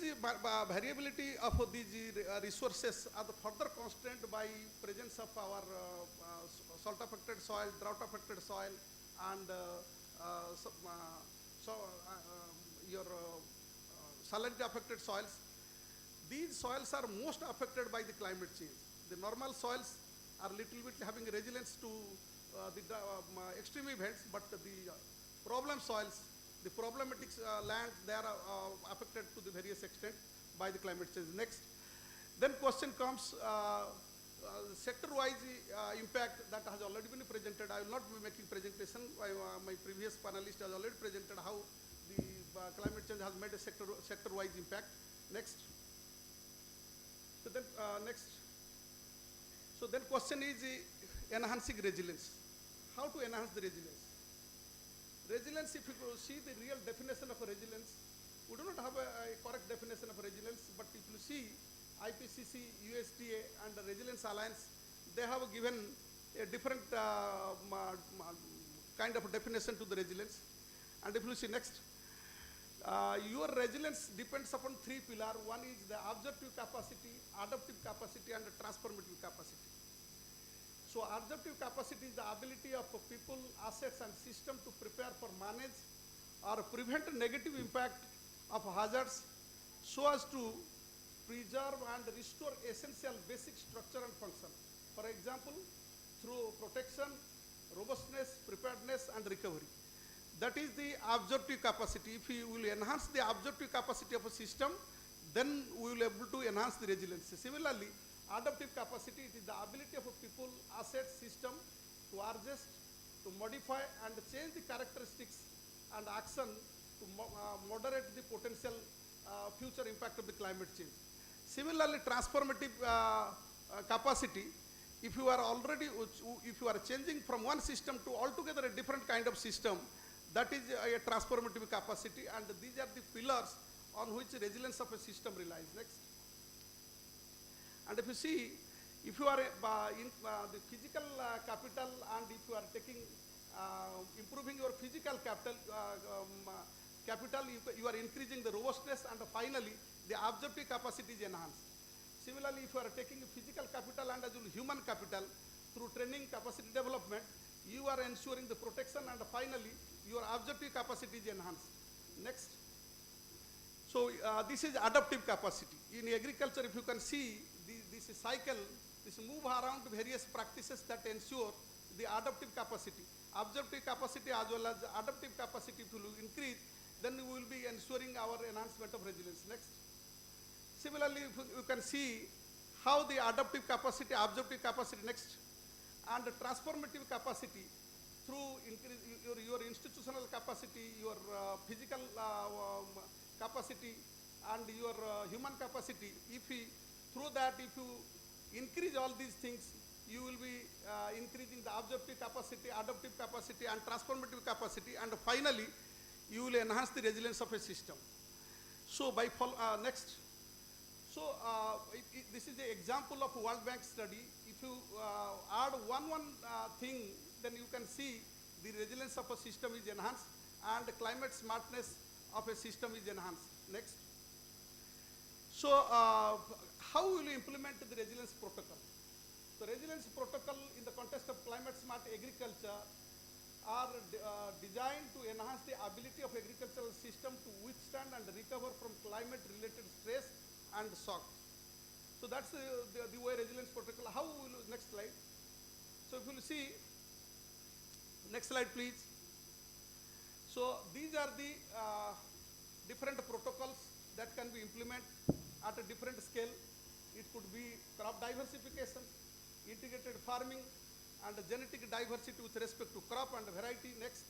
variability of these resources are further constrained by presence of our salt affected soil, drought affected soil, and your salinity affected soils. These soils are most affected by the climate change. The normal soils are little bit having resilience to the extreme events, but the problem soils, the problematic lands, they are affected to the various extent by the climate change. Next. Then question comes, sector-wise impact that has already been presented. I will not be making presentation. My previous panelist has already presented how the climate change has made a sector-wise impact. Next. So then next. So then question is enhancing resilience. How to enhance the resilience? Resilience, if you see the real definition of resilience, we do not have a correct definition of resilience, but if you see IPCC, USDA, and the Resilience Alliance, they have given a different kind of definition to the resilience. And if you see next, your resilience depends upon three pillars. One is the absorptive capacity, adaptive capacity, and the transformative capacity. So absorptive capacity is the ability of people, assets, and system to prepare for, manage, or prevent negative impact of hazards so as to preserve and restore essential basic structure and function. For example, through protection, robustness, preparedness, and recovery. That is the absorptive capacity. If we will enhance the absorptive capacity of a system, then we will be able to enhance the resilience. Similarly, adaptive capacity, it is the ability of a people, assets, system to adjust, to modify, and change the characteristics and action to moderate the potential future impact of the climate change. Similarly, transformative capacity, if you are changing from one system to altogether a different kind of system, that is a transformative capacity, and these are the pillars on which resilience of a system relies. Next. And if you see, if you are in the physical capital, and if you are taking improving your physical capital, you are increasing the robustness, and finally the absorptive capacity is enhanced. Similarly, if you are taking physical capital and as well human capital through training, capacity development, you are ensuring the protection, and finally your absorptive capacity is enhanced. Next. So this is adaptive capacity. In agriculture, if you can see this cycle, this move around various practices that ensure the adaptive capacity. Absorptive capacity as well as adaptive capacity, if you increase, then we will be ensuring our enhancement of resilience. Next. Similarly, you can see how the adaptive capacity, absorptive capacity, next, and the transformative capacity through increase your institutional capacity, your physical capacity, and your human capacity. If through that, if you increase all these things, you will be increasing the absorptive capacity, adaptive capacity, and transformative capacity, and finally, you will enhance the resilience of a system. So by next. So this is an example of World Bank study. If you add one thing, then you can see the resilience of a system is enhanced and the climate smartness of a system is enhanced. Next. So how will you implement the resilience protocol? The resilience protocol in the context of climate smart agriculture are designed to enhance the ability of agricultural system to withstand and recover from climate related stress and shock. So that's the way resilience protocol. How will you, next slide. So if you will see, next slide please. So these are the different protocols that can be implemented at a different scale. It could be crop diversification, integrated farming, and genetic diversity with respect to crop and variety. Next.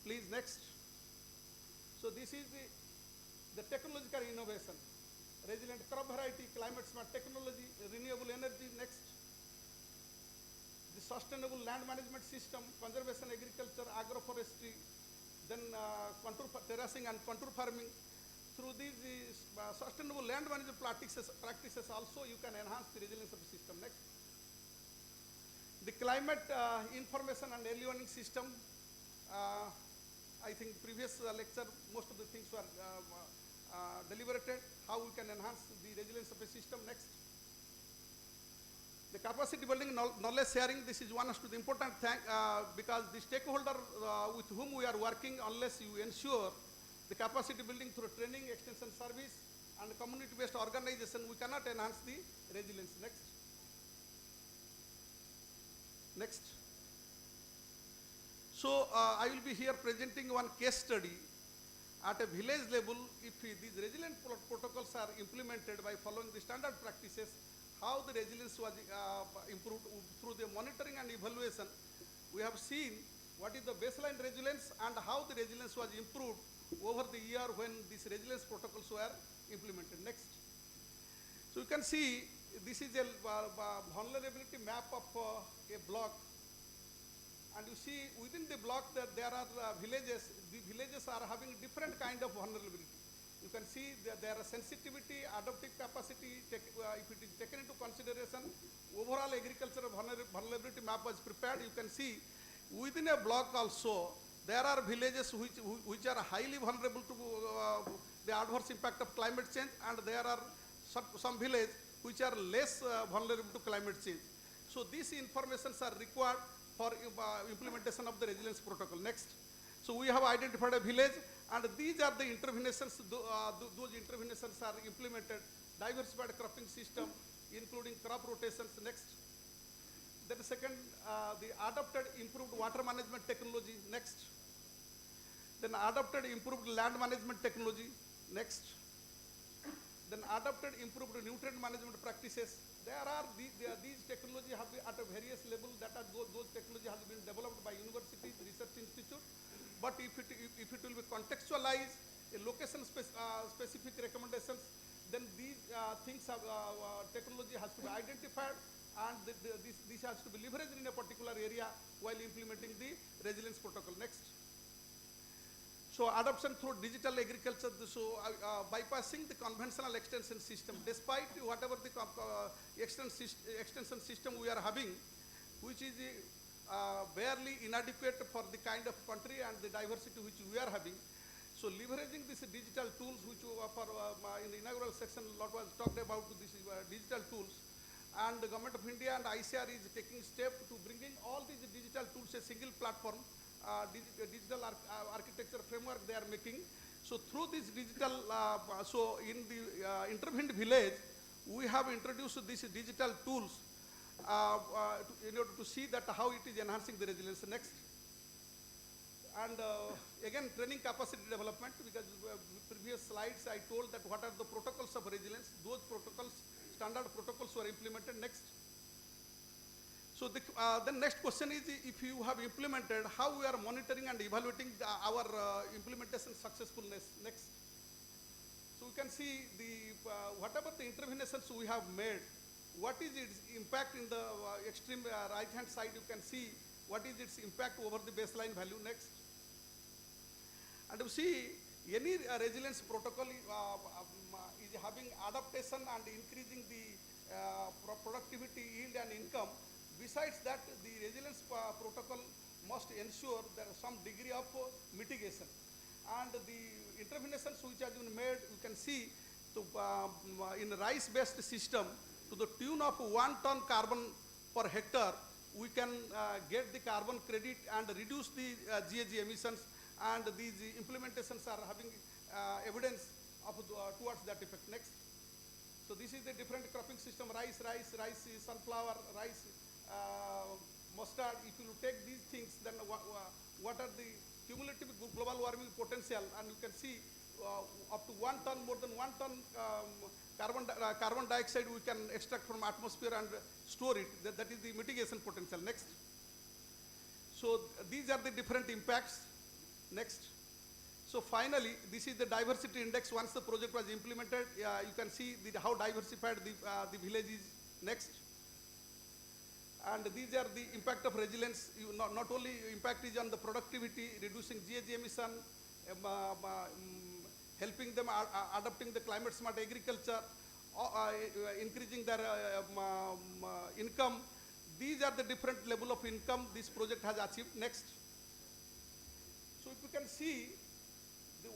Please, next. So this is the technological innovation. Resilient crop variety, climate smart technology, renewable energy. Next. The sustainable land management system, conservation agriculture, agroforestry, then terracing and contour farming. Through these sustainable land management practices also you can enhance the resilience of the system. Next. The climate information and early warning system. I think previous lecture, most of the things were deliberated, how we can enhance the resilience of a system. Next. The capacity building, knowledge sharing, this is one of the important thing because the stakeholder with whom we are working, unless you ensure the capacity building through training, extension service, and community-based organization, we cannot enhance the resilience. Next. Next. So I will be here presenting one case study at a village level. If these resilient protocols are implemented by following the standard practices, how the resilience was improved through the monitoring and evaluation. We have seen what is the baseline resilience and how the resilience was improved over the year when these resilience protocols were implemented. Next. So you can see this is a vulnerability map of a block, and you see within the block that there are villages. The villages are having different kind of vulnerability. You can see that there are sensitivity, adaptive capacity, if it is taken into consideration, overall agricultural vulnerability map was prepared. You can see within a block also, there are villages which are highly vulnerable to the adverse impact of climate change, and there are some villages which are less vulnerable to climate change. So these informations are required for implementation of the resilience protocol. Next. So we have identified a village, and these are the interventions. Those interventions are implemented. Diversified cropping system, including crop rotations. Next. Then second, the adopted improved water management technology. Next. Then adopted improved land management technology. Next. Then adopted improved nutrient management practices. There are these technology have been at a various level, that are those technology has been developed by universities, research institute. But if it will be contextualized, a location specific recommendations, then these things have technology has to be identified, and this has to be leveraged in a particular area while implementing the resilience protocol. Next. So adoption through digital agriculture, so bypassing the conventional extension system, despite whatever the extension system we are having, which is barely inadequate for the kind of country and the diversity which we are having. So leveraging these digital tools, which in the inaugural section a lot was talked about these digital tools, and the Government of India and ICR is taking step to bringing all these digital tools a single platform, digital architecture framework they are making. So through this digital, so in the intervened village, we have introduced these digital tools in order to see that how it is enhancing the resilience. Next. And again, training capacity development, because previous slides I told that what are the protocols of resilience. Those protocols, standard protocols were implemented. Next. So the next question is, if you have implemented, how we are monitoring and evaluating our implementation successfulness. Next. So we can see the whatever the interventions we have made, what is its impact in the extreme right hand side. You can see what is its impact over the baseline value. Next. And you see any resilience protocol is having adaptation and increasing the productivity, yield and income. Besides that, the resilience protocol must ensure there is some degree of mitigation. And the interventions which have been made, you can see in rice-based system, to the tune of 1 ton carbon per hectare, we can get the carbon credit and reduce the GHG emissions, and these implementations are having evidence of towards that effect. Next. So this is the different cropping system: rice, sunflower, rice, mustard. If you take these things, then what are the cumulative global warming potential? And you can see up to 1 ton, more than 1 ton carbon dioxide we can extract from atmosphere and store it. That is the mitigation potential. Next. So these are the different impacts. Next. So finally, this is the diversity index. Once the project was implemented, you can see how diversified the village is. Next. And these are the impact of resilience. Not only impact is on the productivity, reducing GHG emission, helping them adopting the climate smart agriculture, increasing their income. These are the different level of income this project has achieved. Next. So if you can see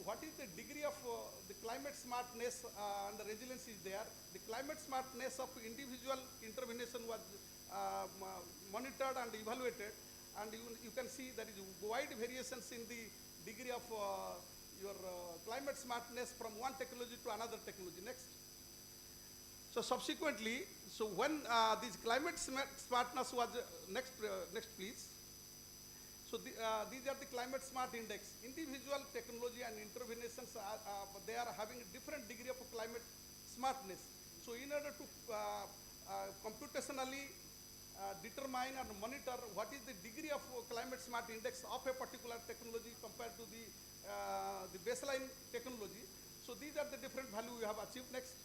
what is the degree of the climate smartness and the resilience is there. The climate smartness of individual intervention was monitored and evaluated, and you can see there is wide variations in the degree of your climate smartness from one technology to another technology. Next. So subsequently, so when this climate smartness was next please. So these are the climate smart index. Individual technology and interventions they are having a different degree of climate smartness. So in order to computationally determine and monitor what is the degree of climate smart index of a particular technology compared to the baseline technology. So these are the different value we have achieved. Next.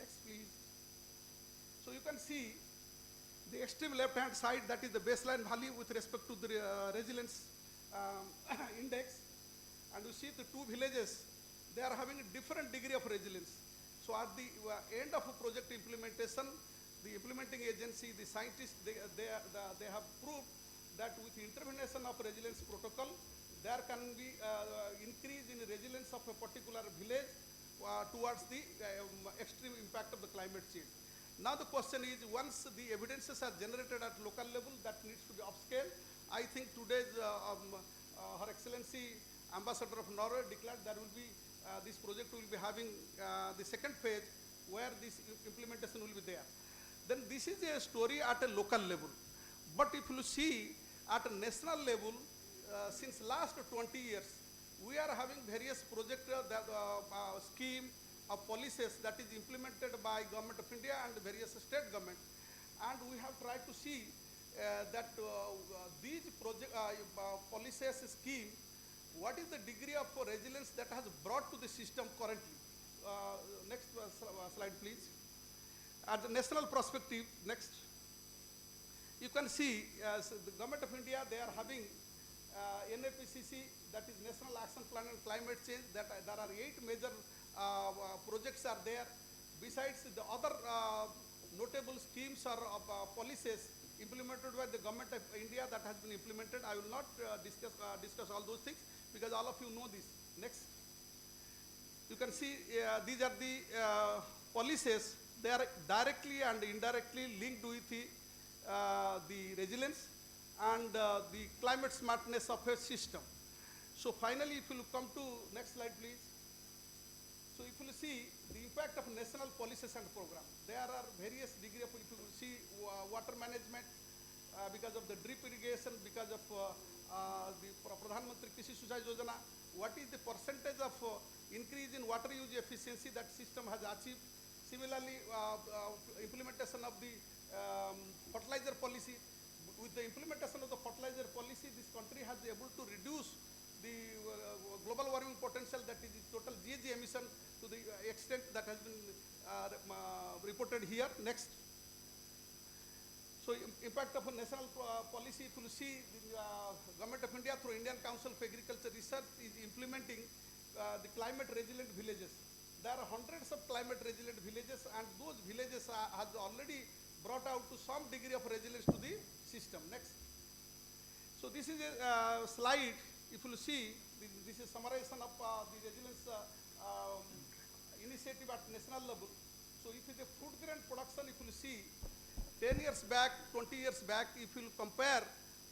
Next please. So you can see the extreme left hand side, that is the baseline value with respect to the resilience index, and you see the two villages, they are having a different degree of resilience. So at the end of a project implementation, the implementing agency, the scientists, they have proved that with intervention of resilience protocol, there can be increase in resilience of a particular village towards the extreme impact of the climate change. Now the question is, once the evidences are generated at local level, that needs to be upscale. I think today's Her Excellency Ambassador of Norway declared there will be this project will be having the second phase where this implementation will be there. Then this is a story at a local level. But if you see at a national level, since last 20 years, we are having various project scheme of policies that is implemented by Government of India and various state government, and we have tried to see that these project policies scheme, what is the degree of resilience that has brought to the system currently. Next slide please. At the national perspective, next, you can see the Government of India, they are having NAPCC, that is National Action Plan on Climate Change, that there are 8 major projects are there. Besides the other notable schemes or policies implemented by the government of India that has been implemented. I will not discuss all those things because all of you know this. Next. You can see these are the policies. They are directly and indirectly linked with the resilience and the climate smartness of a system. So finally, if you come to next slide, please. So if you see the impact of national policies and program, there are various degree of, if you see water management, because of the drip irrigation, because of the Pradhan Mantri Krishi Sinchai Yojana, what is the percentage of increase in water use efficiency that system has achieved. Similarly, implementation of the fertilizer policy. With the implementation of the fertilizer policy, this country has been able to reduce the global warming potential, that is the total GHG emission, to the extent that has been reported here. Next. So impact of a national policy, if you see the Government of India through Indian Council of Agriculture Research is implementing the climate resilient villages. There are hundreds of climate resilient villages, and those villages have already brought out to some degree of resilience to the system. Next. So this is a slide. If you see, this is summarization of the resilience initiative at national level. So if it is food grain production, if you see 10 years back, 20 years back, if you compare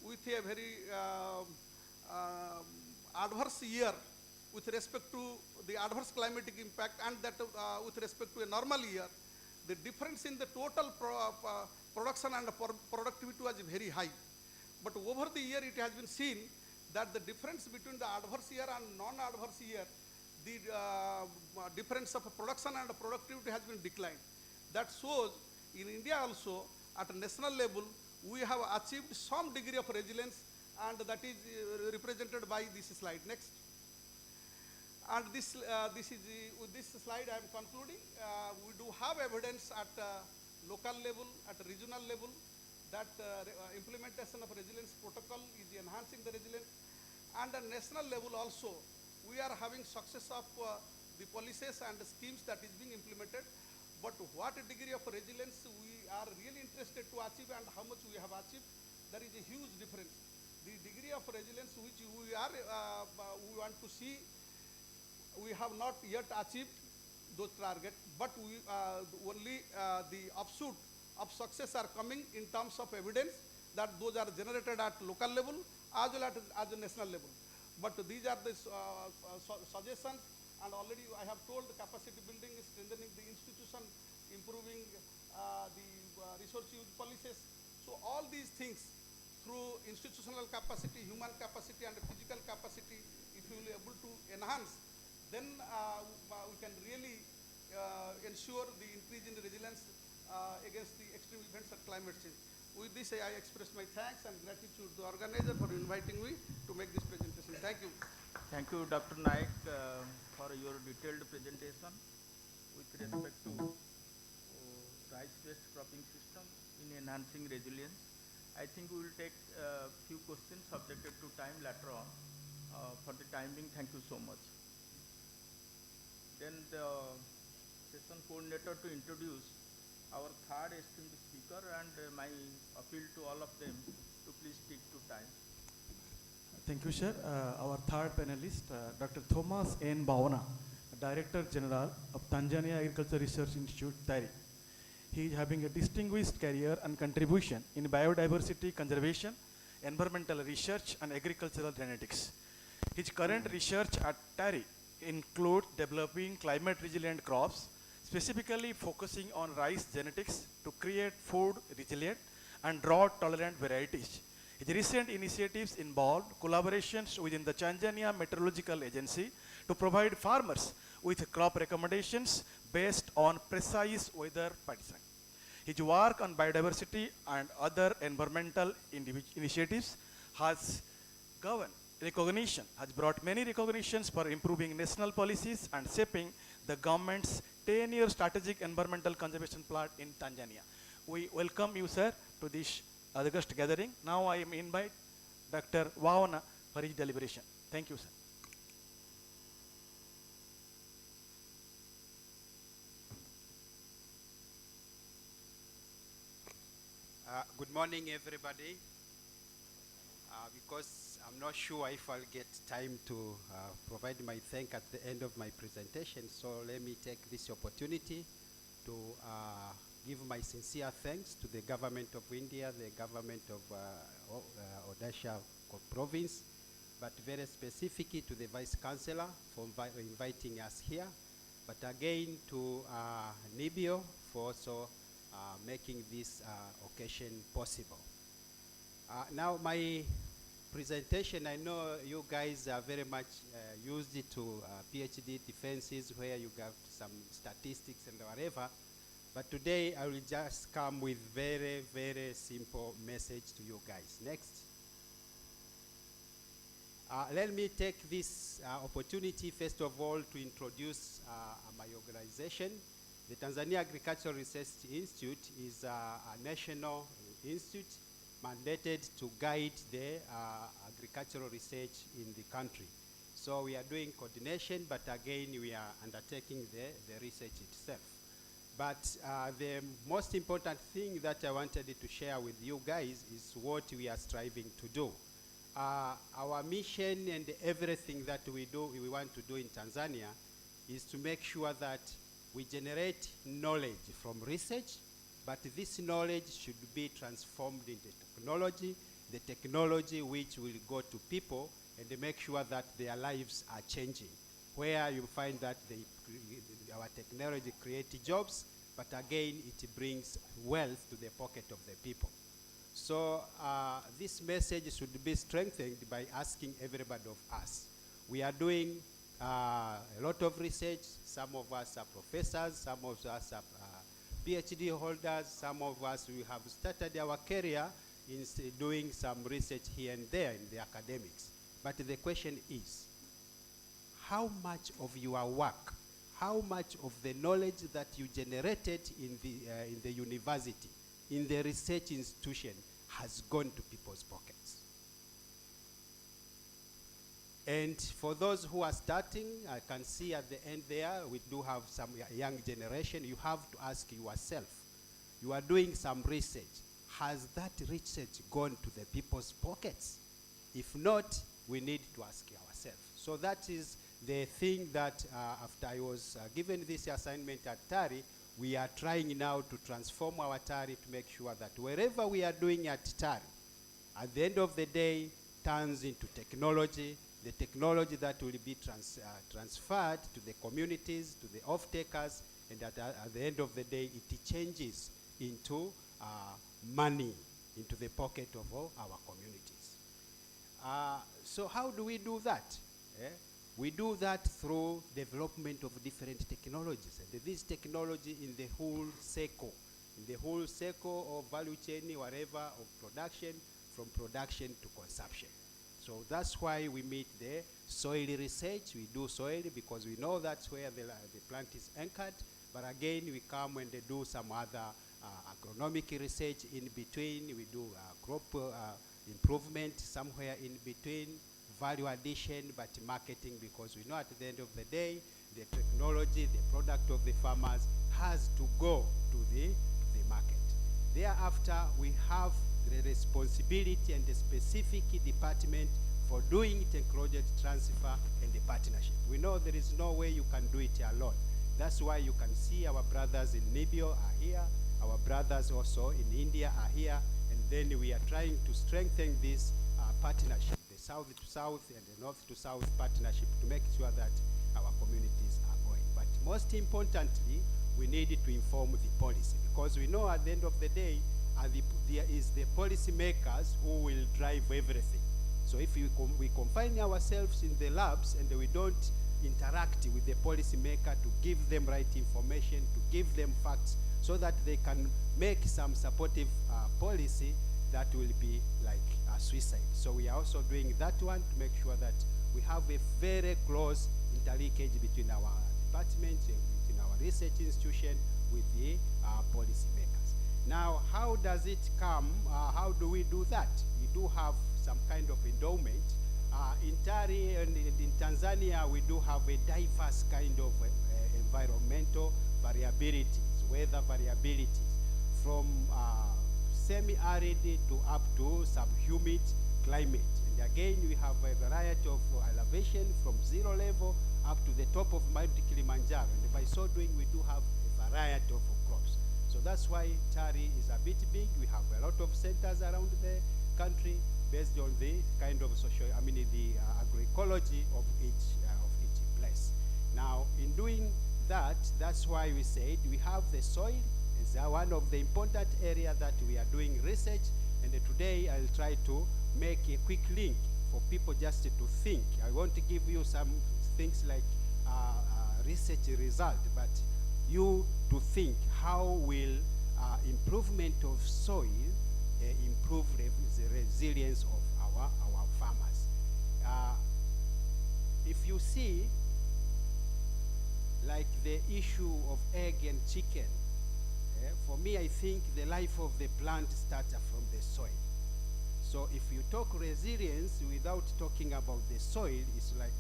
with a very adverse year with respect to the adverse climatic impact, and that with respect to a normal year, the difference in the total production and productivity was very high. But over the year, it has been seen that the difference between the adverse year and non-adverse year, the difference of production and productivity has been declined. That shows in India also, at a national level, we have achieved some degree of resilience, and that is represented by this slide. Next. And with this slide I am concluding. We do have evidence at local level, at regional level, that implementation of resilience protocol is enhancing the resilience. And at national level also, we are having success of the policies and the schemes that is being implemented. But what degree of resilience we are really interested to achieve and how much we have achieved, there is a huge difference. The degree of resilience which we want to see, we have not yet achieved those targets, but we only the offshoot of success are coming in terms of evidence that those are generated at local level as well as at the national level. But these are the suggestions, and already I have told the capacity building, strengthening the institution, improving the resource use policies. So all these things through institutional capacity, human capacity and physical capacity, if we will be able to enhance, then we can really ensure the increase in resilience against the extreme events of climate change. With this, I express my thanks and gratitude to the organizer for inviting me to make this presentation. Thank you. Thank you, Dr. Naik, for your detailed presentation with respect to rice-based cropping system in enhancing resilience. I think we will take a few questions subjected to time later on. For the time being, thank you so much. Then the session coordinator to introduce our third esteemed speaker, and my appeal to all of them to please stick to time. Thank you, sir. Our third panelist, Dr. Thomas N. Bhavana, Director General of Tanzania Agriculture Research Institute, TARI. He is having a distinguished career and contribution in biodiversity conservation, environmental research, and agricultural genetics. His current research at TARI includes developing climate resilient crops, specifically focusing on rice genetics to create food resilient and drought tolerant varieties. His recent initiatives involved collaborations within the Tanzania Meteorological Agency to provide farmers with crop recommendations based on precise weather patterns. His work on biodiversity and other environmental initiatives has brought many recognitions for improving national policies and shaping the government's 10-year strategic environmental conservation plan in Tanzania. We welcome you, sir, to this August gathering. Now I invite Dr. Bhavana for his deliberation. Thank you, sir. Good morning, everybody. Because I'm not sure if I'll get time to provide my thank at the end of my presentation, so let me take this opportunity to give my sincere thanks to the government of India, the government of Odisha province, but very specifically to the Vice Chancellor for inviting us here, but again to Nibio for also making this occasion possible. Now my presentation, I know you guys are very much used to PhD defenses where you got some statistics and whatever, but today I will just come with very, very simple message to you guys. Next. Let me take this opportunity, first of all, to introduce my organization. The Tanzania Agricultural Research Institute is a national institute mandated to guide the agricultural research in the country. So we are doing coordination, but again, we are undertaking the research itself. But the most important thing that I wanted to share with you guys is what we are striving to do. Our mission and everything that we do, we want to do in Tanzania is to make sure that we generate knowledge from research, but this knowledge should be transformed into technology, the technology which will go to people and make sure that their lives are changing. Where you find that our technology creates jobs, but again, it brings wealth to the pocket of the people. So this message should be strengthened by asking everybody of us. We are doing a lot of research. Some of us are professors, some of us are PhD holders, some of us we have started our career in doing some research here and there in the academics. But the question is, how much of your work, how much of the knowledge that you generated in the university, in the research institution, has gone to people's pockets? And for those who are starting, I can see at the end there, we do have some young generation. You have to ask yourself, you are doing some research. Has that research gone to the people's pockets? If not, we need to ask ourselves. So that is the thing that after I was given this assignment at TARI, we are trying now to transform our TARI to make sure that wherever we are doing at TARI, at the end of the day, turns into technology, the technology that will be transferred to the communities, to the off-takers, and at the end of the day, it changes into money, into the pocket of all our communities. So how do we do that? We do that through development of different technologies. And this technology in the whole cycle, of value chain, whatever, of production, from production to consumption. So that's why we meet the soil research. We do soil because we know that's where the plant is anchored. But again, we come and do some other agronomic research in between. We do crop improvement somewhere in between, value addition, but marketing, because we know at the end of the day, the technology, the product of the farmers has to go to the market. Thereafter, we have the responsibility and the specific department for doing technology transfer and the partnership. We know there is no way you can do it alone. That's why you can see our brothers in Nibio are here, our brothers also in India are here, and then we are trying to strengthen this partnership, the south to south and the north to south partnership, to make sure that our communities are going. But most importantly, we need to inform the policy, because we know at the end of the day, there is the policy makers who will drive everything. So if we confine ourselves in the labs and we don't interact with the policy maker to give them right information, to give them facts, so that they can make some supportive policy, that will be like a suicide. So we are also doing that one to make sure that we have a very close interlinkage between our department and between our research institution with the policy makers. Now, how does it come? How do we do that? We do have some kind of endowment In Tari and in Tanzania, we do have a diverse kind of environmental variabilities, weather variabilities, from semi-arid to up to subhumid climate. And again, we have a variety of elevation from zero level up to the top of Mount Kilimanjaro. And by so doing, we do have a variety of crops. So that's why Tari is a bit big. We have a lot of centers around the country based on the kind of the agroecology of each place. Now, in doing that, that's why we said we have the soil. It's one of the important areas that we are doing research. And today, I'll try to make a quick link for people just to think. I want to give you some things like research result, but you to think how will improvement of soil improve the resilience of our farmers. If you see, like the issue of egg and chicken, for me, I think the life of the plant starts from the soil. So if you talk resilience without talking about the soil, it's like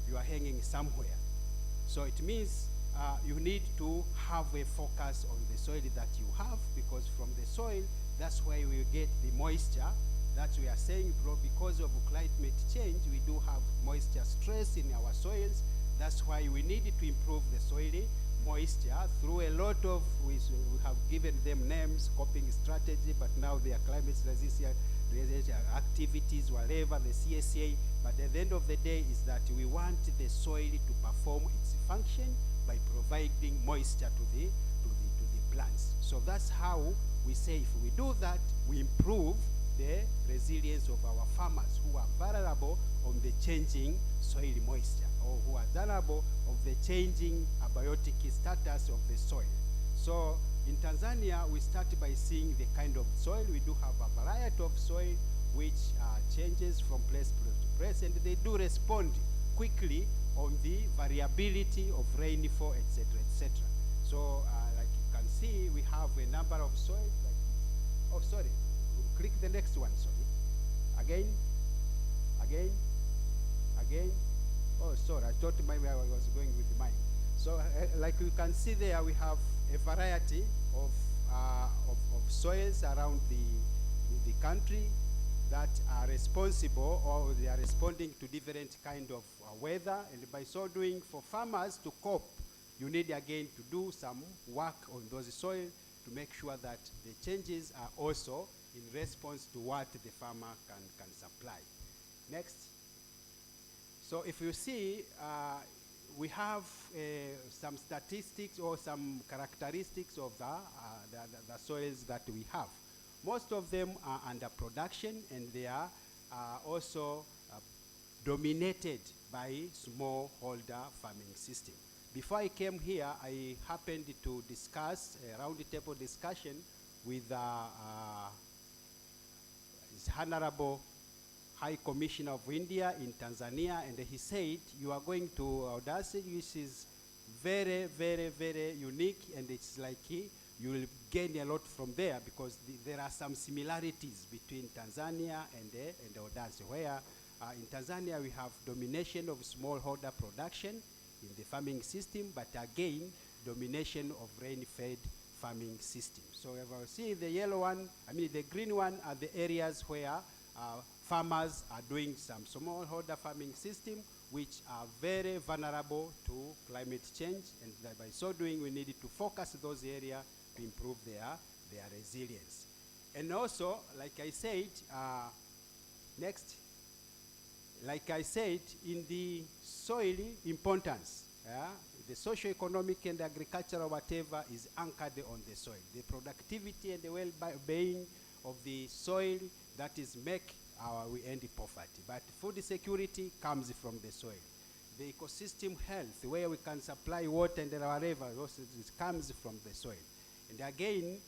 you are hanging somewhere. So it means you need to have a focus on the soil that you have, because from the soil, that's where we get the moisture that we are saying, because of climate change, we do have moisture stress in our soils. That's why we need to improve the soil moisture through a lot of, we have given them names, coping strategy, but now they are climate resistant activities, whatever, the CSA. But at the end of the day is that we want the soil to perform its function by providing moisture to the plants. So that's how we say if we do that, we improve the resilience of our farmers who are vulnerable on the changing soil moisture, or who are vulnerable of the changing abiotic status of the soil. So in Tanzania, we start by seeing the kind of soil. We do have a variety of soil which changes from place to place, and they do respond quickly on the variability of rainfall, etc., etc. So like you can see, we have a number of soils. Like, oh, sorry, click the next one, sorry. Again, again, again. Oh, sorry, I thought maybe I was going with mine. So like you can see there, we have a variety of soils around the country that are responsible, or they are responding to different kind of weather. And by so doing, for farmers to cope, you need again to do some work on those soils to make sure that the changes are also in response to what the farmer can supply. Next. So if you see, we have some statistics or some characteristics of the soils that we have. Most of them are under production, and they are also dominated by smallholder farming system. Before I came here, I happened to discuss a roundtable discussion with His Honorable High Commissioner of India in Tanzania, and he said, you are going to Audacity, which is very, very, very unique, and it's like you will gain a lot from there, because there are some similarities between Tanzania and Audacity, where in Tanzania we have domination of smallholder production in the farming system, but again, domination of rain-fed farming system. So if I see the yellow one, the green one are the areas where farmers are doing some smallholder farming system, which are very vulnerable to climate change, and by so doing, we needed to focus those areas to improve their resilience. And also, like I said, next, like I said, in the soil importance, the socio-economic and agricultural whatever is anchored on the soil. The productivity and the well-being of the soil, that is make we end poverty. But food security comes from the soil. The ecosystem health, where we can supply water and whatever, it comes from the soil. And again,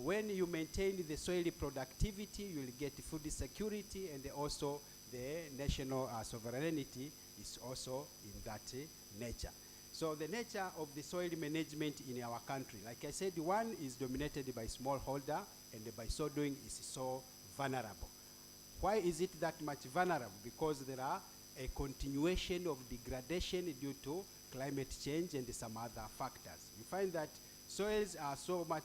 when you maintain the soil productivity, you will get food security, and also the national sovereignty is also in that nature. So the nature of the soil management in our country, like I said, one is dominated by smallholder, and by so doing is so vulnerable. Why is it that much vulnerable? Because there are a continuation of degradation due to climate change and some other factors. You find that soils are so much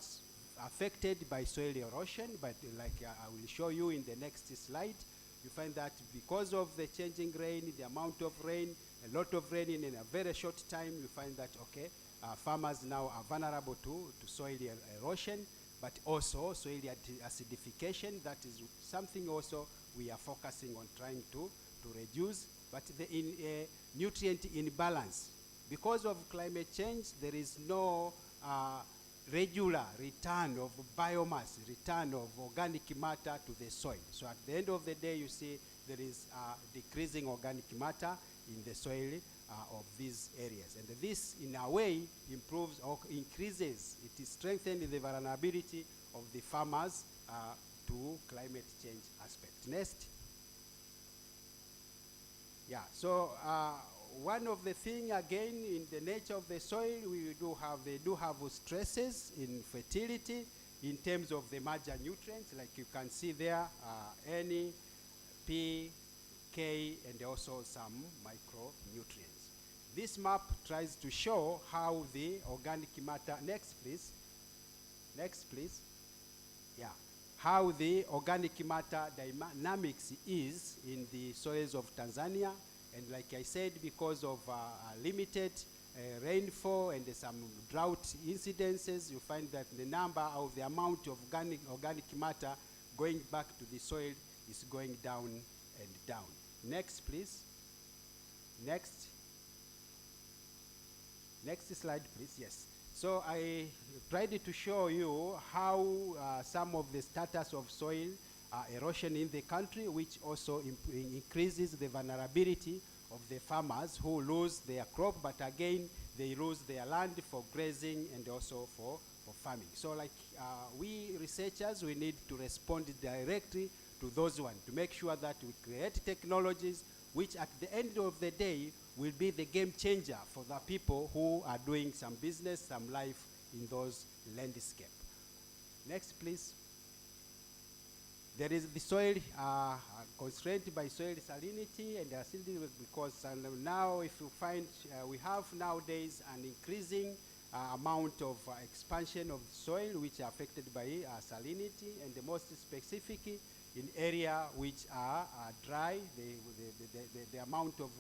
affected by soil erosion, but like I will show you in the next slide, you find that because of the changing rain, the amount of rain, a lot of rain in a very short time, you find that, okay, farmers now are vulnerable to soil erosion, but also soil acidification. That is something also we are focusing on trying to reduce. But the nutrient imbalance. Because of climate change, there is no regular return of biomass, return of organic matter to the soil. So at the end of the day, you see there is decreasing organic matter in the soil of these areas. And this, in a way, improves or increases, it strengthens the vulnerability of the farmers to climate change aspect. Next. Yeah, so one of the things, again, in the nature of the soil, they do have stresses in fertility in terms of the major nutrients, like you can see there, N, P, K, and also some micronutrients. This map tries to show how the organic matter, next please, yeah, how the organic matter dynamics is in the soils of Tanzania. And like I said, because of limited rainfall and some drought incidences, you find that the number of the amount of organic matter going back to the soil is going down and down. Next, please. Next. Next slide, please. Yes. So I tried to show you how some of the status of soil erosion in the country, which also increases the vulnerability of the farmers who lose their crop, but again, they lose their land for grazing and also for farming. So like we researchers, we need to respond directly to those ones, to make sure that we create technologies which at the end of the day will be the game changer for the people who are doing some business, some life in those landscape. Next, please. There is the soil constrained by soil salinity and acidity, because now if you find we have nowadays an increasing amount of expansion of soil which are affected by salinity, and the most specific in area which are dry, the amount of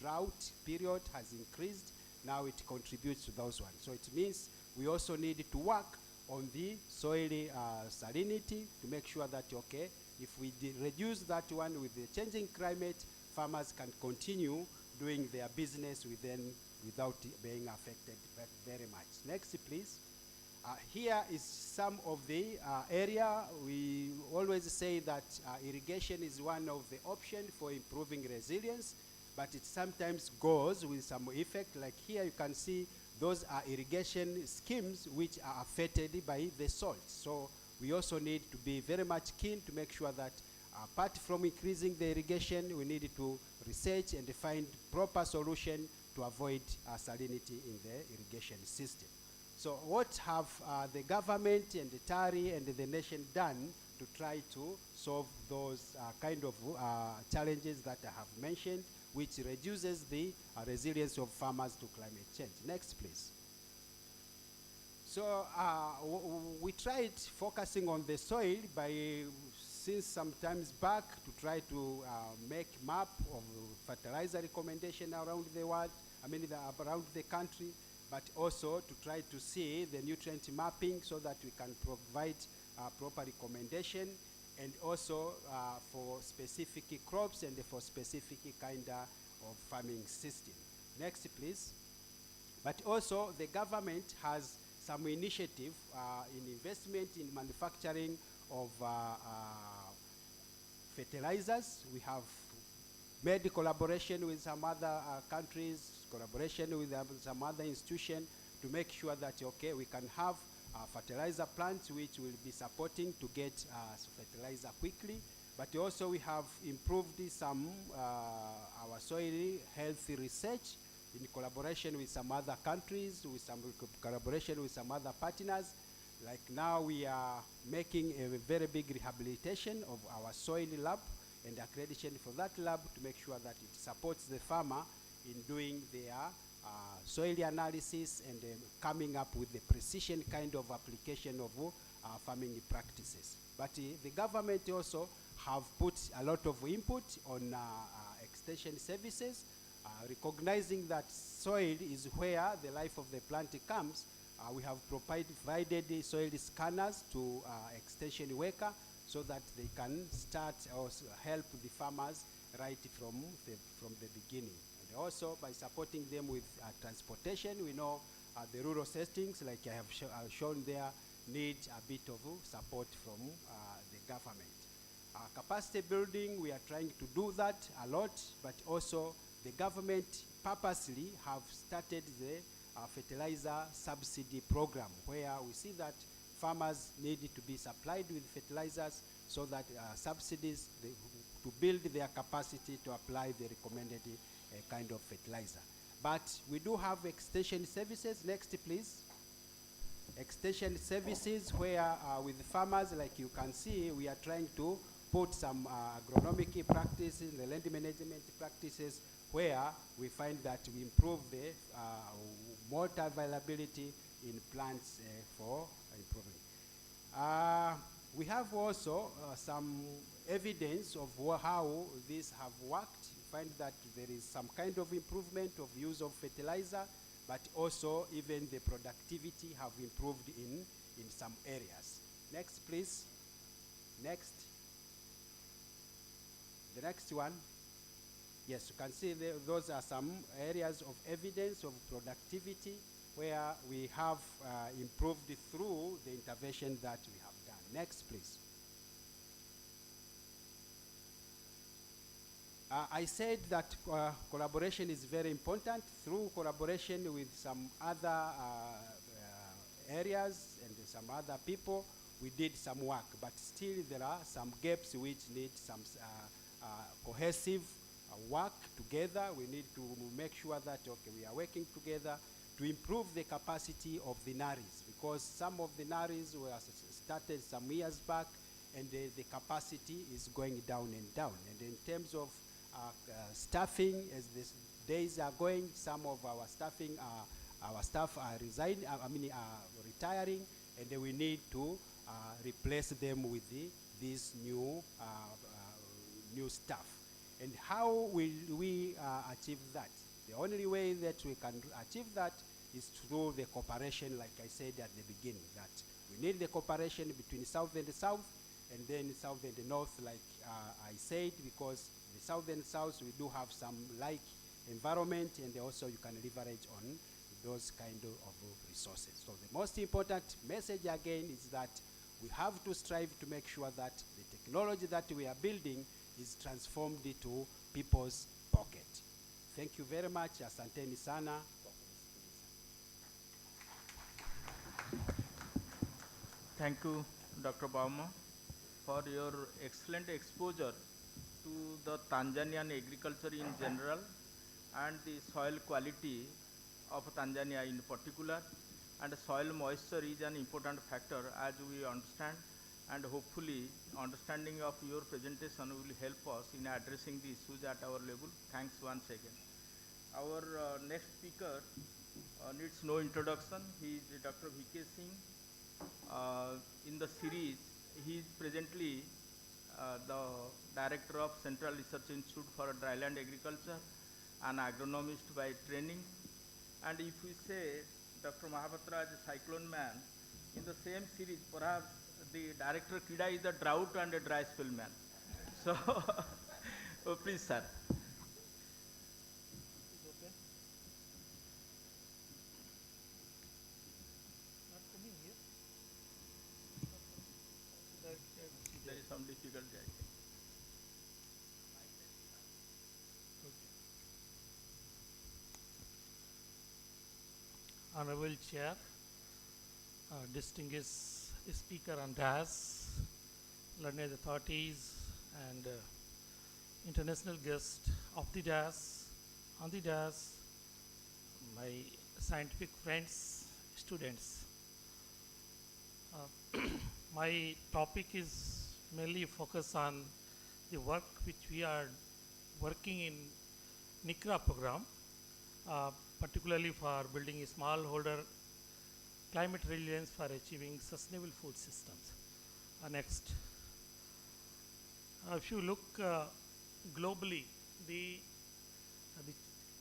drought period has increased. Now it contributes to those ones. So it means we also need to work on the soil salinity to make sure that, okay, if we reduce that one with the changing climate, farmers can continue doing their business without being affected very much. Next, please. Here is some of the area. We always say that irrigation is one of the options for improving resilience, but it sometimes goes with some effect. Like here you can see those are irrigation schemes which are affected by the salt. So we also need to be very much keen to make sure that apart from increasing the irrigation, we need to research and find proper solution to avoid salinity in the irrigation system. So what have the government and the TARI and the nation done to try to solve those kind of challenges that I have mentioned, which reduces the resilience of farmers to climate change? Next, please. So we tried focusing on the soil since some times back to try to make map of fertilizer recommendation around the world, around the country, but also to try to see the nutrient mapping so that we can provide proper recommendation, and also for specific crops and for specific kind of farming system. Next, please. But also the government has some initiative in investment in manufacturing of fertilizers. We have made collaboration with some other countries, collaboration with some other institution to make sure that, okay, we can have fertilizer plants which will be supporting to get fertilizer quickly. But also we have improved some our soil health research in collaboration with some other countries, with some collaboration with some other partners. Like now we are making a very big rehabilitation of our soil lab and accreditation for that lab to make sure that it supports the farmer in doing their soil analysis and coming up with the precision kind of application of farming practices. But the government also have put a lot of input on extension services, recognizing that soil is where the life of the plant comes. We have provided the soil scanners to extension worker so that they can start or help the farmers right from the beginning. And also by supporting them with transportation, we know the rural settings, like I have shown there, need a bit of support from the government. Capacity building, we are trying to do that a lot, but also the government purposely have started the fertilizer subsidy program, where we see that farmers need to be supplied with fertilizers so that subsidies to build their capacity to apply the recommended kind of fertilizer. But we do have extension services. Next, please. Extension services where with farmers, like you can see, we are trying to put some agronomic practices, the land management practices, where we find that we improve the water availability in plants for improving. We have also some evidence of how these have worked. We find that there is some kind of improvement of use of fertilizer, but also even the productivity have improved in some areas. Next, please. Next. The next one. Yes, you can see those are some areas of evidence of productivity where we have improved through the intervention that we have done. Next, please. I said that collaboration is very important. Through collaboration with some other areas and some other people, we did some work, but still there are some gaps which need some cohesive work together. We need to make sure that, okay, we are working together to improve the capacity of the NARIs, because some of the NARIs were started some years back, and the capacity is going down and down. And in terms of staffing, as the days are going, some of our staff are retiring, and we need to replace them with these new staff. And how will we achieve that? The only way that we can achieve that is through the cooperation, like I said at the beginning, that we need the cooperation between South and the South, and then South and the North, like I said, because the South and South, we do have some like environment, and also you can leverage on those kind of resources. So the most important message again is that we have to strive to make sure that the technology that we are building is transformed into people's pocket. Thank you very much. Asanteni sana. Thank you, Dr. Bauma, for your excellent exposure to the Tanzanian agriculture in general and the soil quality of Tanzania in particular. And soil moisture is an important factor, as we understand, and hopefully understanding of your presentation will help us in addressing the issues at our level. Thanks once again. Our next speaker needs no introduction. He is Dr. V.K. Singh. In the series, he is presently the Director of Central Research Institute for Dryland Agriculture, an agronomist by training. And if we say Dr. Mahapatra is a cyclone man, in the same series, perhaps the Director Kida is the drought and a dry spell man. So, oh, please, sir. There is some difficulty, I think. Honorable Chair, distinguished Speaker on dais, learned authorities, and international guests of the dais, on the dais, my scientific friends, students. My topic is mainly focused on the work which we are working in NICRA program, particularly for building a smallholder climate resilience for achieving sustainable food systems. Next. If you look globally, the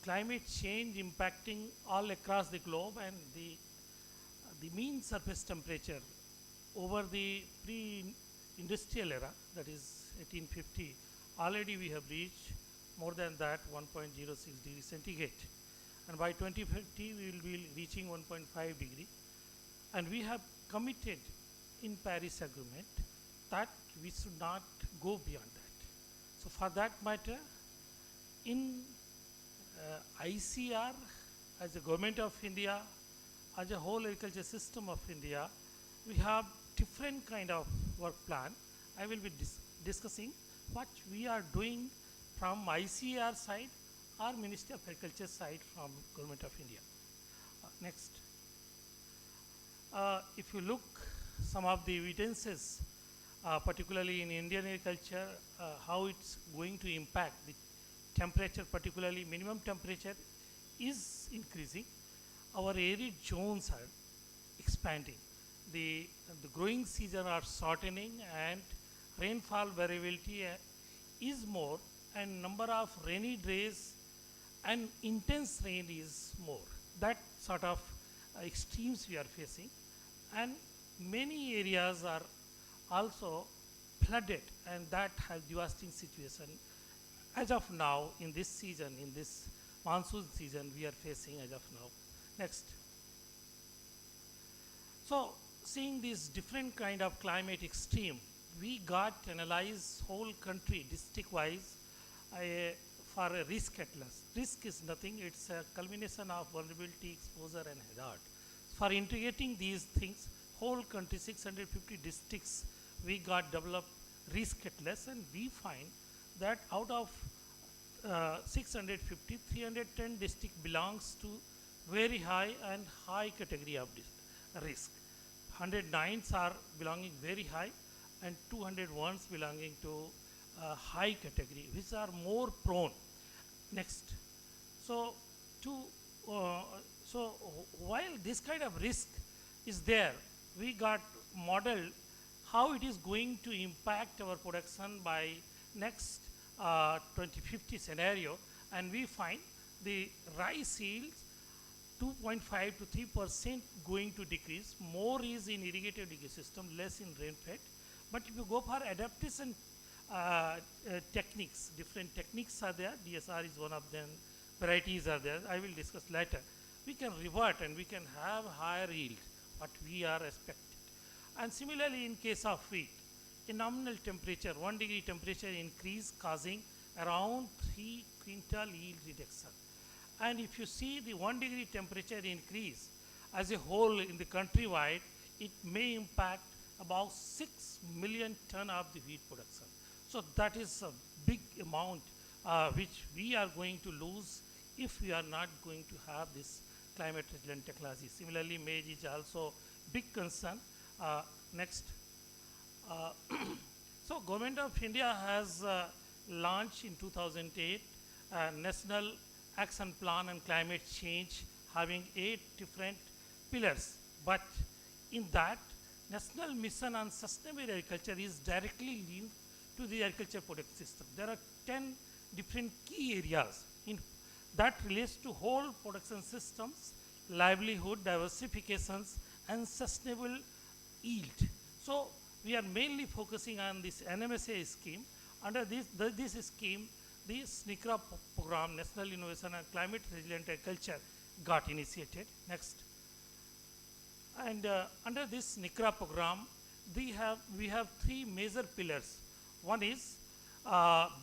climate change impacting all across the globe, and the mean surface temperature over the pre-industrial era, that is 1850, already we have reached more than that, 1.06 degrees centigrade. And by 2050, we will be reaching 1.5 degree. And we have committed in Paris Agreement that we should not go beyond that. So for that matter, in ICR, as the Government of India, as a whole agriculture system of India, we have different kind of work plan. I will be discussing what we are doing from ICR side or Ministry of Agriculture side from Government of India. Next. If you look some of the evidences, particularly in Indian agriculture, how it's going to impact the temperature, particularly minimum temperature is increasing. Our arid zones are expanding. The growing season are shortening, and rainfall variability is more, and number of rainy days and intense rain is more. That sort of extremes we are facing, and many areas are also flooded, and that has devastating situation. As of now, in this season, in this monsoon season, we are facing as of now. Next. So, seeing this different kind of climate extreme, we got analyzed whole country district-wise for a risk atlas. Risk is nothing; it's a culmination of vulnerability, exposure, and hazard. For integrating these things, whole country 650 districts, we got developed risk atlas, and we find that out of 650, 310 district belongs to very high and high category of risk. 109s are belonging very high, and 201s belonging to high category, which are more prone. Next. So, so while this kind of risk is there, we got modeled how it is going to impact our production by next 2050 scenario, and we find the rice yields 2.5 to 3% going to decrease. More is in irrigated ecosystem, less in rain-fed. But if you go for adaptation techniques, different techniques are there. DSR is one of them. Varieties are there. I will discuss later. We can revert and we can have higher yield, what we are expected. And similarly, in case of wheat, a nominal temperature, 1 degree temperature increase causing around 3 quintal yield reduction. And if you see the 1 degree temperature increase as a whole in the countrywide, it may impact about 6 million ton of the wheat production. So that is a big amount which we are going to lose if we are not going to have this climate resilient technology. Similarly, maize is also big concern. Next. So Government of India has launched in 2008 National Action Plan on Climate Change, having 8 different pillars. But in that, National Mission on Sustainable Agriculture is directly linked to the agriculture product system. There are 10 different key areas in that relates to whole production systems, livelihood, diversifications, and sustainable yield. So we are mainly focusing on this NMSA scheme. Under this scheme, the NICRA program, National Innovation and Climate Resilient Agriculture, got initiated. Next. And under this NICRA program, we have 3 major pillars. One is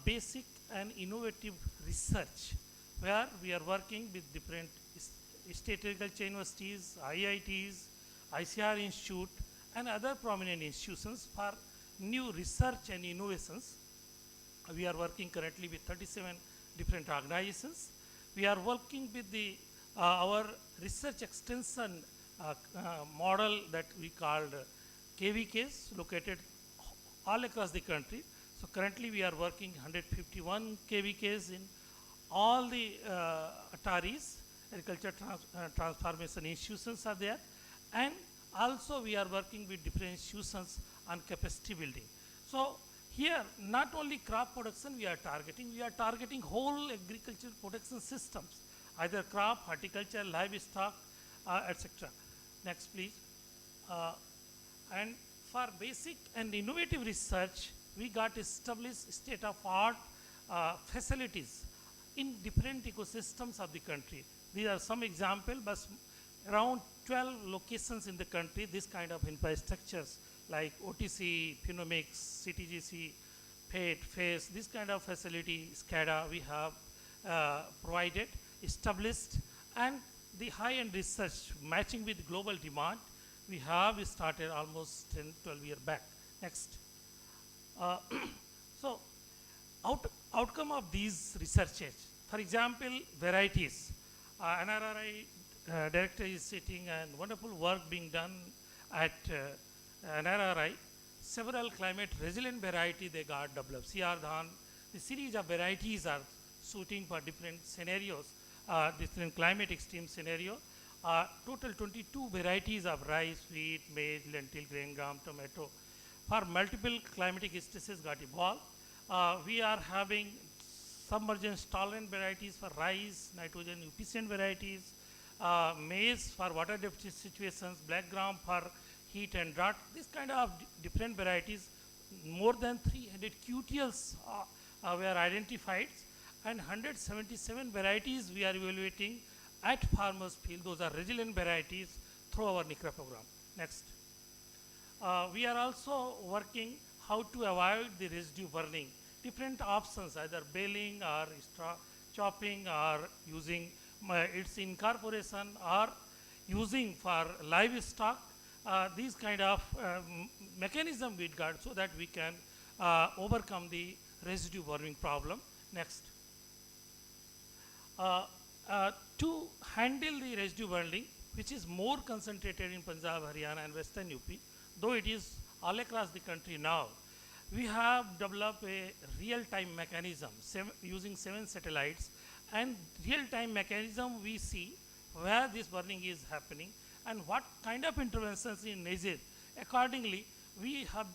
basic and innovative research, where we are working with different state agriculture universities, IITs, ICR Institute, and other prominent institutions for new research and innovations. We are working currently with 37 different organizations. We are working with our research extension model that we called KVKs located all across the country. So currently we are working 151 KVKs in all the Ataris, agriculture transformation institutions are there, and also we are working with different institutions on capacity building. So here not only crop production we are targeting whole agricultural production systems, either crop, horticulture, livestock, etc. Next please. And for basic and innovative research, we got established state-of-art facilities in different ecosystems of the country. These are some examples, but around 12 locations in the country, this kind of infrastructures like OTC, Phenomics, CTGC, PET, FACE, this kind of facility, SCADA, we have provided, established, and the high-end research matching with global demand, we have started almost 10, 12 years back. Next. So, outcome of these researches, for example, varieties. NRRI director is sitting and wonderful work being done at NRRI. Several climate resilient variety they got developed. CR Dhan, the series of varieties are suiting for different scenarios, different climate extreme scenario. Total 22 varieties of rice, wheat, maize, lentil, grain, gram, tomato for multiple climatic stresses got evolved. We are having submergence tolerant varieties for rice, nitrogen efficient varieties, maize for water deficit situations, black gram for heat and drought. This kind of different varieties, more than 300 QTLs were identified, and 177 varieties we are evaluating at farmers field. Those are resilient varieties through our NICRA program. Next. We are also working how to avoid the residue burning. Different options, either baling or straw chopping or using its incorporation or using for livestock. These kind of mechanism we got so that we can overcome the residue burning problem. Next. To handle the residue burning, which is more concentrated in Punjab, Haryana and Western UP, though it is all across the country now, we have developed a real-time mechanism using 7 satellites, and real-time mechanism we see where this burning is happening and what kind of interventions is needed. Accordingly, we have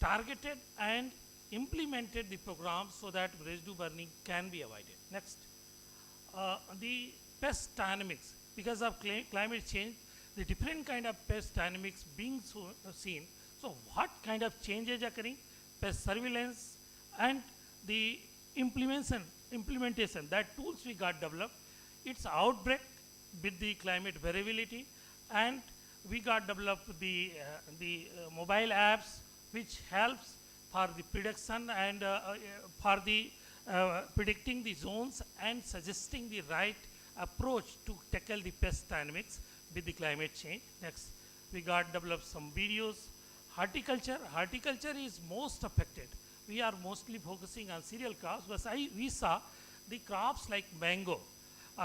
targeted and implemented the program so that residue burning can be avoided. Next. The pest dynamics, because of climate change, the different kind of pest dynamics being seen. So what kind of changes occurring, pest surveillance and the implementation, that tools we got developed. It's outbreak with the climate variability, and we got developed the mobile apps which helps for the prediction and for the predicting the zones and suggesting the right approach to tackle the pest dynamics with the climate change. Next, we got developed some videos. Horticulture is most affected. We are mostly focusing on cereal crops, but we saw the crops like mango,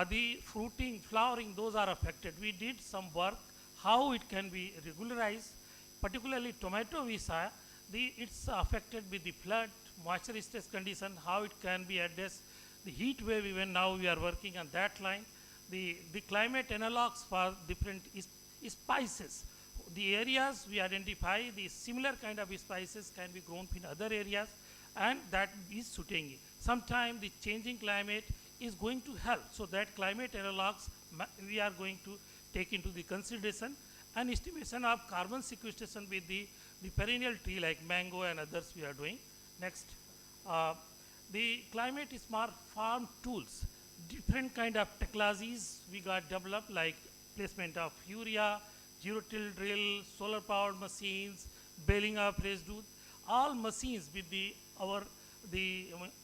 the fruiting, flowering, those are affected. We did some work how it can be regularized, particularly tomato we saw, it's affected with the flood, moisture stress condition, how it can be addressed, the heat wave, even now we are working on that line, the climate analogs for different spices. The areas we identify, the similar kind of spices can be grown in other areas, and that is suiting it. Sometimes the changing climate is going to help, so that climate analogs we are going to take into the consideration, and estimation of carbon sequestration with the perennial tree like mango and others we are doing. Next, the climate smart farm tools, different kind of technologies we got developed, like placement of urea, zero-till drill, solar-powered machines, baling of residue, all machines with the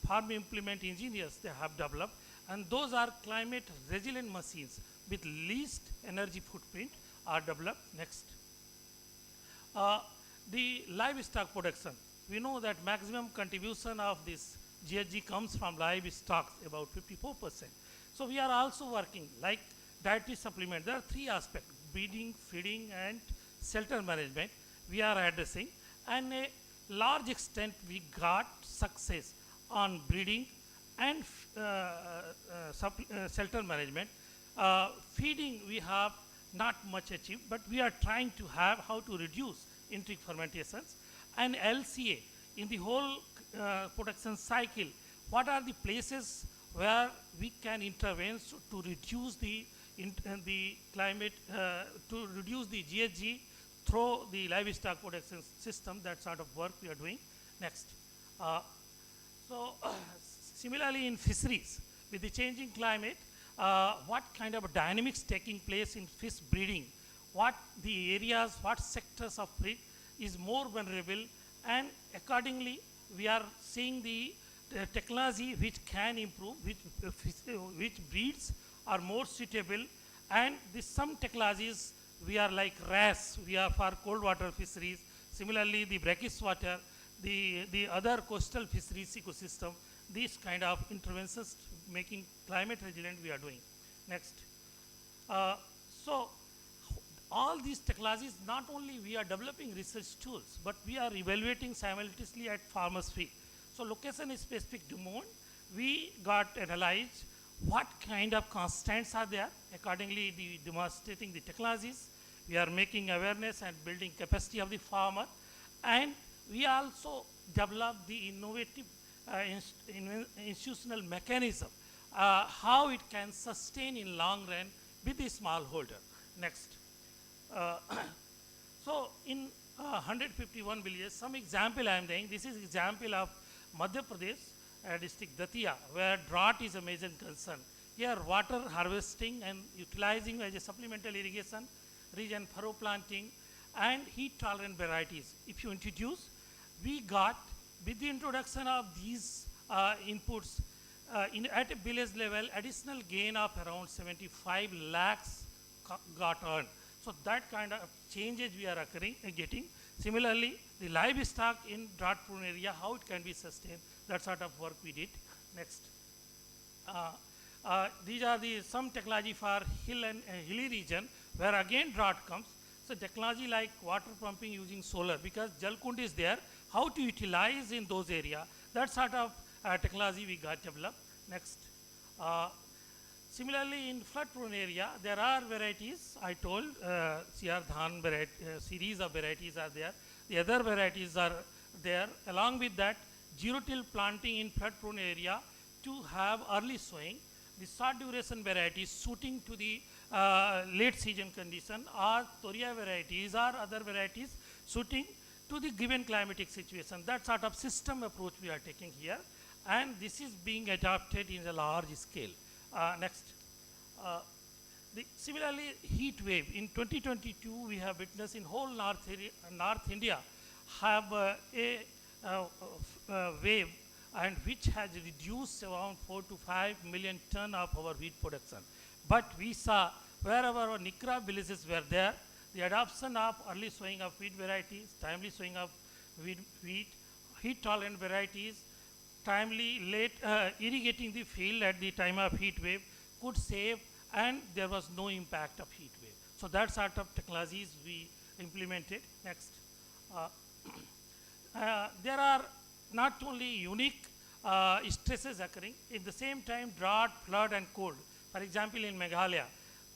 farm implement engineers they have developed, and those are climate resilient machines with least energy footprint are developed. Next. The livestock production. We know that maximum contribution of this GHG comes from livestock, about 54%. So we are also working like dietary supplement. There are 3 aspects: breeding, feeding, and shelter management. we are addressing, and a large extent we got success on breeding and shelter management. Feeding we have not much achieved, but we are trying to have how to reduce enteric fermentations, and LCA in the whole production cycle. What are the places where we can intervene to reduce the climate, to reduce the GHG through the livestock production system? That sort of work we are doing. Next. Similarly in fisheries, with the changing climate, what kind of dynamics taking place in fish breeding, what the areas, what sectors of breed is more vulnerable, and accordingly we are seeing the technology which can improve, which breeds are more suitable, and some technologies we are like RAS, we are for cold water fisheries. Similarly, the brackish water, the other coastal fisheries ecosystem, these kind of interventions making climate resilient we are doing. Next. So all these technologies, not only we are developing research tools, but we are evaluating simultaneously at farmers' field. So location specific domain, we got analyzed what kind of constraints are there, accordingly demonstrating the technologies. We are making awareness and building capacity of the farmer, and we also develop the innovative institutional mechanism, how it can sustain in long run with the smallholder. Next. So in 151 villages, some example I am saying, this is example of Madhya Pradesh district Datia, where drought is a major concern. Here water harvesting and utilizing as a supplemental irrigation, region furrow planting, and heat tolerant varieties. If you introduce, we got with the introduction of these inputs at a village level, additional gain of around 75 lakhs got earned. So that kind of changes we are getting. Similarly, the livestock in drought-prone area, how it can be sustained, that sort of work we did. Next. These are some technology for hilly region, where again drought comes. So technology like water pumping using solar, because Jalkund is there, how to utilize in those areas, that sort of technology we got developed. Next. Similarly, in flood-prone area, there are varieties. I told CR Dhan series of varieties are there. The other varieties are there. Along with that, zero-till planting in flood-prone area to have early sowing. The short duration varieties suiting to the late season condition, or Toria varieties or other varieties suiting to the given climatic situation. That sort of system approach we are taking here, and this is being adopted in a large scale. Next. Similarly, heat wave. In 2022, we have witnessed in whole North India have a wave, and which has reduced around 4 to 5 million ton of our wheat production. But we saw wherever our Nikra villages were there, the adoption of early sowing of wheat varieties, timely sowing of wheat, heat tolerant varieties, timely late irrigating the field at the time of heat wave could save, and there was no impact of heat wave. So that sort of technologies we implemented. Next. There are not only unique stresses occurring, at the same time drought, flood and cold. For example, in Meghalaya,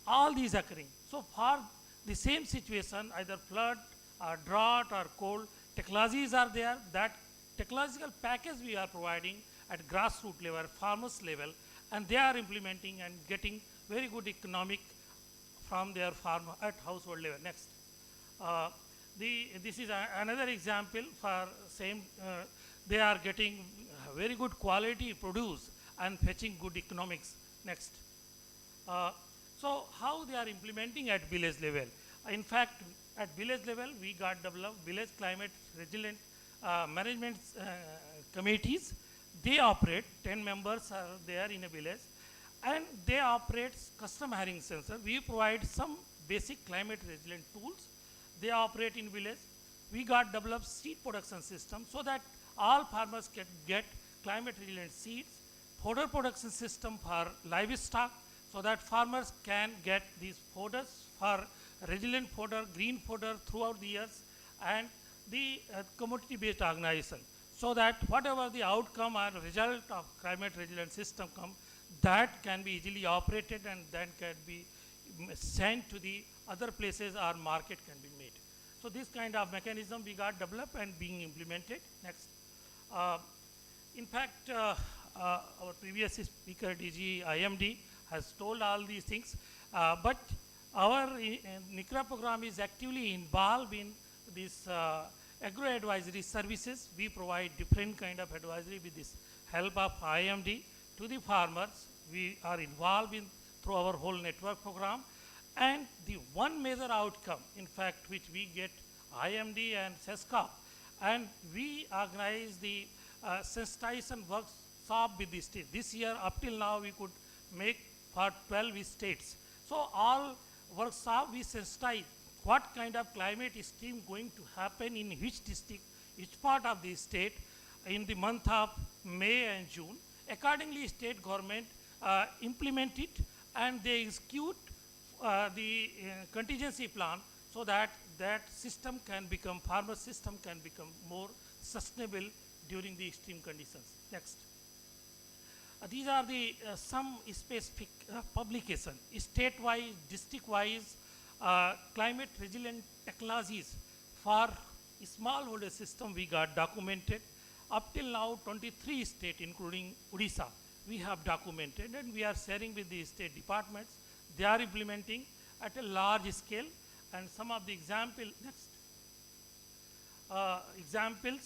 all these occurring. So for the same situation, either flood or drought or cold, technologies are there. That technological package we are providing at grassroots level, farmers level, and they are implementing and getting very good economic from their farm at household level. Next. This is another example for same, they are getting very good quality produce and fetching good economics. Next. So how they are implementing at village level? In fact, at village level, we got developed village climate resilient management committees. They operate, 10 members are there in a village, and they operate custom hiring sensor. We provide some basic climate resilient tools. They operate in village. We got developed seed production system so that all farmers can get climate resilient seeds, fodder production system for livestock, so that farmers can get these fodders for resilient fodder, green fodder throughout the years, and the commodity-based organization, so that whatever the outcome or result of climate resilient system come, that can be easily operated and then can be sent to the other places or market can be made. So this kind of mechanism we got developed and being implemented. Next. In fact, our previous speaker, DG IMD, has told all these things, but our NICRA program is actively involved in this agro-advisory services. We provide different kind of advisory with this help of IMD to the farmers. We are involved in through our whole network program, and the one major outcome, in fact, which we get IMD and SESCA, and we organize the sensitization workshop with the state. This year, up till now, we could make for 12 states. So all workshop we sensitize what kind of climate stream going to happen in which district, each part of the state in the month of May and June. Accordingly, state government implement it and they execute the contingency plan so that that system can become, farmer system can become more sustainable during the extreme conditions. Next. These are the some specific publication, state-wise, district-wise climate resilient technologies for smallholder system we got documented. Up till now, 23 states, including Odisha, we have documented, and we are sharing with the state departments. They are implementing at a large scale, and some of the examples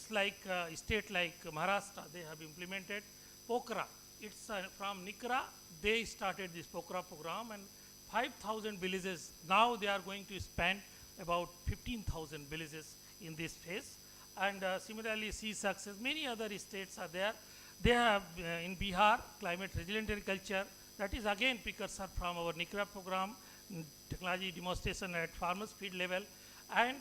like state like Maharashtra, they have implemented Pokhara. It's from NICRA, they started this Pokhara program, and 5,000 villages. Now they are going to spend about 15,000 villages in this phase. And similarly, see success, many other states are there. They have in Bihar, climate resilient agriculture. That is again precursor from our NICRA program, technology demonstration at farmers field level. And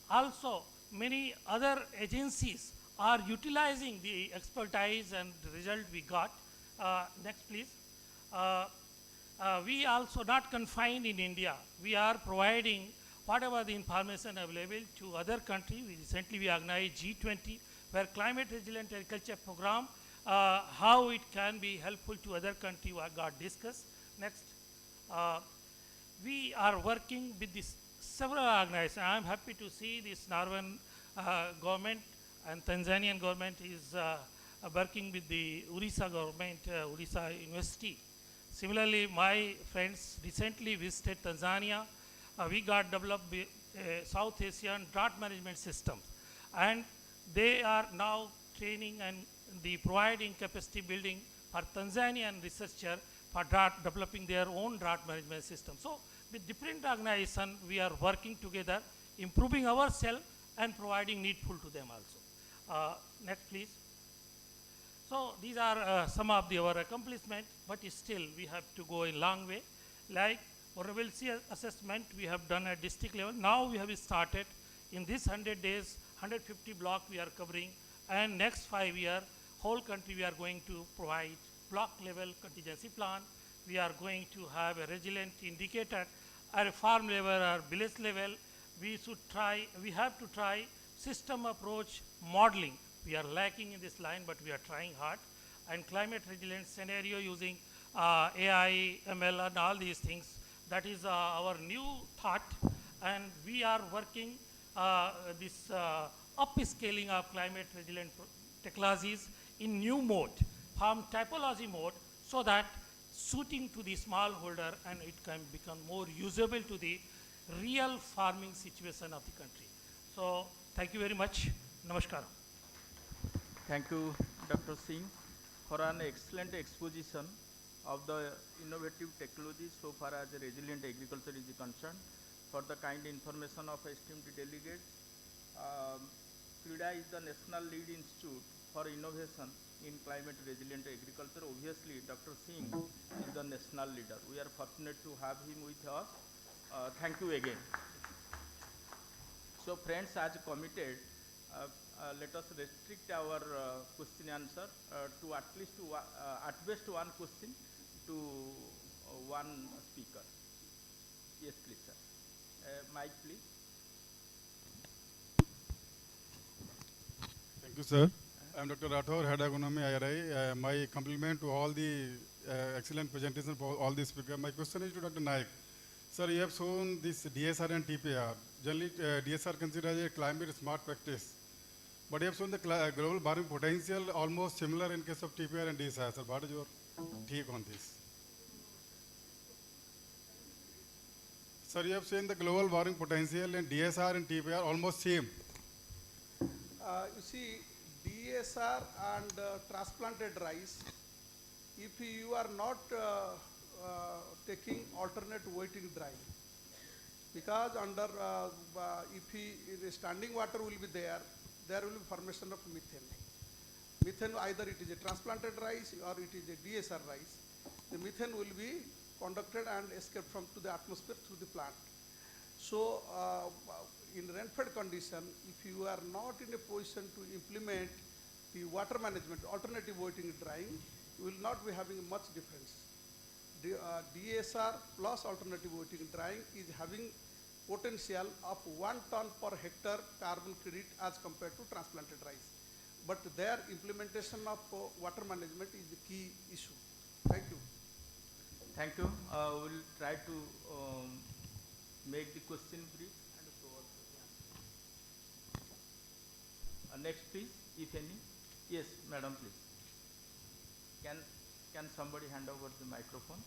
also many other agencies are utilizing the expertise and the result we got. Next please. We also not confined in India. We are providing whatever the information available to other countries. Recently we organized G20, where climate resilient agriculture program, how it can be helpful to other countries got discussed. Next. We are working with this several organizations. I am happy to see this Norwegian government and Tanzanian government is working with the Odisha government, Odisha University. Similarly, my friends recently visited Tanzania. We got developed South Asian drought management systems, and they are now training and the providing capacity building for Tanzanian researcher for developing their own drought management system. So with different organizations, we are working together, improving ourselves and providing needful to them also. Next please. So these are some of our accomplishments, but still we have to go a long way. Like vulnerability assessment we have done at district level. Now we have started in this 100 days, 150 block we are covering, and next 5 years, whole country we are going to provide block level contingency plan. We are going to have a resilient indicator at a farm level or village level. We have to try system approach modeling. We are lacking in this line, but we are trying hard. And climate resilient scenario using AI, ML, and all these things. That is our new thought. And we are working this upscaling of climate resilient technologies in new mode, from typology mode, so that suiting to the smallholder and it can become more usable to the real farming situation of the country. So thank you very much. Namaskar. Thank you, Dr. Singh, for an excellent exposition of the innovative technologies so far as resilient agriculture is concerned. For the kind information of esteemed delegates, CRIDA is the National Lead Institute for Innovation in Climate Resilient Agriculture. Obviously, Dr. Singh is the national leader. We are fortunate to have him with us. Thank you again. So friends, as committed, let us restrict our question answer to at least at best one question to one speaker. Yes, please, sir. Mic, please. you, sir. I'm Dr. Rathore, Head Agronomy, IRI. My compliment to all the excellent presentation for all the speakers. My question is to Dr. Naik. Sir, you have shown this DSR and TPR. Generally, DSR considered as a climate smart practice. But you have shown the global warming potential almost similar in case of TPR and DSR. Sir, what is your take on this? Sir, you have seen the global warming potential in DSR and TPR almost same. You see, DSR and transplanted rice, if you are not taking alternate waiting drying, because under if standing water will be there will be formation of methane. Methane, either it is a transplanted rice or it is a DSR rice. The methane will be conducted and escaped from to the atmosphere through the plant. So in rainfed condition, if you are not in a position to implement the water management, alternative waiting and drying, you will not be having much difference. DSR plus alternative waiting and drying is having potential of 1 ton per hectare carbon credit as compared to transplanted rice. But their implementation of water management is the key issue. Thank you. Thank you. We'll try to make the question brief and so on. Next, please, if any. Yes, madam, please. Can somebody hand over the microphone?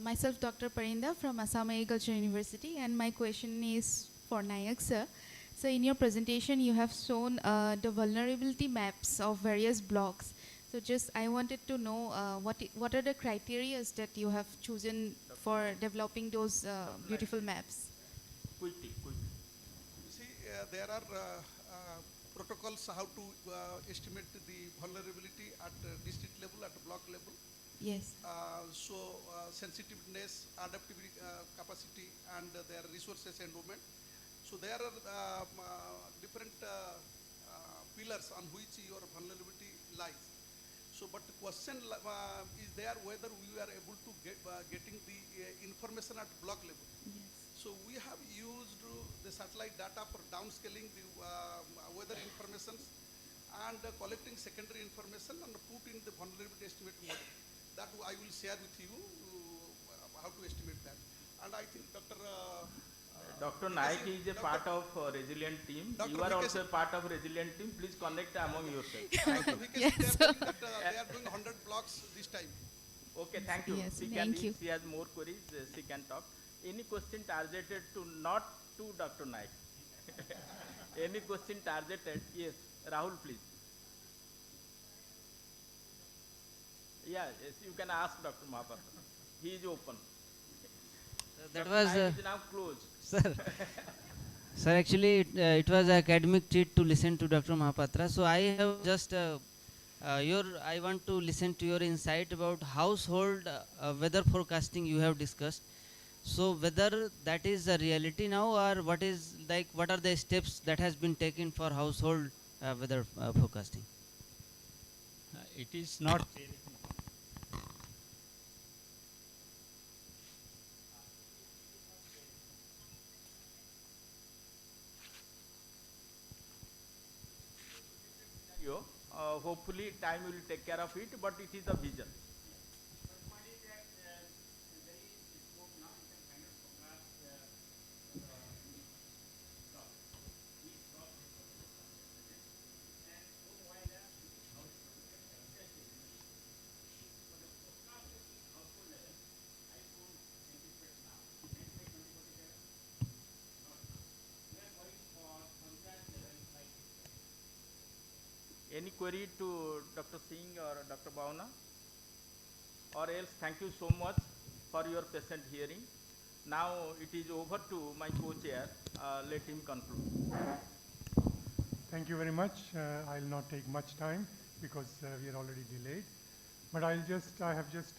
Myself, Dr. Parinda from Assam Agriculture University, and my question is for Nayak sir. So in your presentation, you have shown the vulnerability maps of various blocks. So just I wanted to know what are the criteria that you have chosen for developing those beautiful maps? Quickly. You see, there are protocols how to estimate the vulnerability at district level, at block level. Yes. Sensitiveness, adaptability capacity, and their resources endowment. So there are different pillars on which your vulnerability lies. So, but the question is there whether we are able to getting the information at block level. Yes. So we have used the satellite data for downscaling the weather information and collecting secondary information and put in the vulnerability estimate model. That I will share with you how to estimate that. And I think Dr. Naik is a part of resilient team. You are also a part of resilient team. Please connect among yourselves. Thank you. Yes. They are doing 100 blocks this time. Okay, thank you. Yes, Thank you. She has more queries. She can talk. Any question targeted to not to Dr. Naik? Any question targeted? Yes, Rahul, please. Yeah, yes, you can ask Dr. Mahapatra. He is open. That Dr. was Naik is now closed. Sir, actually it was an academic treat to listen to Dr. Mahapatra. So I have just I want to listen to your insight about household weather forecasting you have discussed. So whether that is a reality now, or what are the steps that has been taken for household weather forecasting? It is not. Hopefully time will take care of it, but it is a vision. Any query to Dr. Singh or Dr. Bhavna? Or else, thank you so much for your patient hearing. Now it is over to my co-chair. Let him conclude. Thank you very much. I'll not take much time because we are already delayed. But I have just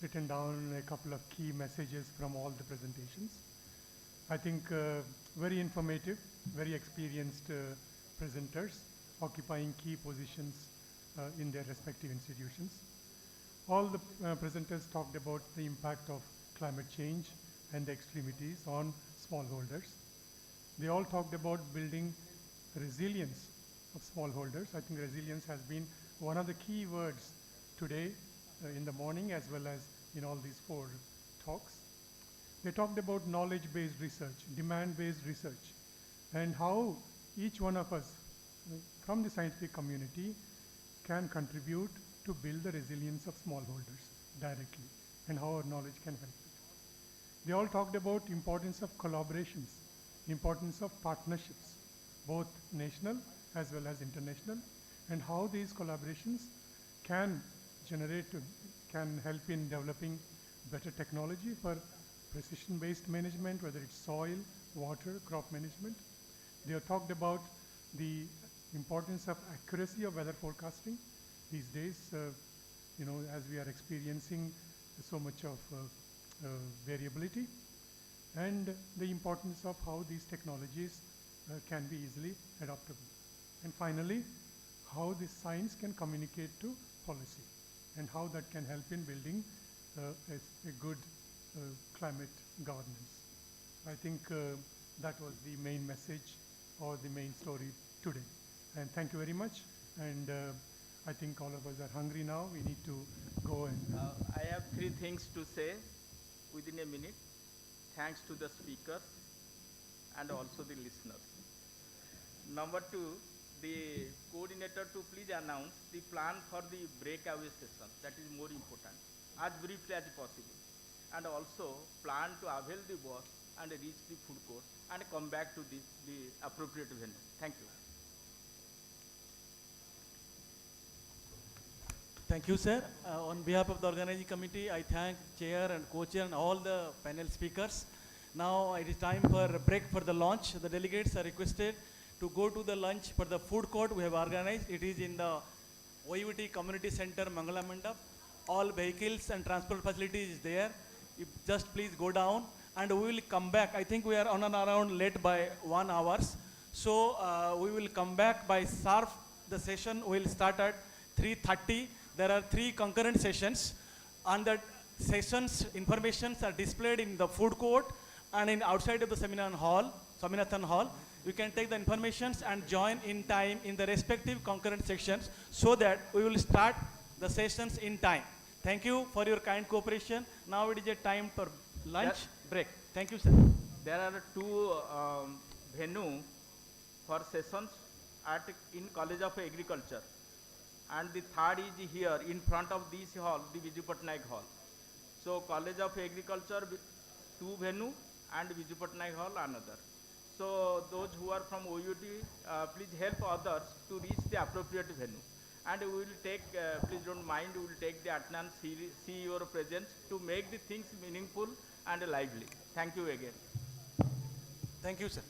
written down a couple of key messages from all the presentations. I think very informative, very experienced presenters occupying key positions in their respective institutions. all the presenters talked about the impact of climate change and the extremities on smallholders. They all talked about building resilience of smallholders. I think resilience has been one of the key words today in the morning as well as in all these 4 talks. They talked about knowledge-based research, demand-based research, and how each one of us from the scientific community can contribute to build the resilience of smallholders directly, and how our knowledge can help it. They all talked about importance of collaborations, importance of partnerships, both national as well as international, and how these collaborations can help in developing better technology for precision-based management, whether it's soil, water, crop management. They have talked about the importance of accuracy of weather forecasting. These days, as we are experiencing so much of variability, and the importance of how these technologies can be easily adaptable. And finally, how this science can communicate to policy, and how that can help in building a good climate governance. I think that was the main message or the main story today. And thank you very much. And I think all of us are hungry now. We need to go and... I have 3 things to say within a minute. Thanks to the speakers and also the listeners. Number 2, the coordinator to please announce the plan for the breakaway session. That is more important, as briefly as possible. And also plan to avail the bus and reach the food court and come back to the appropriate venue. Thank you. Thank you, sir. On behalf of the organizing committee, I thank chair and co-chair and all the panel speakers. Now it is time for a break for the lunch. The delegates are requested to go to the lunch for the food court we have organized. It is in the OUAT Community Center, Mangala Mandap. All vehicles and transport facilities is there. You just please go down and we will come back. I think we are on and around late by 1 hour. So we will come back by sharp. The session will start at 3:30. There are 3 concurrent sessions. And the sessions informations are displayed in the food court and in outside of the seminar hall, Swaminathan Hall. You can take the informations and join in time in the respective concurrent sections so that we will start the sessions in time. Thank you for your kind cooperation. Now it is a time for lunch break. Thank you, sir. There are 2 venues for sessions in College of Agriculture. And the 3rd is here in front of this hall, the Viju Patnaik Hall. So College of Agriculture, 2 venue and Viju Patnaik Hall another. So those who are from OUT, please help others to reach the appropriate venue. And we will take, please don't mind, we will take the attendance, see your presence to make the things meaningful and lively. Thank you again. Thank you, sir.